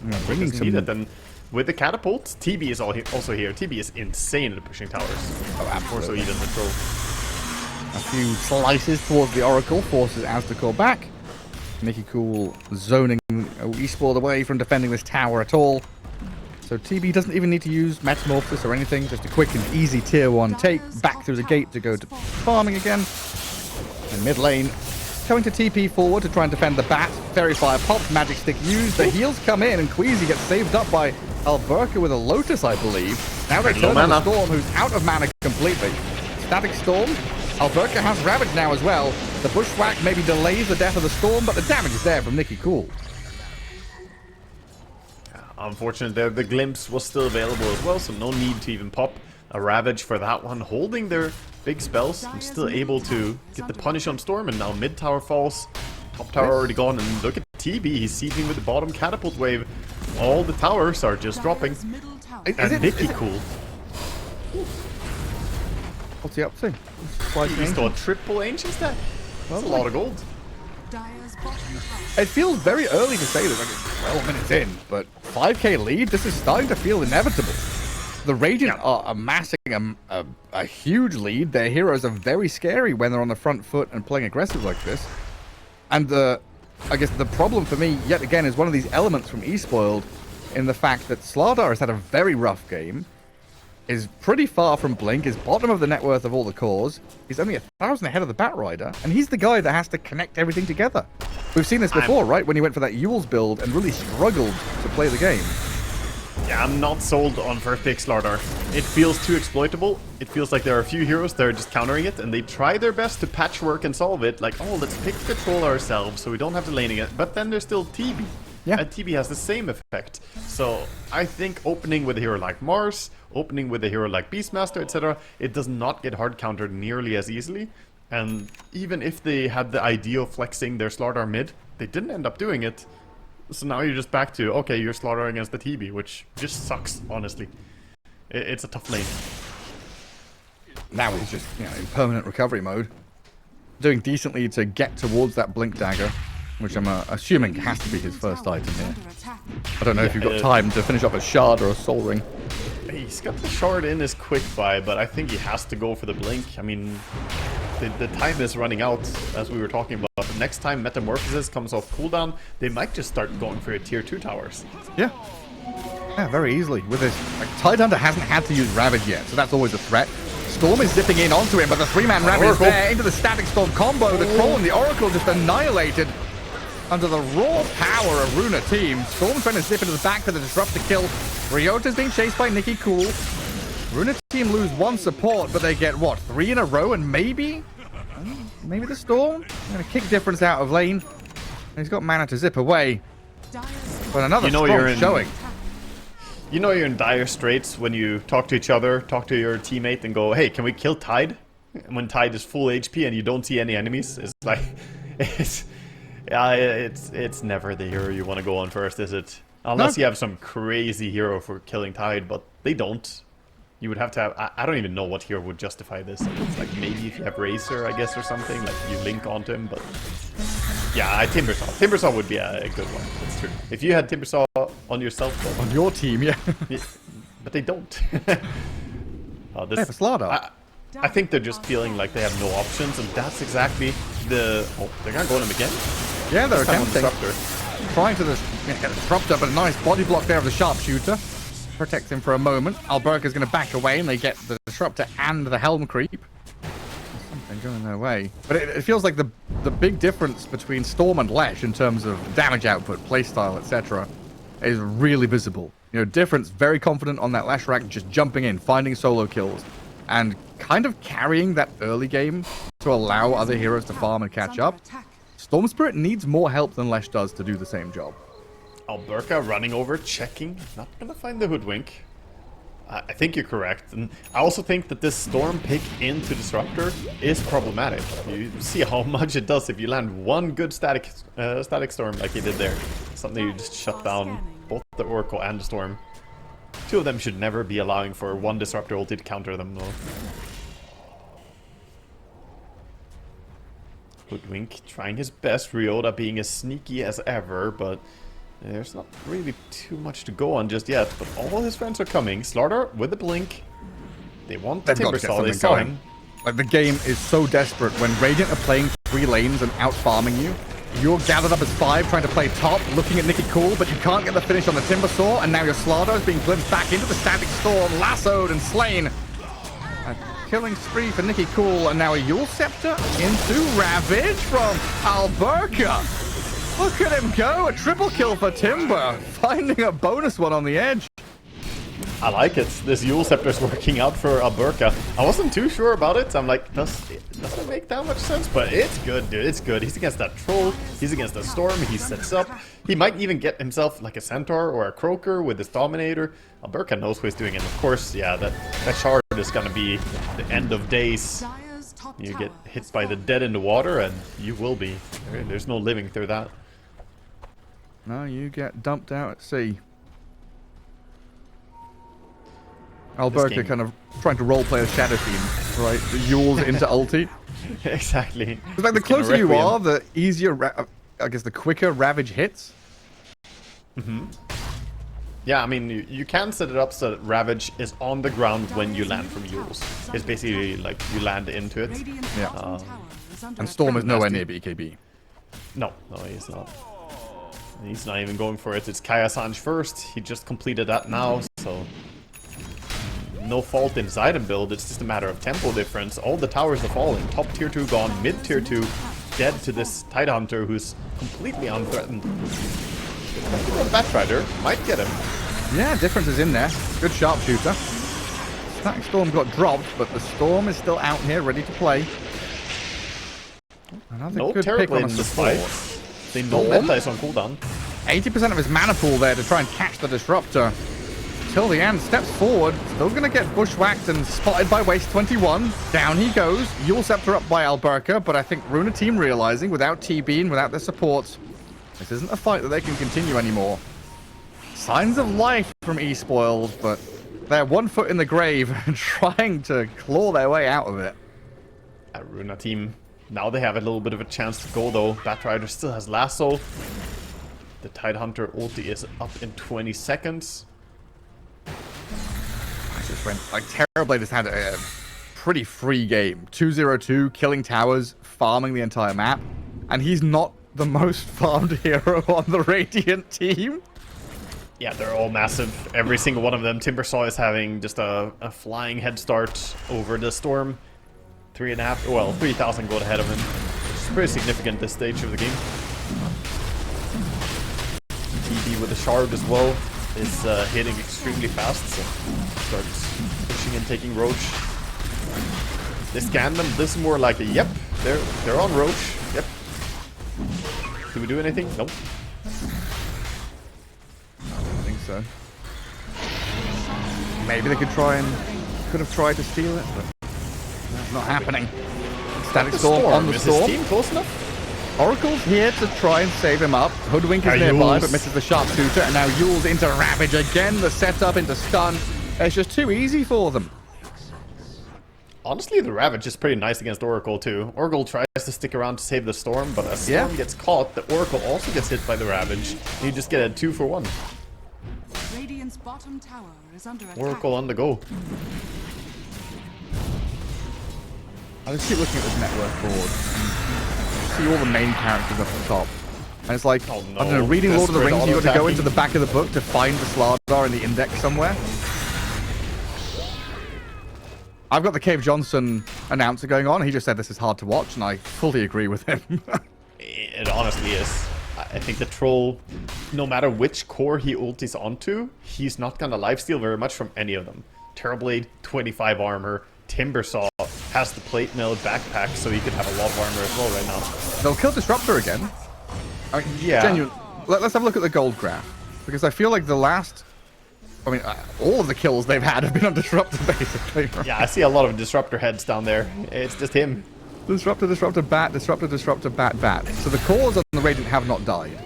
Yeah, bringing some... Then with the catapult, TB is also here. TB is insane at pushing towers. Oh, absolutely. So he doesn't throw. A few slices towards the Oracle forces Aztecor back. Nikki Cool zoning eSpoiled away from defending this tower at all. So TB doesn't even need to use Metamorphosis or anything. Just a quick and easy tier 1 take back through the gate to go to farming again. And mid lane, coming to TP forward to try and defend the bat. Fairy Fire popped, Magic Stick used. The heals come in and Queasy gets saved up by Alberca with a Lotus, I believe. Now they turn on the Storm, who's out of mana completely. Static Storm. Alberca has Ravage now as well. The Bushwhack maybe delays the death of the Storm, but the damage is there from Nikki Cool. Unfortunately, the Glimpse was still available as well, so no need to even pop a Ravage for that one. Holding their big spells and still able to get the punish on Storm, and now mid tower falls. Top tower already gone, and look at TB. He's sieging with the bottom catapult wave. All the towers are just dropping. And Nikki Cool. What's he up to? He's still a triple ancient stack. That's a lot of gold. It feels very early to say this, like it's 12 minutes in, but 5k lead, this is starting to feel inevitable. The Radiant are amassing a huge lead. Their heroes are very scary when they're on the front foot and playing aggressive like this. And I guess the problem for me, yet again, is one of these elements from eSpoiled in the fact that Slardar has had a very rough game, is pretty far from Blink, is bottom of the net worth of all the cores. He's only 1,000 ahead of the Batrider, and he's the guy that has to connect everything together. We've seen this before, right? When he went for that Yule's build and really struggled to play the game. Yeah, I'm not sold on first pick Slardar. It feels too exploitable. It feels like there are a few heroes that are just countering it, and they try their best to patchwork and solve it. Like, oh, let's pick the troll ourselves so we don't have to laning it. But then there's still TB. Yeah. And TB has the same effect. So I think opening with a hero like Mars, opening with a hero like Beastmaster, etc., it does not get hard countered nearly as easily. And even if they had the idea of flexing their Slardar mid, they didn't end up doing it. So now you're just back to, okay, you're Slardar against the TB, which just sucks, honestly. It's a tough lane. Now he's just, in permanent recovery mode. Doing decently to get towards that Blink Dagger, which I'm assuming has to be his first item here. I don't know if you've got time to finish up a Shard or a Soul Ring. He's got the Shard in his quick buy, but I think he has to go for the Blink. I mean, the time is running out, as we were talking about. The next time Metamorphosis comes off cooldown, they might just start going for your tier 2 towers. Yeah. Yeah, very easily. With this, Tidehunter hasn't had to use Ravage yet, so that's always a threat. Storm is zipping in onto him, but the 3-man Ravage is there into the Static Storm combo. The Troll and the Oracle just annihilated under the raw power of Runa team. Storm trying to zip into the back for the Disruptor kill. Ryota's being chased by Nikki Cool. Runa team lose one support, but they get, what, 3 in a row? And maybe the Storm? Going to kick difference out of lane. And he's got mana to zip away. But another strong showing. You know you're in dire straits when you talk to each other, talk to your teammate and go, hey, can we kill Tide? When Tide is full HP and you don't see any enemies. It's like, it's never the hero you want to go on first, is it? Unless you have some crazy hero for killing Tide, but they don't. You would have to have, I don't even know what hero would justify this. It's like maybe if you have Razor, I guess, or something, like you link onto him, but... Yeah, Timbersaw. Timbersaw would be a good one. That's true. If you had Timbersaw on yourself, though, on your team, yeah. But they don't. They have a Slardar. I think they're just feeling like they have no options, and that's exactly the... Oh, they're gonna go on him again? Yeah, they're attempting. Disruptor. Trying to get the Disruptor, but a nice body block there of the Sharpshooter. Protects him for a moment. Alberca's going to back away, and they get the Disruptor and the Helm Creep. There's something going their way. But it feels like the big difference between Storm and Lesh in terms of damage output, playstyle, etc. is really visible. Difference, very confident on that Lesh rack, just jumping in, finding solo kills, and kind of carrying that early game to allow other heroes to farm and catch up. Storm Spirit needs more help than Lesh does to do the same job. Alberca running over, checking, not gonna find the Hoodwink. I think you're correct, and I also think that this Storm pick into Disruptor is problematic. You see how much it does if you land one good static Storm like he did there. Something you just shut down both the Oracle and the Storm. Two of them should never be allowing for one Disruptor ulti to counter them, though. Hoodwink trying his best, Ryota being as sneaky as ever, but there's not really too much to go on just yet. But all his friends are coming. Slardar with the blink. They want the Timbersaw, they saw him. Like, the game is so desperate when Radiant are playing 3 lanes and out-farming you. You're gathered up as 5 trying to play top, looking at Nikki Cool, but you can't get the finish on the Timbersaw, and now your Slardar is being glimpsed back into the Static Storm, lassoed and slain. A killing spree for Nikki Cool, and now a Yule Scepter into Ravage from Alberca. Look at him go, a triple kill for Timber, finding a bonus one on the edge. I like it. This Yule Scepter's working out for Alberca. I wasn't too sure about it. I'm like, doesn't make that much sense, but it's good, dude. It's good. He's against that Troll. He's against the Storm. He sets up. He might even get himself like a Centaur or a Croaker with his Dominator. Alberca knows what he's doing, and of course, yeah, that shard is gonna be the end of days. You get hit by the dead in the water, and you will be. There's no living through that. No, you get dumped out at sea. Alberca kind of trying to roleplay a Shadow Fiend, right? The Yules into ulti. Exactly. It's like the closer you are, the easier, I guess the quicker Ravage hits. Mm-hmm. Yeah, I mean, you can set it up so that Ravage is on the ground when you land from Yules. It's basically like you land into it. Yeah. And Storm is nowhere near BKB. No, he's not. He's not even going for it. It's Kaya Sanj first. He just completed that now, so... No fault in his item build, it's just a matter of tempo difference. All the towers are falling. Top tier 2 gone, mid tier 2 dead to this Tidehunter who's completely unthreatened. Batrider might get him. Yeah, difference is in there. Good Sharpshooter. Static Storm got dropped, but the Storm is still out here ready to play. Another no good pick on a support. They know Meta is on cooldown. 80% of his mana pool there to try and catch the Disruptor. Till the end, steps forward. Still going to get bushwhacked and spotted by Waste 21. Down he goes. Yule Scepter up by Alberca, but I think Runa team realizing without TB and without their support, this isn't a fight that they can continue anymore. Signs of life from eSpoiled, but they're 1 foot in the grave and trying to claw their way out of it. Runa team, now they have a little bit of a chance to go though. Batrider still has Lasso. The Tidehunter ulti is up in 20 seconds. I just went, like, Terrorblade has had a pretty free game. 2-0-2, killing towers, farming the entire map. And he's not the most farmed hero on the Radiant team. Yeah, they're all massive. Every single one of them. Timbersaw is having just a flying head start over the Storm. 3.5, well, 3,000 gold ahead of him. It's pretty significant at this stage of the game. TB with a shard as well is hitting extremely fast, so starts pushing and taking Roach. They scan them. This is more like a yep, they're on Roach. Yep. Do we do anything? Nope. I don't think so. Maybe they could have tried to steal it, but not happening. Static Storm on the Storm. Is his team close enough? Oracle's here to try and save him up. Hoodwink is nearby, but misses the Sharpshooter. And now Yule's into Ravage again. The setup into Stun. It's just too easy for them. Honestly, the Ravage is pretty nice against Oracle too. Oracle tries to stick around to save the Storm, but as Storm gets caught, the Oracle also gets hit by the Ravage. And you just get a 2-for-1. Radiant's bottom tower is under attack. Oracle on the go. I just keep looking at this network board. See all the main characters up the top. And it's like, oh, no. I don't know, reading Lord of the Rings, you've got to go into the back of the book to find the Slardar in the index somewhere. I've got the Cave Johnson announcer going on. He just said this is hard to watch, and I fully agree with him. It honestly is. I think the Troll, no matter which core he ultis onto, he's not going to lifesteal very much from any of them. Terrorblade, 25 armor. Timbersaw has the plate mill backpack, so he could have a lot of armor as well right now. They'll kill Disruptor again. I mean, yeah. Genuine. Let's have a look at the gold graph. Because I feel like the last... I mean, all of the kills they've had have been on Disruptor, basically. Right? Yeah, I see a lot of Disruptor heads down there. It's just him. Disruptor, Disruptor, Bat, Disruptor, Disruptor, Bat, Bat. So the cores on the Radiant have not died.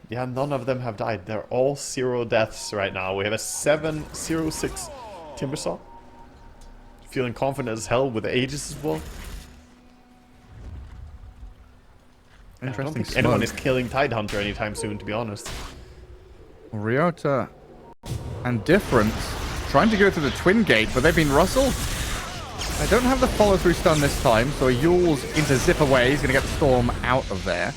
Yeah, none of them have died. They're all 0 deaths right now. We have a 7-0-6 Timbersaw. Feeling confident as hell with the Aegis as well. I don't think anyone is killing Tidehunter anytime soon, to be honest. Ryota and Difference trying to go through the Twin Gate, but they've been rustled. They don't have the follow-through stun this time, so Yule's into zip away. He's going to get the Storm out of there.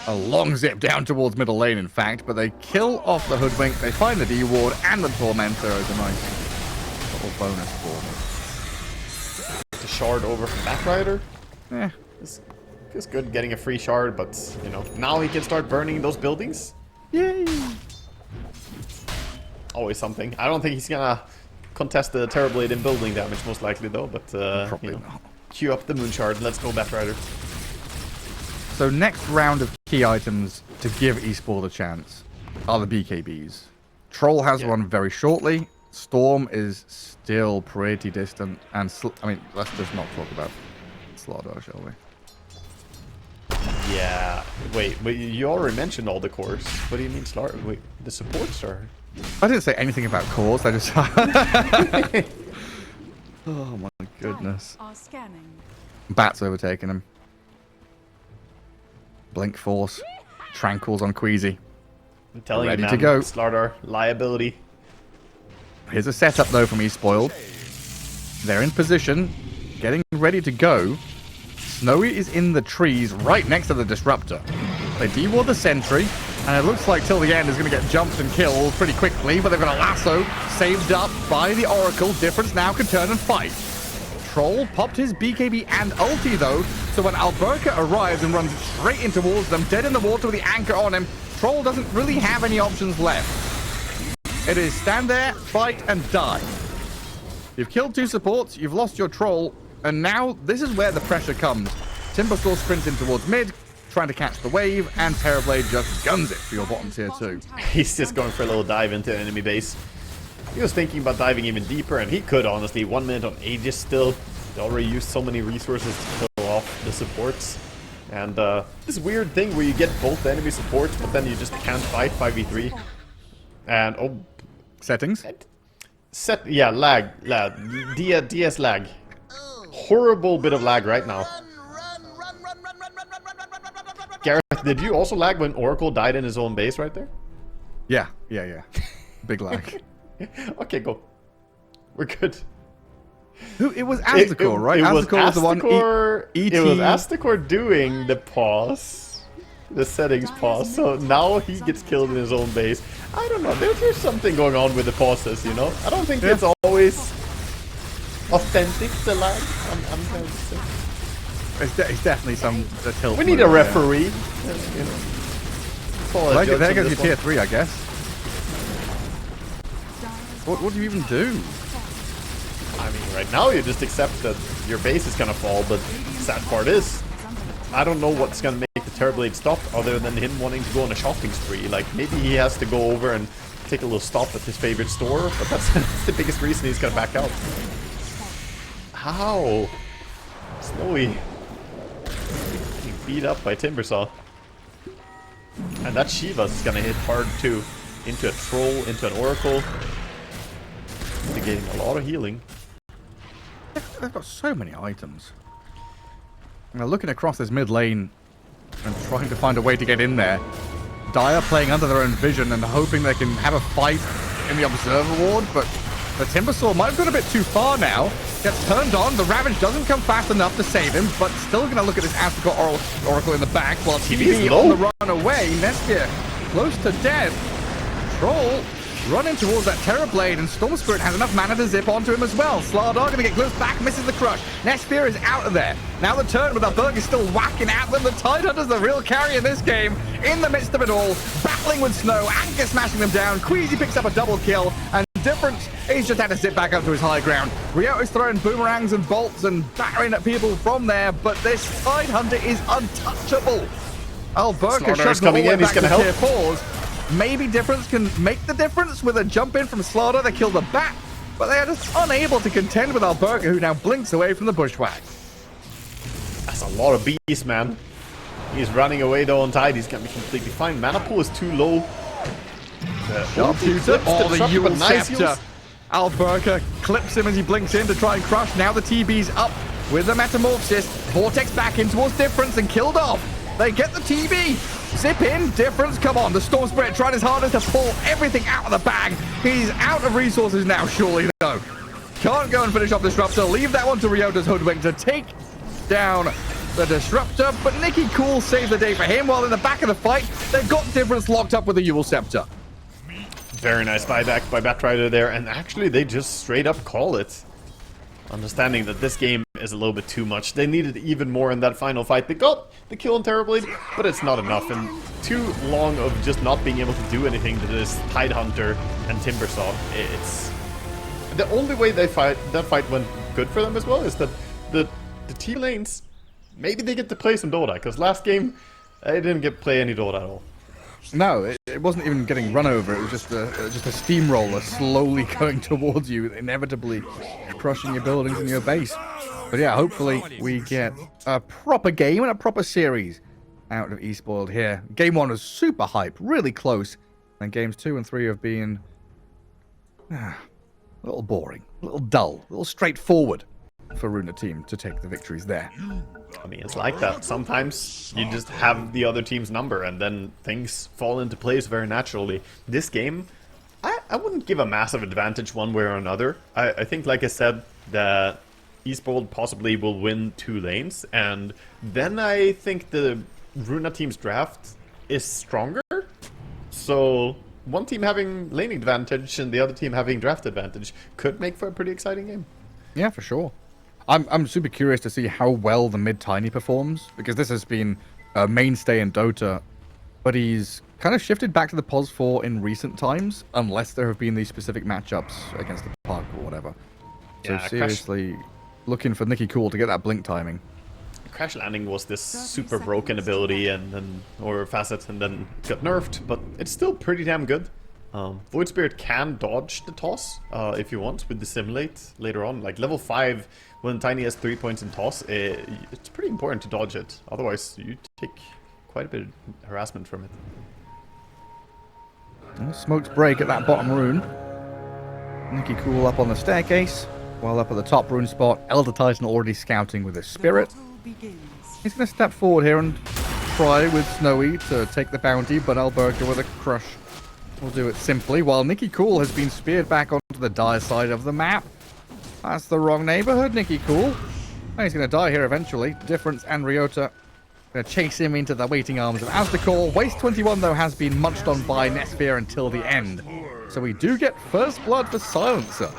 A long zip down towards middle lane, in fact, but they kill off the Hoodwink. They find the D-Ward and the Tormentor as a nice little bonus for them. The shard over from Batrider. Yeah. It's good getting a free shard, but, you know, now he can start burning those buildings. Yay! Always something. I don't think he's gonna contest the Terrorblade in building damage, most likely, though, but, Probably you know, not. queue up the Moon Shard. Let's go, Batrider. So next round of key items to give eSpoiled a chance are the BKBs. Troll has one very shortly. Storm is still pretty distant. And, I mean, let's just not talk about Slardar, shall we? Yeah. Wait, you already mentioned all the cores. What do you mean, Slardar? Wait, the supports are... I didn't say anything about cores. I just... Oh my goodness. Bat's overtaking him. Blink Force. Tranquils on Queasy. I'm telling Ready you, man, to go. Slardar, liability. Here's a setup, though, from eSpoiled. They're in position, getting ready to go. Snowy is in the trees right next to the Disruptor. They de-ward the sentry, and it looks like till the end is going to get jumped and killed pretty quickly, but they've got a lasso saved up by the Oracle. Difference now can turn and fight. Troll popped his BKB and ulti, though, so when Alberca arrives and runs straight in towards them, dead in the water with the anchor on him, Troll doesn't really have any options left. It is stand there, fight, and die. You've killed 2 supports, you've lost your Troll, and now this is where the pressure comes. Timbersaw sprints in towards mid. trying to catch the wave, and Terrorblade just guns it for your bottom tier 2. He's just going for a little dive into enemy base. He was thinking about diving even deeper, and he could, honestly. 1 minute on Aegis still. They already used so many resources to kill off the supports. And this weird thing where you get both the enemy supports, but then you just can't fight 5v3. And, oh... Settings? Yeah, lag. DS lag. Horrible bit of lag right now. Gareth, did you also lag when Oracle died in his own base right there? Yeah. Big lag. Okay, go. We're good. It was Aztecor, right? It was Aztecor was the one. It was Aztecor doing the pause, the settings pause. So now he gets killed in his own base. I don't know. There's something going on with the pauses, you know. I don't think it's always authentic. The lag. I'm trying to say. It's definitely some tilt. We need a referee. There goes your tier 3, I guess. What do you even do? I mean, right now you just accept that your base is gonna fall, but the sad part is, I don't know what's gonna make the Terrorblade stop other than him wanting to go on a shopping spree. Like, maybe he has to go over and take a little stop at his favorite store, but that's the biggest reason he's gonna back out. How? Snowy. Getting beat up by Timbersaw. And that Shiva's gonna hit hard too. Into a troll, into an oracle. Getting a lot of healing. They've got so many items. And they're looking across this mid lane and trying to find a way to get in there. Dire playing under their own vision and hoping they can have a fight in the Observer Ward, but the Timbersaw might have gone a bit too far now. Gets turned on, the Ravage doesn't come fast enough to save him, but still going to look at this Aztecor Oracle in the back while TV on the run away. Nespia close to death. Troll running towards that Terrorblade, and Storm Spirit has enough mana to zip onto him as well. Slardar gonna get close back, misses the crush. Nespia is out of there. Now the turn with Alberg is still whacking at them. The Tidehunter's the real carry in this game. In the midst of it all, battling with Snow, Anchor smashing them down. Queasy picks up a double kill, and Difference, he's just had to zip back up to his high ground. Ryota's throwing boomerangs and bolts and battering at people from there, but this Tidehunter is untouchable. Alberga shoves the coming in, he's gonna help. Tier 4s. Maybe Difference can make the difference with a jump in from Slaughter. They kill the bat, but they are just unable to contend with Alberga, who now blinks away from the bushwhack. That's a lot of beast, man. He's running away though on Tide. He's gonna be completely fine. Mana pool is too low. Sharpshooter, the Yule Scepter. Alberga clips him as he blinks in to try and crush. Now the TB's up with the Metamorphosis. Vortex back in towards Difference and killed off. They get the TB. Zip in, Difference, come on. The Storm Spirit trying his hardest to pull everything out of the bag. He's out of resources now, surely, though. Can't go and finish off Disruptor. Leave that one to Ryota's Hoodwink to take down the Disruptor. But Nicky Cool saves the day for him, while in the back of the fight, they've got Difference locked up with the Yule Scepter. Very nice buyback by Batrider there, and actually they just straight up call it. Understanding that this game is a little bit too much. They needed even more in that final fight. They got the kill on Terrorblade, but it's not enough. And too long of just not being able to do anything to this Tidehunter and Timbersaw. It's the only way that fight went good for them as well is that the T lanes, maybe they get to play some Dota, because last game they didn't get to play any Dota at all. No, it wasn't even getting run over. It was just a steamroller slowly going towards you, inevitably crushing your buildings and your base. But yeah, hopefully we get a proper game and a proper series out of eSpoiled here. Game 1 was super hype, really close. And games 2 and 3 have been a little boring, a little dull, a little straightforward for Runa team to take the victories there. I mean, it's like that. Sometimes you just have the other team's number and then things fall into place very naturally. This game, I wouldn't give a massive advantage one way or another. I think, like I said, that eSpoiled possibly will win 2 lanes, and then I think the Runa team's draft is stronger. So one team having lane advantage and the other team having draft advantage could make for a pretty exciting game. Yeah, for sure. I'm super curious to see how well the mid-tiny performs, because this has been a mainstay in Dota, but he's kind of shifted back to the POS 4 in recent times, unless there have been these specific matchups against the Park or whatever. So Yeah, seriously, looking for Nicky Cool to get that blink timing. Crash Landing was this super broken ability or facet, and then got nerfed, but it's still pretty damn good. Void Spirit can dodge the toss if you want with Dissimulate later on. Like level 5, when Tiny has 3 points in toss, it's pretty important to dodge it. Otherwise, you take quite a bit of harassment from it. Smokes break at that bottom rune. Nicky Cool up on the staircase, while up at the top rune spot, Elder Titan already scouting with his spirit. He's going to step forward here and try with Snowy to take the bounty, but Alberca with a crush will do it simply, while Nicky Cool has been speared back onto the dire side of the map. That's the wrong neighborhood, Nicky Cool. Oh, he's going to die here eventually. Difference and Ryota going to chase him into the waiting arms of Asdacor. Waste 21, though, has been munched on by Nesphere until the end. So we do get first blood for Silencer.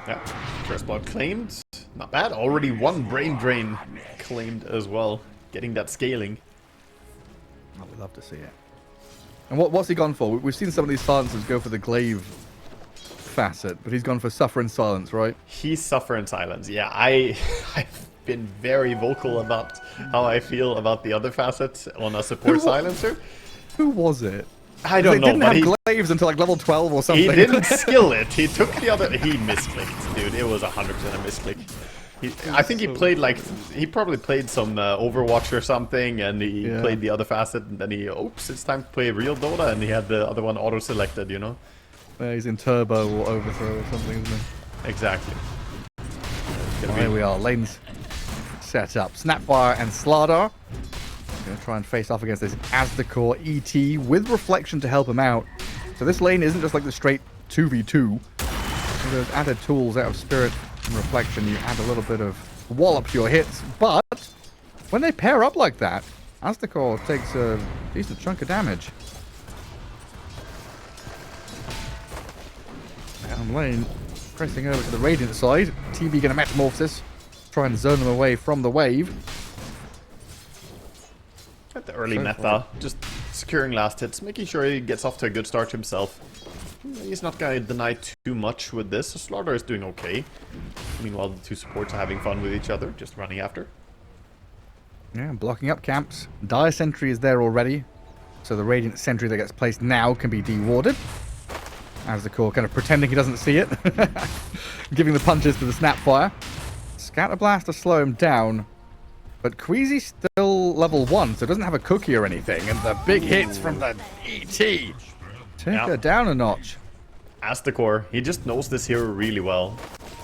Yeah, first blood claimed. Not bad. Already one brain drain claimed as well. Getting that scaling. I would love to see it. And what's he gone for? We've seen some of these silencers go for the glaive facet, but he's gone for suffer in silence, right? He's suffer in silence. Yeah, I've been very vocal about how I feel about the other facets on a support silencer. Who was it? I don't know. They didn't have glaives until like level 12 or something. He didn't skill it. He took the other. He misclicked, dude. It was 100% a misclick. I think he played like he probably played some Overwatch or something, and he played the other facet, and then he oops, it's time to play real Dota, and he had the other one auto selected, you know. Yeah, he's in turbo or overthrow or something, isn't he? Exactly. Here we are, lanes set up. Snapfire and Slardar gonna try and face off against this Asdacor ET with Reflection to help him out. So this lane isn't just like the straight 2v2. There's added tools out of Spirit and Reflection. You add a little bit of wallop to your hits, but when they pair up like that, Asdacor takes a decent chunk of damage. Down lane, pressing over to the Radiant side. TB gonna Metamorphosis, try and zone them away from the wave. At the early meta, just securing last hits, making sure he gets off to a good start himself. He's not going to deny too much with this, so Slardar is doing okay. Meanwhile, the two supports are having fun with each other, just running after. Yeah, blocking up camps. Dire Sentry is there already, so the Radiant Sentry that gets placed now can be de-warded. Asdacor kind of pretending he doesn't see it, giving the punches to the Snapfire. Scatterblast to slow him down, but Queasy's still level 1, so doesn't have a cookie or anything, and the big hits from the ET take her down a notch. Asdacor, he just knows this hero really well.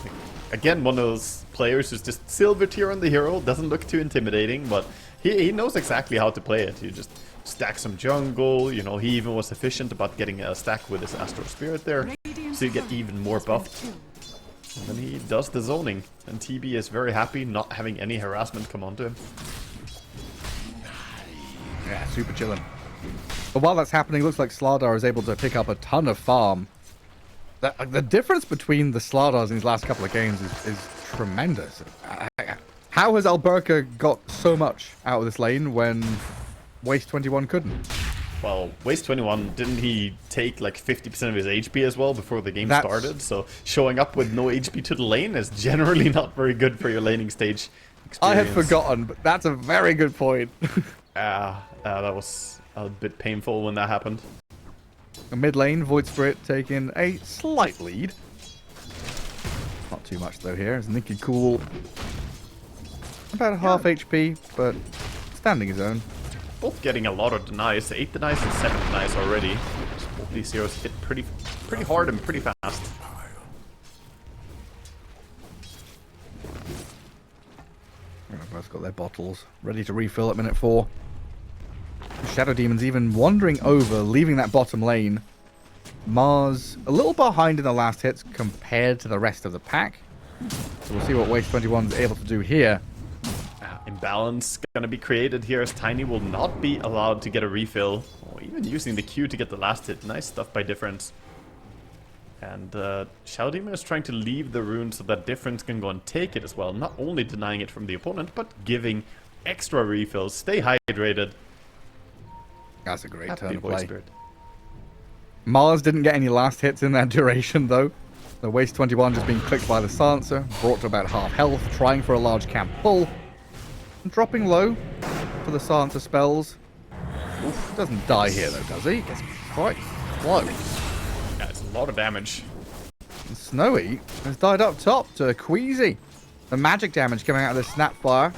Like, again, one of those players who's just silver tier on the hero, doesn't look too intimidating, but he knows exactly how to play it. You just stack some jungle, you know, he even was efficient about getting a stack with his Astral Spirit there, so you get even more buffed. And then he does the zoning, and TB is very happy not having any harassment come onto him. Yeah, super chillin'. But while that's happening, it looks like Slardar is able to pick up a ton of farm. The difference between the Slardars in these last couple of games is tremendous. How has Alberca got so much out of this lane when Waste 21 couldn't? Well, Waste 21, didn't he take like 50% of his HP as well before the game started? So showing up with no HP to the lane is generally not very good for your laning stage experience. I had forgotten, but that's a very good point. That was a bit painful when that happened. Mid lane, Void Spirit taking a slight lead. Not too much though here, as Nicky Cool about half HP, but standing his own. Both getting a lot of denies, 8 denies and 7 denies already. Both these heroes hit pretty hard and pretty fast. Both got their bottles ready to refill at minute 4. Shadow Demon's even wandering over, leaving that bottom lane. Mars a little behind in the last hits compared to the rest of the pack. So we'll see what Waste 21 is able to do here. Imbalance gonna be created here as Tiny will not be allowed to get a refill. Oh, even using the Q to get the last hit. Nice stuff by Difference. And Shadow Demon is trying to leave the rune so that Difference can go and take it as well. Not only denying it from the opponent, but giving extra refills. Stay hydrated. That's a great Happy turn of Void play. Spirit. Mars didn't get any last hits in that duration though. The Waste 21 just being clicked by the Silencer, brought to about half health, trying for a large camp pull. Dropping low for the silencer spells. Oof, doesn't die here though, does he? Gets quite close. Yeah, it's a lot of damage. And Snowy has died up top to Queasy. The magic damage coming out of the Snapfire.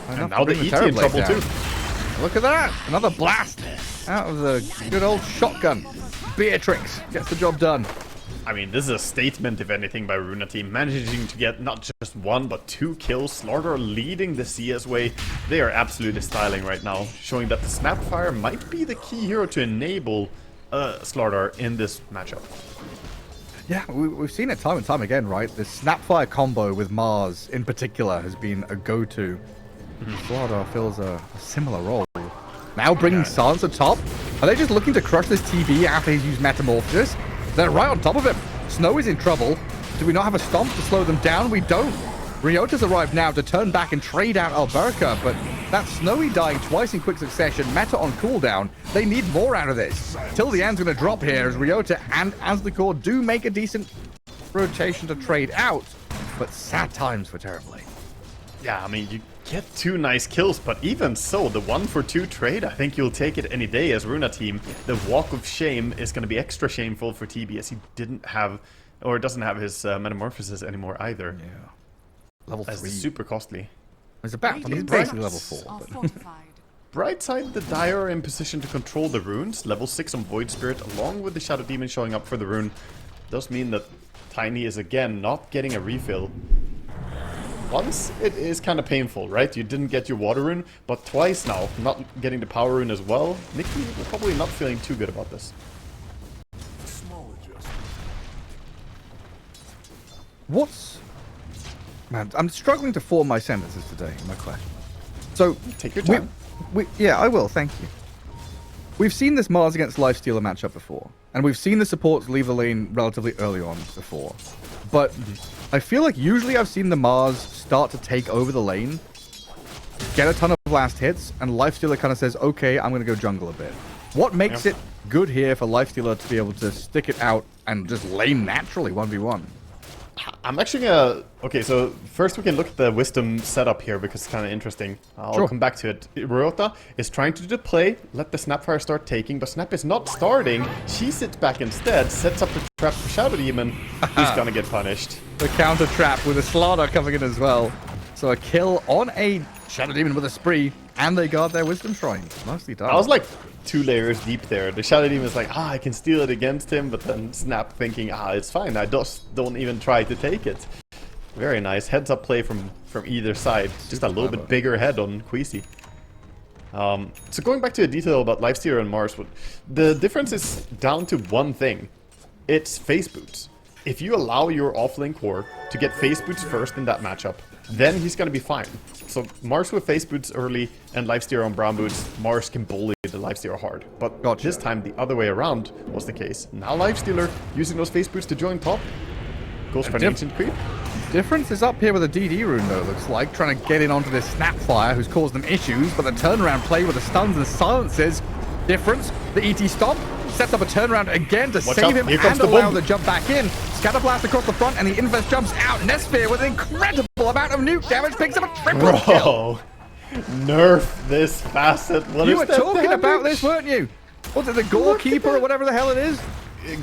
And now the ET in trouble too. Look at that! Another blast out of the good old shotgun. Beatrix gets the job done. I mean, this is a statement, if anything, by Runa team. Managing to get not just 1, but 2 kills. Slaughter leading the CS way. They are absolutely styling right now, showing that the Snapfire might be the key hero to enable Slaughter in this matchup. Yeah, we've seen it time and time again, right? The Snapfire combo with Mars, in particular, has been a go-to. Slaughter fills a similar role. Now bringing Silence atop. Are they just looking to crush this TB after he's used Metamorphosis? They're right on top of him. Snow is in trouble. Do we not have a stomp to slow them down? We don't. Ryota's arrived now to turn back and trade out Alberca, but that Snowy dying twice in quick succession, Meta on cooldown, they need more out of this. Till the end's going to drop here as Ryota and Aslicor do make a decent rotation to trade out, but sad times for Terribly. Yeah, I mean, you get 2 nice kills, but even so, the 1-for-2 trade, I think you'll take it any day as Runa team. The walk of shame is going to be extra shameful for TB as he didn't have, or doesn't have his Metamorphosis anymore either. Yeah. Level 3. That's super costly. He's about, he's basically level 4. But... Bright side, the Dire are in position to control the runes. Level 6 on Void Spirit, along with the Shadow Demon showing up for the rune, does mean that Tiny is again not getting a refill. Once, it is kind of painful, right? You didn't get your water rune, but twice now, not getting the power rune as well. Nikki probably not feeling too good about this. What's... Man, I'm struggling to form my sentences today, my question. So, take your time. Yeah, I will, thank you. We've seen this Mars against Lifestealer matchup before, and we've seen the supports leave the lane relatively early on before. But I feel like usually I've seen the Mars start to take over the lane, get a ton of last hits, and Lifestealer kind of says, okay, I'm going to go jungle a bit. What makes it good here for Lifestealer to be able to stick it out and just lane naturally 1v1? I'm actually gonna... Okay, so first we can look at the Wisdom setup here because it's kind of interesting. I'll come back to it. Ryota is trying to do the play, let the Snapfire start taking, but Snap is not starting. She sits back instead, sets up the trap for Shadow Demon, who's gonna get punished. The counter trap with a Slaughter coming in as well. So a kill on a Shadow Demon with a spree, and they guard their Wisdom Shrine. Nicely done. I was like 2 layers deep there. The Shadow Demon is like, I can steal it against him, but then Snap thinking, it's fine, I just don't even try to take it. Very nice. Heads up play from either side. Just a little bit bigger head on Queasy. So going back to the detail about Lifestealer and Mars, the difference is down to one thing. It's face boots. If you allow your offlane core to get face boots first in that matchup, then he's gonna be fine. So Mars with face boots early and Lifestealer on brown boots, Mars can bully the Lifestealer hard. But this time the other way around was the case. Now Lifestealer using those face boots to join top, goes for an ancient creep. Difference is up here with a DD rune though, looks like, trying to get in onto this Snapfire who's caused them issues, but the turnaround play with the stuns and silences. Difference, the ET stomp sets up a turnaround again to save him and allow the jump back in. Scatterblast across the front and the inverse jumps out. Nesphere with an incredible amount of nuke damage picks up a triple kill. Nerf this facet. You were talking about this, weren't you? Was it the Gore Keeper or whatever the hell it is?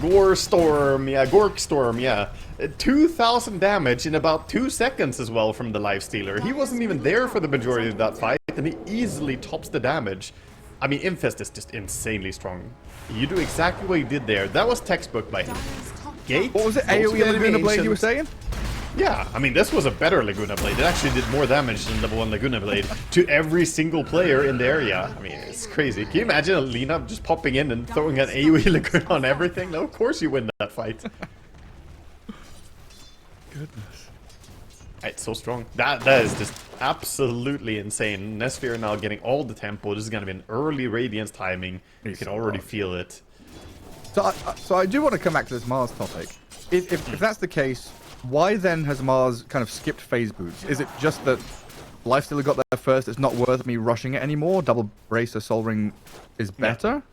Gore Storm, yeah, Gork Storm, yeah. 2,000 damage in about 2 seconds as well from the Lifestealer. He wasn't even there for the majority of that fight, and he easily tops the damage. I mean, Infest is just insanely strong. You do exactly what you did there. That was textbook by him. Gate. What was it? AoE Laguna Blade you were saying? Yeah, I mean, this was a better Laguna Blade. It actually did more damage than level 1 Laguna Blade to every single player in the area. I mean, it's crazy. Can you imagine Alina just popping in and throwing an AoE Laguna on everything? No, of course you win that fight. Goodness. It's so strong. That is just absolutely insane. Nesphere now getting all the tempo. This is going to be an early Radiance timing. You can already feel it. So I do want to come back to this Mars topic. If that's the case, why then has Mars kind of skipped phase boots? Is it just that Lifestealer got there first, it's not worth me rushing it anymore? Double Bracer Soul Ring is better?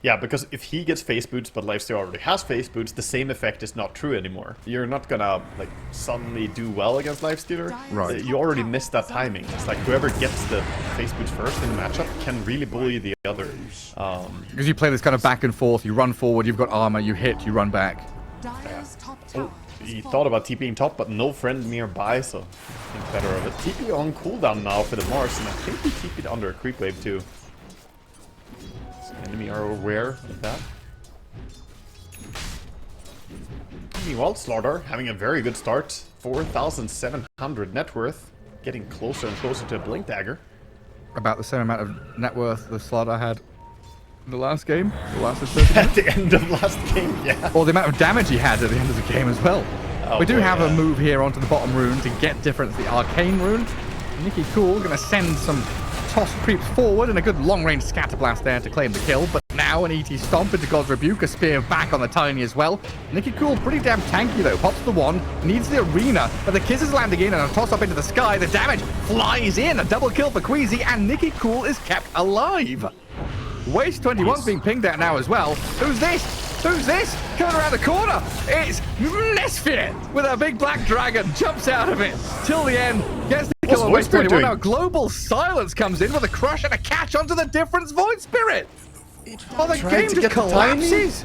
Yeah, because if he gets face boots, but Lifesteal already has face boots, the same effect is not true anymore. You're not gonna, like, suddenly do well against Lifestealer. Right. You already missed that timing. It's like whoever gets the face boots first in the matchup can really bully the other. Because you play this kind of back and forth, you run forward, you've got armor, you hit, you run back. Dire's top tower He is thought about TPing top, but no friend nearby, so think better of it. TP on cooldown now for the Mars, and I think he TP'd under a creep wave too. So enemy are aware of that. Meanwhile, Slardar having a very good start. 4,700 net worth, getting closer and closer to a Blink Dagger. About the same amount of net worth the slot I had in the last game. The last 30 At the end of last game, yeah. Or the amount of damage he had at the end of the game as well. Oh, We do boy, have yeah. a move here onto the bottom rune to get difference, the Arcane rune. Nicky Cool going to send some toss creeps forward and a good long-range scatter blast there to claim the kill. But now an ET Stomp into God's Rebuke, a spear back on the Tiny as well. Nicky Cool pretty damn tanky though, pops the one, needs the arena, but the kiss is landing in and a toss up into the sky. The damage flies in, a double kill for Queasy, and Nicky Cool is kept alive. Waste 21's being pinged out now as well. Who's this? Who's this? Coming around the corner. It's Misfit with a big black dragon. Jumps out of it. Till the end. Gets the kill on Void Waste Spirit 21. doing? Now Global Silence comes in with a crush and a catch onto the difference Void Spirit. Oh, the Tried game to just get the timing. collapses.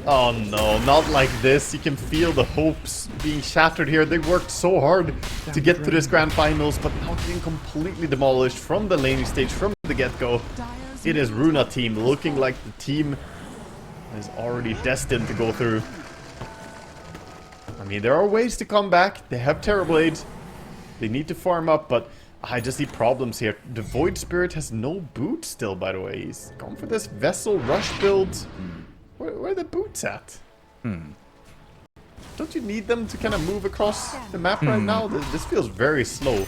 Oh no, not like this. You can feel the hopes being shattered here. They worked so hard to get to this grand finals, but now getting completely demolished from the laning stage, from the get-go. It is Runa team looking like the team is already destined to go through. I mean, there are ways to come back. They have Terrorblades. They need to farm up, but I just see problems here. The Void Spirit has no boots still, by the way. He's gone for this Vessel Rush build. Where are the boots at? Don't you need them to kind of move across the map right now? This feels very slow.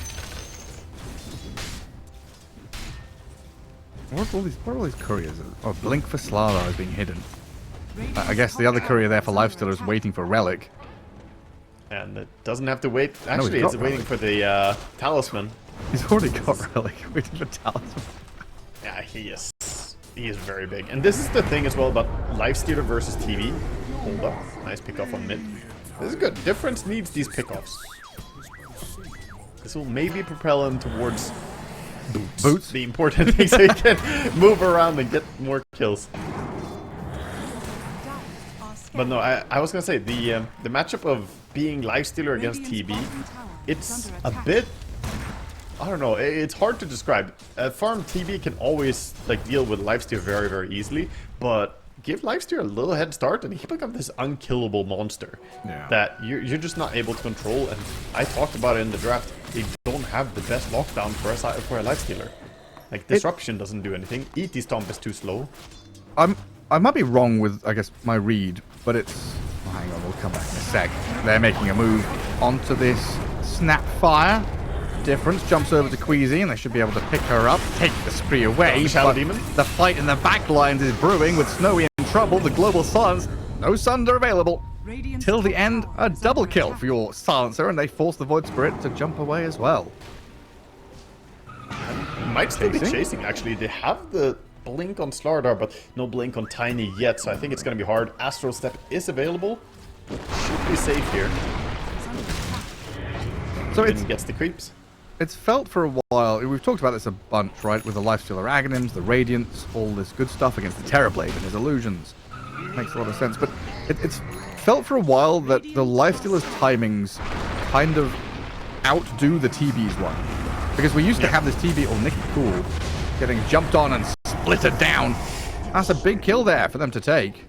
Where are all these couriers? Oh, Blink for Slardar is being hidden. I guess the other courier there for Lifestealer is waiting for Relic. And it doesn't have to wait. Actually, got it's waiting for the Talisman. He's already got Relic, waiting for Talisman. Yeah, he is very big. And this is the thing as well about Lifestealer versus TV. Hold up. Nice pickoff on mid. This is good. Difference needs these pickoffs. This will maybe propel him towards Boots? the important thing so he can move around and get more kills. But no, I was gonna say the matchup of being Lifestealer against TB, it's a bit, I don't know, it's hard to describe. Farm TB can always like deal with Lifestealer very, very easily, but give Lifestealer a little head start and he becomes this unkillable monster that you're just not able to control. And I talked about it in the draft. They don't have the best lockdown for a Lifestealer. Like disruption doesn't do anything. ET Stomp is too slow. I might be wrong with, I guess, my read, but it's... Oh, hang on, we'll come back in a sec. They're making a move onto this Snapfire. Difference jumps over to Queasy, and they should be able to pick her up, take the spree away. Shadow But Demon. the fight in the back lines is brewing with Snowy in trouble. The Global Silence, no Sunder available. Radiant's Till the top end, tower a is double under kill attack. for your Silencer, and they force the Void Spirit to jump away as well. Might still be Chasing? chasing, actually. They have the blink on Slardar, but no blink on Tiny yet, so I think it's going to be hard. Astral Step is available. Should be safe here. So Even gets the creeps. it's felt for a while, we've talked about this a bunch, right, with the Lifestealer Aghanims, the Radiance, all this good stuff against the Terrorblade and his illusions. Makes a lot of sense, but it's felt for a while that the Lifestealer's timings kind of outdo the TB's one. Because we used to have this TB, or Nicky Cool, getting jumped on and splitted down. That's a big kill there for them to take.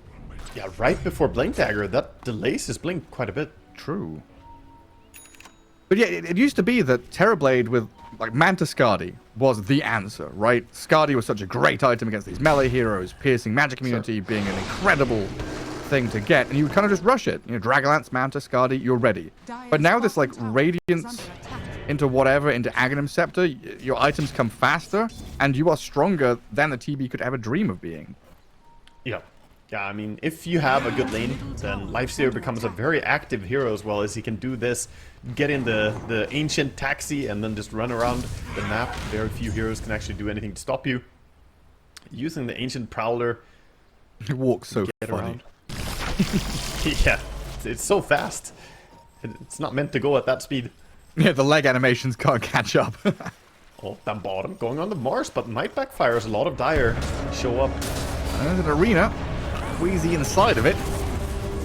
Yeah, right before Blink Dagger, that delays his blink quite a bit. True. But yeah, it used to be that Terrorblade with, like, Manta Skadi was the answer, right? Skadi was such a great item against these melee heroes, piercing magic immunity being an incredible thing to get, and you would kind of just rush it. You know, Dragonlance, Manta, Skadi, you're ready. But now this, like, Radiance into whatever, into Aghanim Scepter, your items come faster, and you are stronger than the TB could ever dream of being. Yeah. Yeah, I mean, if you have a good lane, then Lifestealer becomes a very active hero as well, as he can do this, get in the Ancient Taxi, and then just run around the map. Very few heroes can actually do anything to stop you. Using the Ancient Prowler, He walks so Get funny. around. Yeah, it's so fast. It's not meant to go at that speed. Yeah, the leg animations can't catch up. Oh, that bottom going on the Mars, but might backfire as a lot of Dire show up. And there's an arena. Wheezy inside of it.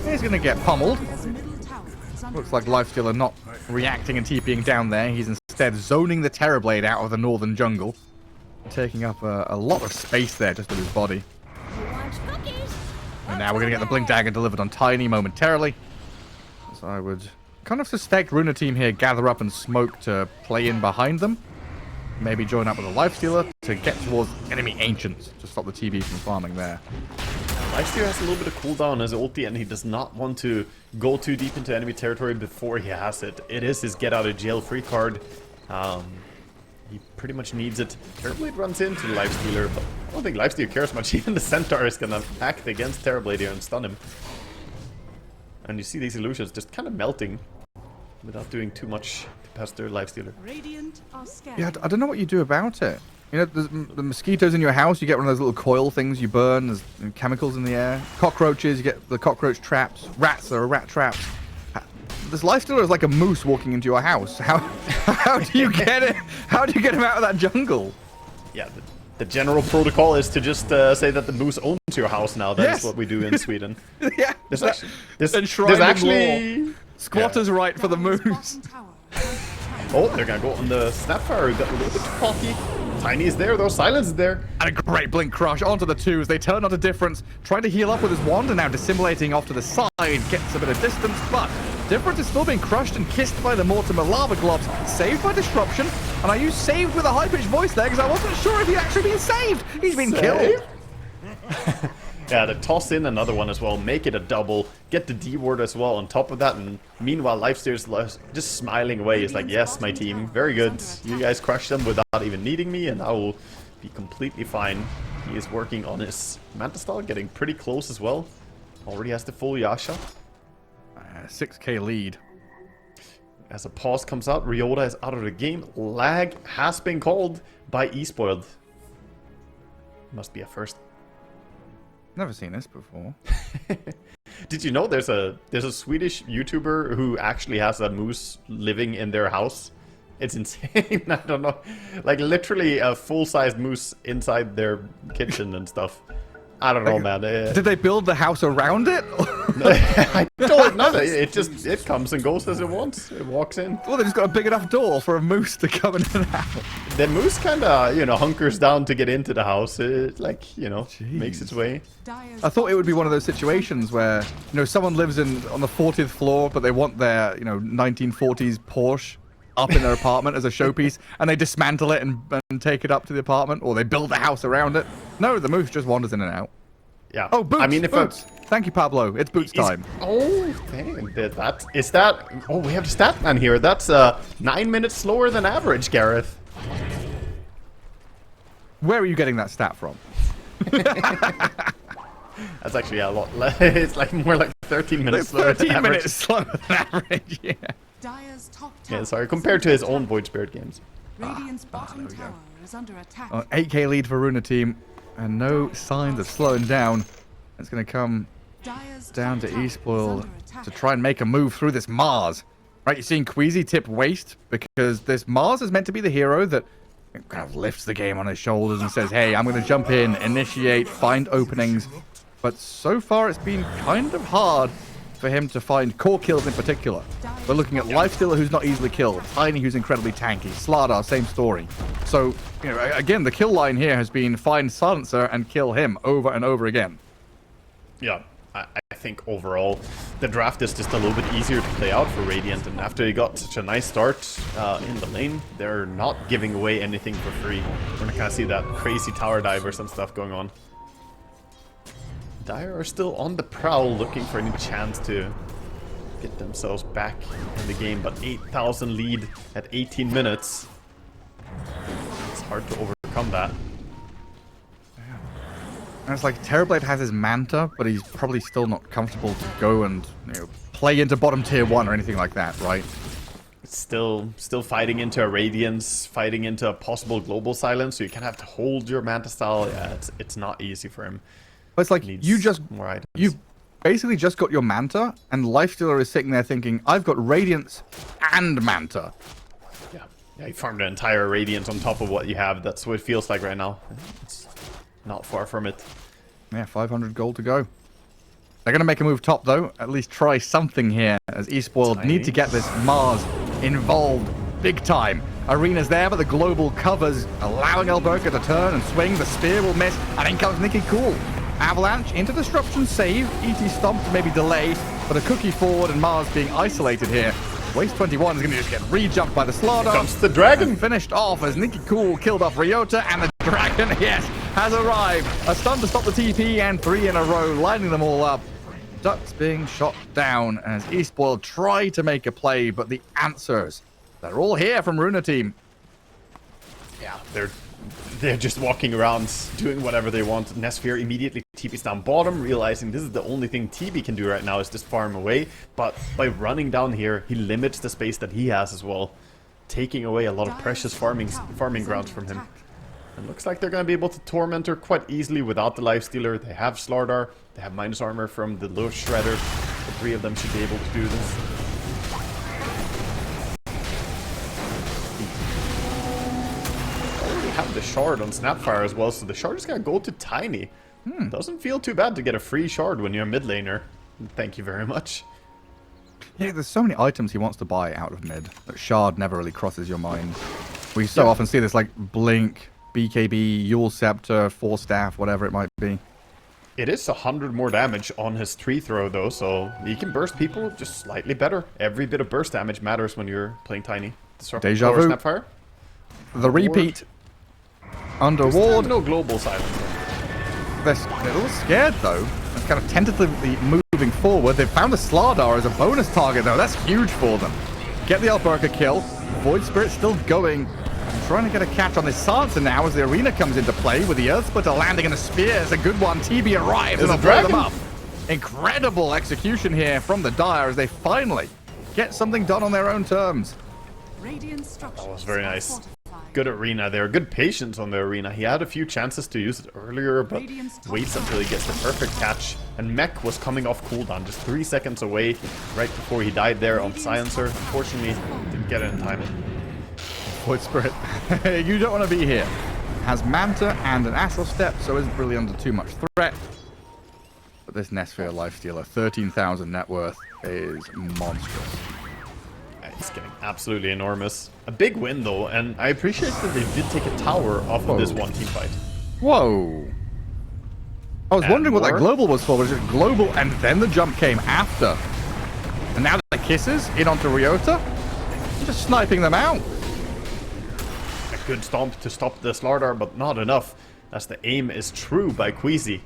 He's going to get pummeled. Dire's middle tower is under Looks like Lifestealer not reacting and TPing down there. He's instead zoning the Terrorblade out of the northern jungle. Taking up a lot of space there just with his body. And now we're going to get the Blink Dagger delivered on Tiny momentarily. So I would kind of suspect Runa team here gather up and smoke to play in behind them. Maybe join up with a Lifestealer to get towards enemy Ancients to stop the TB from farming there. Lifestealer has a little bit of cooldown as ulti, and he does not want to go too deep into enemy territory before he has it. It is his get out of jail free card. He pretty much needs it. Terrorblade runs into the Lifestealer, but I don't think Lifestealer cares much. Even the Centaur is gonna act against Terrorblade here and stun him. And you see these illusions just kind of melting without doing too much to pass their Lifestealer. Radiant are scared. Yeah, I don't know what you do about it. You know, the mosquitoes in your house, you get one of those little coil things you burn. There's chemicals in the air. Cockroaches, you get the cockroach traps. Rats, there are rat traps. This Lifestealer is like a moose walking into your house. How do you get it? How do you get him out of that jungle? Yeah, the general protocol is to just say that the moose owns your house now. That's Yes. what we do in Sweden. Yeah. There's actually, Enshrined in actually Squatters' right for the Dire's moose. bottom tower is under attack. Oh, they're gonna go on the Snapfire. Got a little bit cocky. Tiny is there though. Silence is there. And a great blink crush onto the twos. They turn onto Difference, trying to heal up with his wand, and now dissimulating off to the side, gets a bit of distance, but Difference is still being crushed and kissed by the Mortimer Lava Globs, saved by Disruption, and I used saved with a high-pitched voice there because I wasn't sure if he'd actually been saved. He's been killed. Yeah, to toss in another one as well, make it a double, get the D ward as well on top of that, and meanwhile Lifestealer's just smiling away. He's like, yes, my team, very good. You guys crushed them without even needing me, and I will be completely fine. He is working on his Manta style, getting pretty close as well. Already has the full Yasha. 6k lead. As a pause comes out, Ryota is out of the game. Lag has been called by eSpoiled. Must be a first. Never seen this before. Did you know there's a Swedish YouTuber who actually has a moose living in their house? It's insane. I don't know. Like literally a full-sized moose inside their kitchen and stuff. I don't know, man. Did they build the house around it? I don't know. It comes and goes as it wants. It walks in. Well, they just got a big enough door for a moose to come in and out. The moose kind of, hunkers down to get into the house. It, makes its way. Dire's I thought it would be one of those situations where, someone lives on the 40th floor, but they want their, 1940s Porsche up in their apartment as a showpiece, and they dismantle it and take it up to the apartment, or they build a house around it. No, the moose just wanders in and out. Yeah. Oh, Boots! I mean, if Boots! Thank you, Pablo. It's Boots time. Oh, dang. Oh, we have the stat man here. That's 9 minutes slower than average, Gareth. Where are you getting that stat from? That's actually a lot less. It's like more like 13 minutes It's slower than 13 average. minutes slower than average, yeah. Dire's top tower Yeah, sorry, is compared to under his own attack. Void Spirit games. Radiant's bottom tower is under attack. 8k lead for Runa team, and no signs of slowing down. It's going to come Dire's down to top tower is eSpoiled under attack. to try and make a move through this Mars. Right, you're seeing Queasy tip waste because this Mars is meant to be the hero that kind of lifts the game on his shoulders and says, hey, I'm going to jump in, initiate, find openings. But so far it's been kind of hard for him to find core kills in particular. We're looking at Lifestealer, who's not easily killed, Tiny, who's incredibly tanky, Slardar, same story. So, again, the kill line here has been find Silencer and kill him over and over again. Yeah, I think overall the draft is just a little bit easier to play out for Radiant, and after they got such a nice start in the lane, they're not giving away anything for free. We're gonna kind of see that crazy tower dive or some stuff going on. Dire are still on the prowl, looking for any chance to get themselves back in the game, but 8,000 lead at 18 minutes. It's hard to overcome that. And it's like Terrorblade has his Manta, but he's probably still not comfortable to go and play into bottom tier 1 or anything like that, right? It's still fighting into a Radiance, fighting into a possible global silence, so you kind of have to hold your Manta style. Yeah, it's not easy for him. But it's like Needs more items. you basically just got your Manta, and Lifestealer is sitting there thinking, I've got Radiance and Manta. Yeah, you farmed an entire Radiance on top of what you have. That's what it feels like right now. It's not far from it. Yeah, 500 gold to go. They're going to make a move top, though. At least try something here, as eSpoiled need to get this Mars involved big time. Arena's there, but the global covers, allowing Alberca to turn and swing. The spear will miss, and in comes Nicky Cool. Avalanche into Disruption save. ET Stomp to maybe delay, but a cookie forward and Mars being isolated here. Waste 21 is going to just get re-jumped by the Slardar. Comes the dragon. Finished off as Nicky Cool killed off Ryota, and the dragon, yes, has arrived. A stun to stop the TP, and 3 in a row, lining them all up. Ducks being shot down as eSpoiled try to make a play, but the answers, they're all here from Runa team. Yeah, they're just walking around doing whatever they want. Nesphere immediately TP's down bottom, realizing this is the only thing TB can do right now is just farm away. But by running down here, he limits the space that he has as well, taking away a lot of precious farming grounds from him. And looks like they're going to be able to torment her quite easily without the Lifestealer. They have Slardar, they have minus armor from the low Shredder. The 3 of them should be able to do this. Have the shard on Snapfire as well, so the shard is gonna go to Tiny. Doesn't feel too bad to get a free shard when you're a mid laner. Thank you very much. Yeah, there's so many items he wants to buy out of mid, but shard never really crosses your mind. We so often see this, like Blink, BKB, Yule Scepter, Force Staff, whatever it might be. It is 100 more damage on his tree throw though, so he can burst people just slightly better. Every bit of burst damage matters when you're playing Tiny. Deja vu. Snapfire. The repeat. Under ward. No global silence. They're a little scared though. They're kind of tentatively moving forward. They've found the Slardar as a bonus target though. That's huge for them. Get the Alberca kill. Void Spirit still going. Trying to get a catch on this Sansa now as the arena comes into play with the Earth Splitter landing in a spear. It's a good one. TB arrives and blow them up. Incredible execution here from the Dire as they finally get something done on their own terms. That was very nice. Good arena there. Good patience on the arena. He had a few chances to use it earlier, but waits until he gets the perfect catch. And Mech was coming off cooldown just 3 seconds away right before he died there on Silencer. Unfortunately, didn't get it in time. Void Spirit, you don't want to be here. Has Manta and an Astral Step, so isn't really under too much threat. But this Nesphere Lifestealer, 13,000 net worth, is monstrous. It's getting absolutely enormous. A big win though, and I appreciate that they did take a tower off of this one team fight. Whoa. I was wondering what that global was for. Was it global and then the jump came after? And now the kisses in onto Ryota? Just sniping them out. A good stomp to stop the Slardar, but not enough, as the aim is true by Queasy.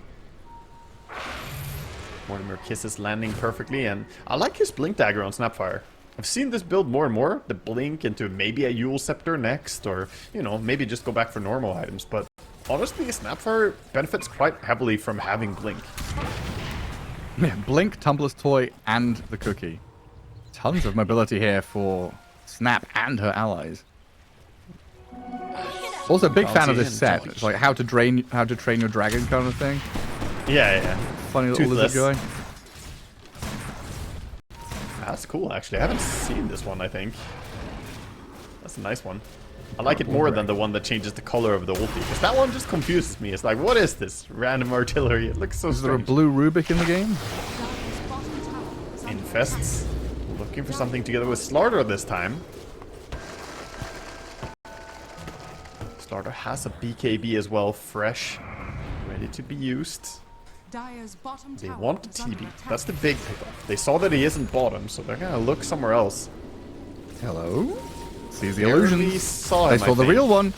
Mortimer kisses landing perfectly, and I like his Blink Dagger on Snapfire. I've seen this build more and more, the Blink into maybe a Yule Scepter next, or, you know, maybe just go back for normal items, but honestly, Snapfire benefits quite heavily from having Blink. Yeah, Blink, Tumblr's Toy, and the Cookie. Tons of mobility here for Snap and her allies. Also, big fan of this set. It's like how to train your dragon kind of thing. Yeah. Funny little lizard guy. That's cool, actually. I haven't seen this one, I think. That's a nice one. I like it more than the one that changes the color of the ulti, because that one just confuses me. It's like, what is this? Random artillery. It looks so strange. Is there a blue Rubik in the game? Infests. Looking for something together with Slardar this time. Slardar has a BKB as well, fresh. Ready to be used. They want TB. That's the big pickup. They saw that he isn't bottom, so they're gonna look somewhere else. Hello? Sees the illusion. They saw the real one.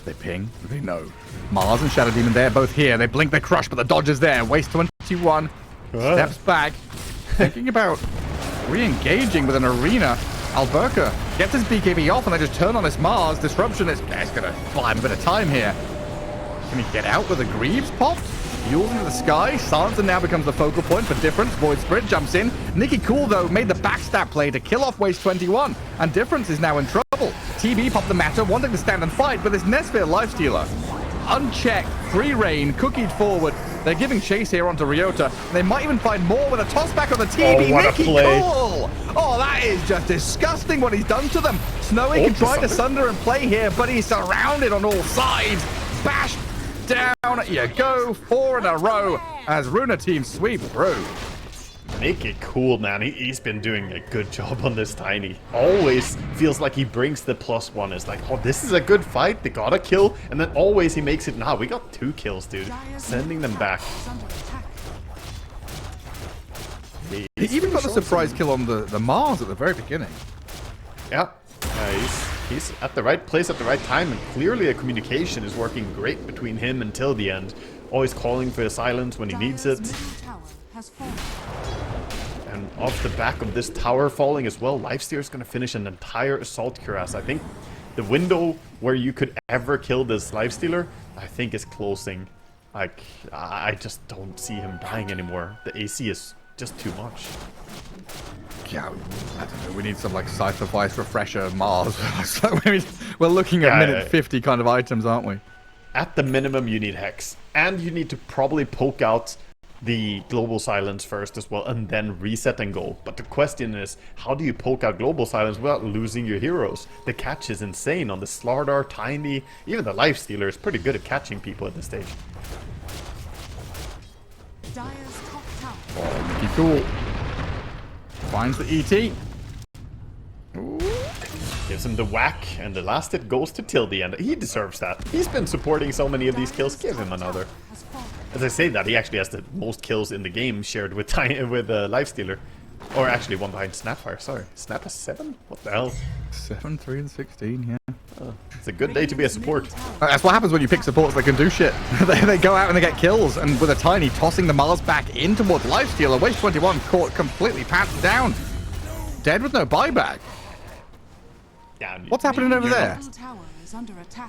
They ping. They know. Mars and Shadow Demon, they're both here. They blink, they crush, but the dodge is there. Waste 21. Steps back. Thinking about re-engaging with an arena. Alberca gets his BKB off, and they just turn on this Mars. Disruption is gonna buy him a bit of time here. Can he get out with a Greaves popped? Yules into the sky. Sansa now becomes the focal point for Difference. Void Spirit jumps in. Nicky Cool, though, made the backstab play to kill off Waste 21. And Difference is now in trouble. TB popped the matter, wanting to stand and fight, but this Nesphere Lifestealer unchecked, free reign, cookied forward. They're giving chase here onto Ryota. They might even find more with a toss back on the TV. Oh, what a Mickey play. Cool! Oh, that is just disgusting what he's done to them. Snowy can try to sunder and play here, but he's surrounded on all sides. Bashed down. You go, 4 in a row as Runa team sweep through. Make it cool, man. He's been doing a good job on this Tiny. Always feels like he brings the +1. It's like, oh, this is a good fight. They got a kill. And then always he makes it. Nah, we got 2 kills, dude. Sending them back. He even got a surprise kill on the Mars at the very beginning. Yeah. He's at the right place at the right time. And clearly a communication is working great between him until the end. Always calling for the silence when he needs it. And off the back of this tower falling as well, Lifesteal is going to finish an entire assault cuirass. I think the window where you could ever kill this Lifestealer, I think is closing. Like, I just don't see him dying anymore. The AC is just too much. Yeah, I don't know. We need some like Scythe refresher Mars. So we're looking at minute 50 kind of items, aren't we? At the minimum, you need Hex. And you need to probably poke out the global silence first as well, and then reset and go. But the question is, how do you poke out global silence without losing your heroes? The catch is insane on the Slardar, Tiny, even the Lifestealer is pretty good at catching people at this stage. Oh, Mickey Cool. Finds the ET. Ooh. Gives him the whack, and the last hit goes to Tildy, and he deserves that. He's been supporting so many of these kills, give him another. As I say that, he actually has the most kills in the game shared with Lifestealer. Or actually one behind Snapfire, sorry. Snap has 7? What the hell? 7, 3, and 16, yeah. Oh, it's a good day to be a support. That's what happens when you pick supports that can do shit. They go out and they get kills, and with a Tiny tossing the Mars back in towards Lifestealer, Waste 21 caught completely patted down. Dead with no buyback. Yeah, What's happening over there?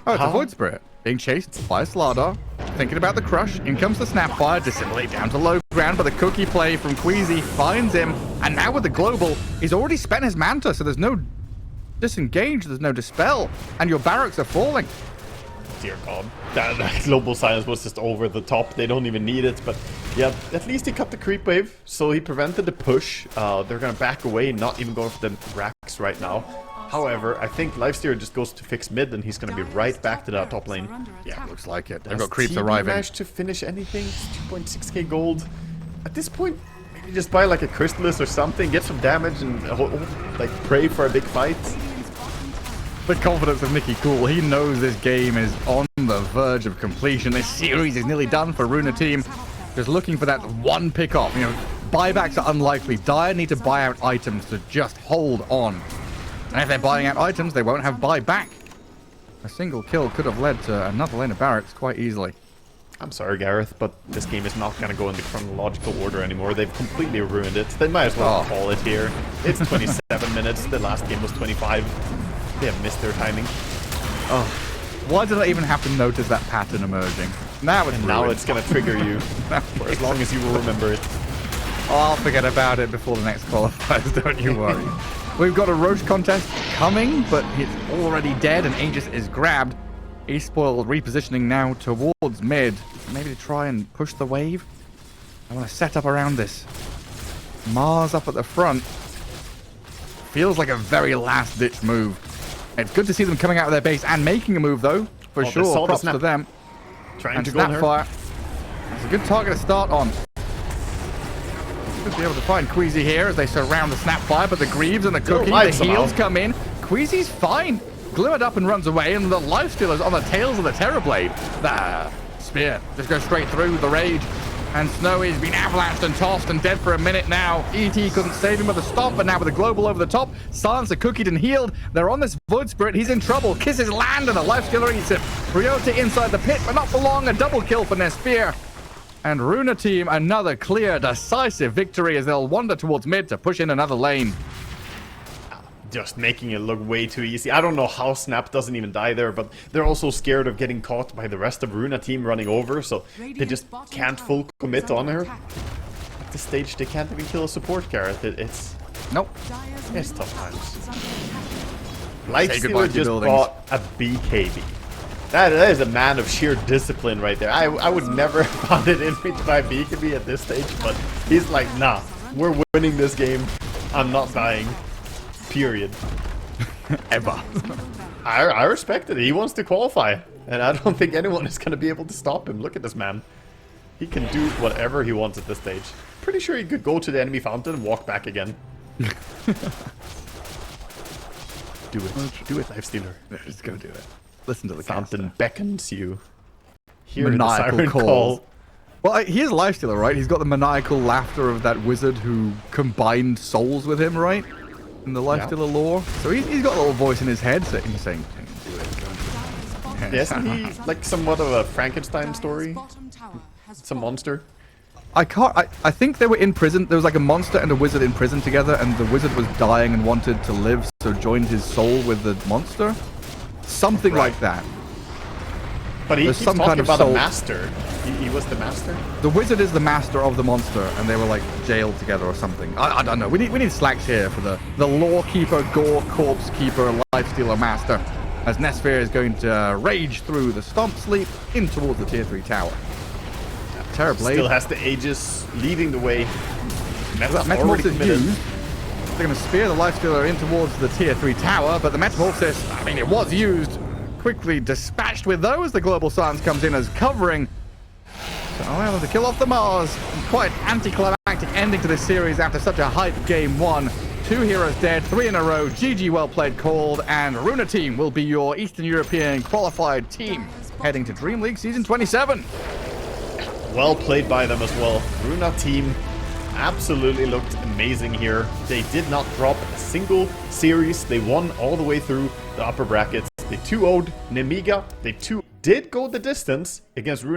Oh, it's a Void Spirit. Being chased by a Slardar. Thinking about the crush. In comes the Snapfire. Dissimulate down to low ground, but the cookie play from Queasy finds him. And now with the global, he's already spent his Manta, so there's no disengage, there's no dispel. And your barracks are falling. Dear God. That global silence was just over the top. They don't even need it. But yeah, at least he cut the creep wave. So he prevented the push. They're going to back away, not even going for the racks right now. However, I think Lifestealer just goes to fix mid, and he's going to be right back to that top lane. Yeah, looks like it. They've Does got creeps TB arriving. manage to finish anything? 2.6k gold. At this point, maybe just buy like a Crystallis or something, get some damage, and like pray for a big fight. The confidence of Mickey Cool. He knows this game is on the verge of completion. This series is nearly done for Runa team. Just looking for that one pick off. You know, buybacks are unlikely. Dire need to buy out items to just hold on. And if they're buying out items, they won't have buyback. A single kill could have led to another lane of barracks quite easily. I'm sorry, Gareth, but this game is not going to go in the chronological order anymore. They've completely ruined it. They might as well call it here. It's 27 minutes. The last game was 25. They have missed their timing. Oh, why did I even have to notice that pattern emerging? Now it's going to trigger you for as long as you will remember it. Oh, I'll forget about it before the next qualifiers, don't you worry. We've got a Roche contest coming, but it's already dead and Aegis is grabbed. eSpoiled repositioning now towards mid. Maybe to try and push the wave. I want to set up around this. Mars up at the front. Feels like a very last-ditch move. It's good to see them coming out of their base and making a move, though. For sure, props to them. Trying to Snapfire. That's a good target to start on. Should be able to find Queasy here as they surround the Snapfire, but the Greaves and the Cookie, the heals come in. Queasy's fine. Glimmered up and runs away, and the Lifestealer's on the tails of the Terrorblade. The spear just goes straight through the rage. And Snowy's been avalanched and tossed and dead for a minute now. ET couldn't save him with a stomp, but now with a global over the top, Silence the Cookied and healed. They're on this Void Spirit. He's in trouble. Kisses land, and the Lifestealer eats him. Ryota inside the pit, but not for long. A double kill for Nespear. And Runa team, another clear, decisive victory as they'll wander towards mid to push in another lane. Just making it look way too easy. I don't know how Snap doesn't even die there, but they're also scared of getting caught by the rest of Runa team running over, so they just can't full commit on her. At this stage, they can't even kill a support carrot. It's tough times. Lifestealer just bought a BKB. That is a man of sheer discipline right there. I would never have found it in me to buy BKB at this stage, but he's like, nah, we're winning this game. I'm not dying. Period. Ever. I respect it. He wants to qualify, and I don't think anyone is going to be able to stop him. Look at this man. He can do whatever he wants at this stage. Pretty sure he could go to the enemy fountain and walk back again. Do it. Do it, Lifestealer. Yeah, just go do it. Listen to the Fountain caster. beckons you. Hear the Maniacal siren calls. call. Well, he is a Lifestealer, right? He's got the maniacal laughter of that wizard who combined souls with him, right? In the Lifestealer lore. So he's got a little voice in his head saying, do it, go do it. Yeah, isn't he like somewhat of a Frankenstein story? It's a monster. I think they were in prison. There was like a monster and a wizard in prison together, and the wizard was dying and wanted to live, so joined his soul with the monster. Something like that. But he There's keeps some talking kind of about soul. a master. He was the master? The wizard is the master of the monster, and they were like jailed together or something. I don't know. We need slacks here for the lore keeper, gore corpse keeper, lifestealer master, as Nesphere is going to rage through the stomp sleep in towards the tier 3 tower. Terrorblade. Still has the Aegis leading the way. Metamorphosis is used. They're going to spear the lifestealer in towards the tier 3 tower, but the Metamorphosis, I mean, it was used, quickly dispatched with those. The Global Silence comes in as covering. So allow them to kill off the Mars. Quite anticlimactic ending to this series after such a hype game 1. 2 heroes dead, 3 in a row. GG, well played, called, and Runa team will be your Eastern European qualified team heading to DreamLeague Season 27. Well played by them as well. Runa team absolutely looked amazing here. They did not drop a single series. They won all the way through the upper brackets. They 2-0'd Nemiga. They did go the distance against Runa.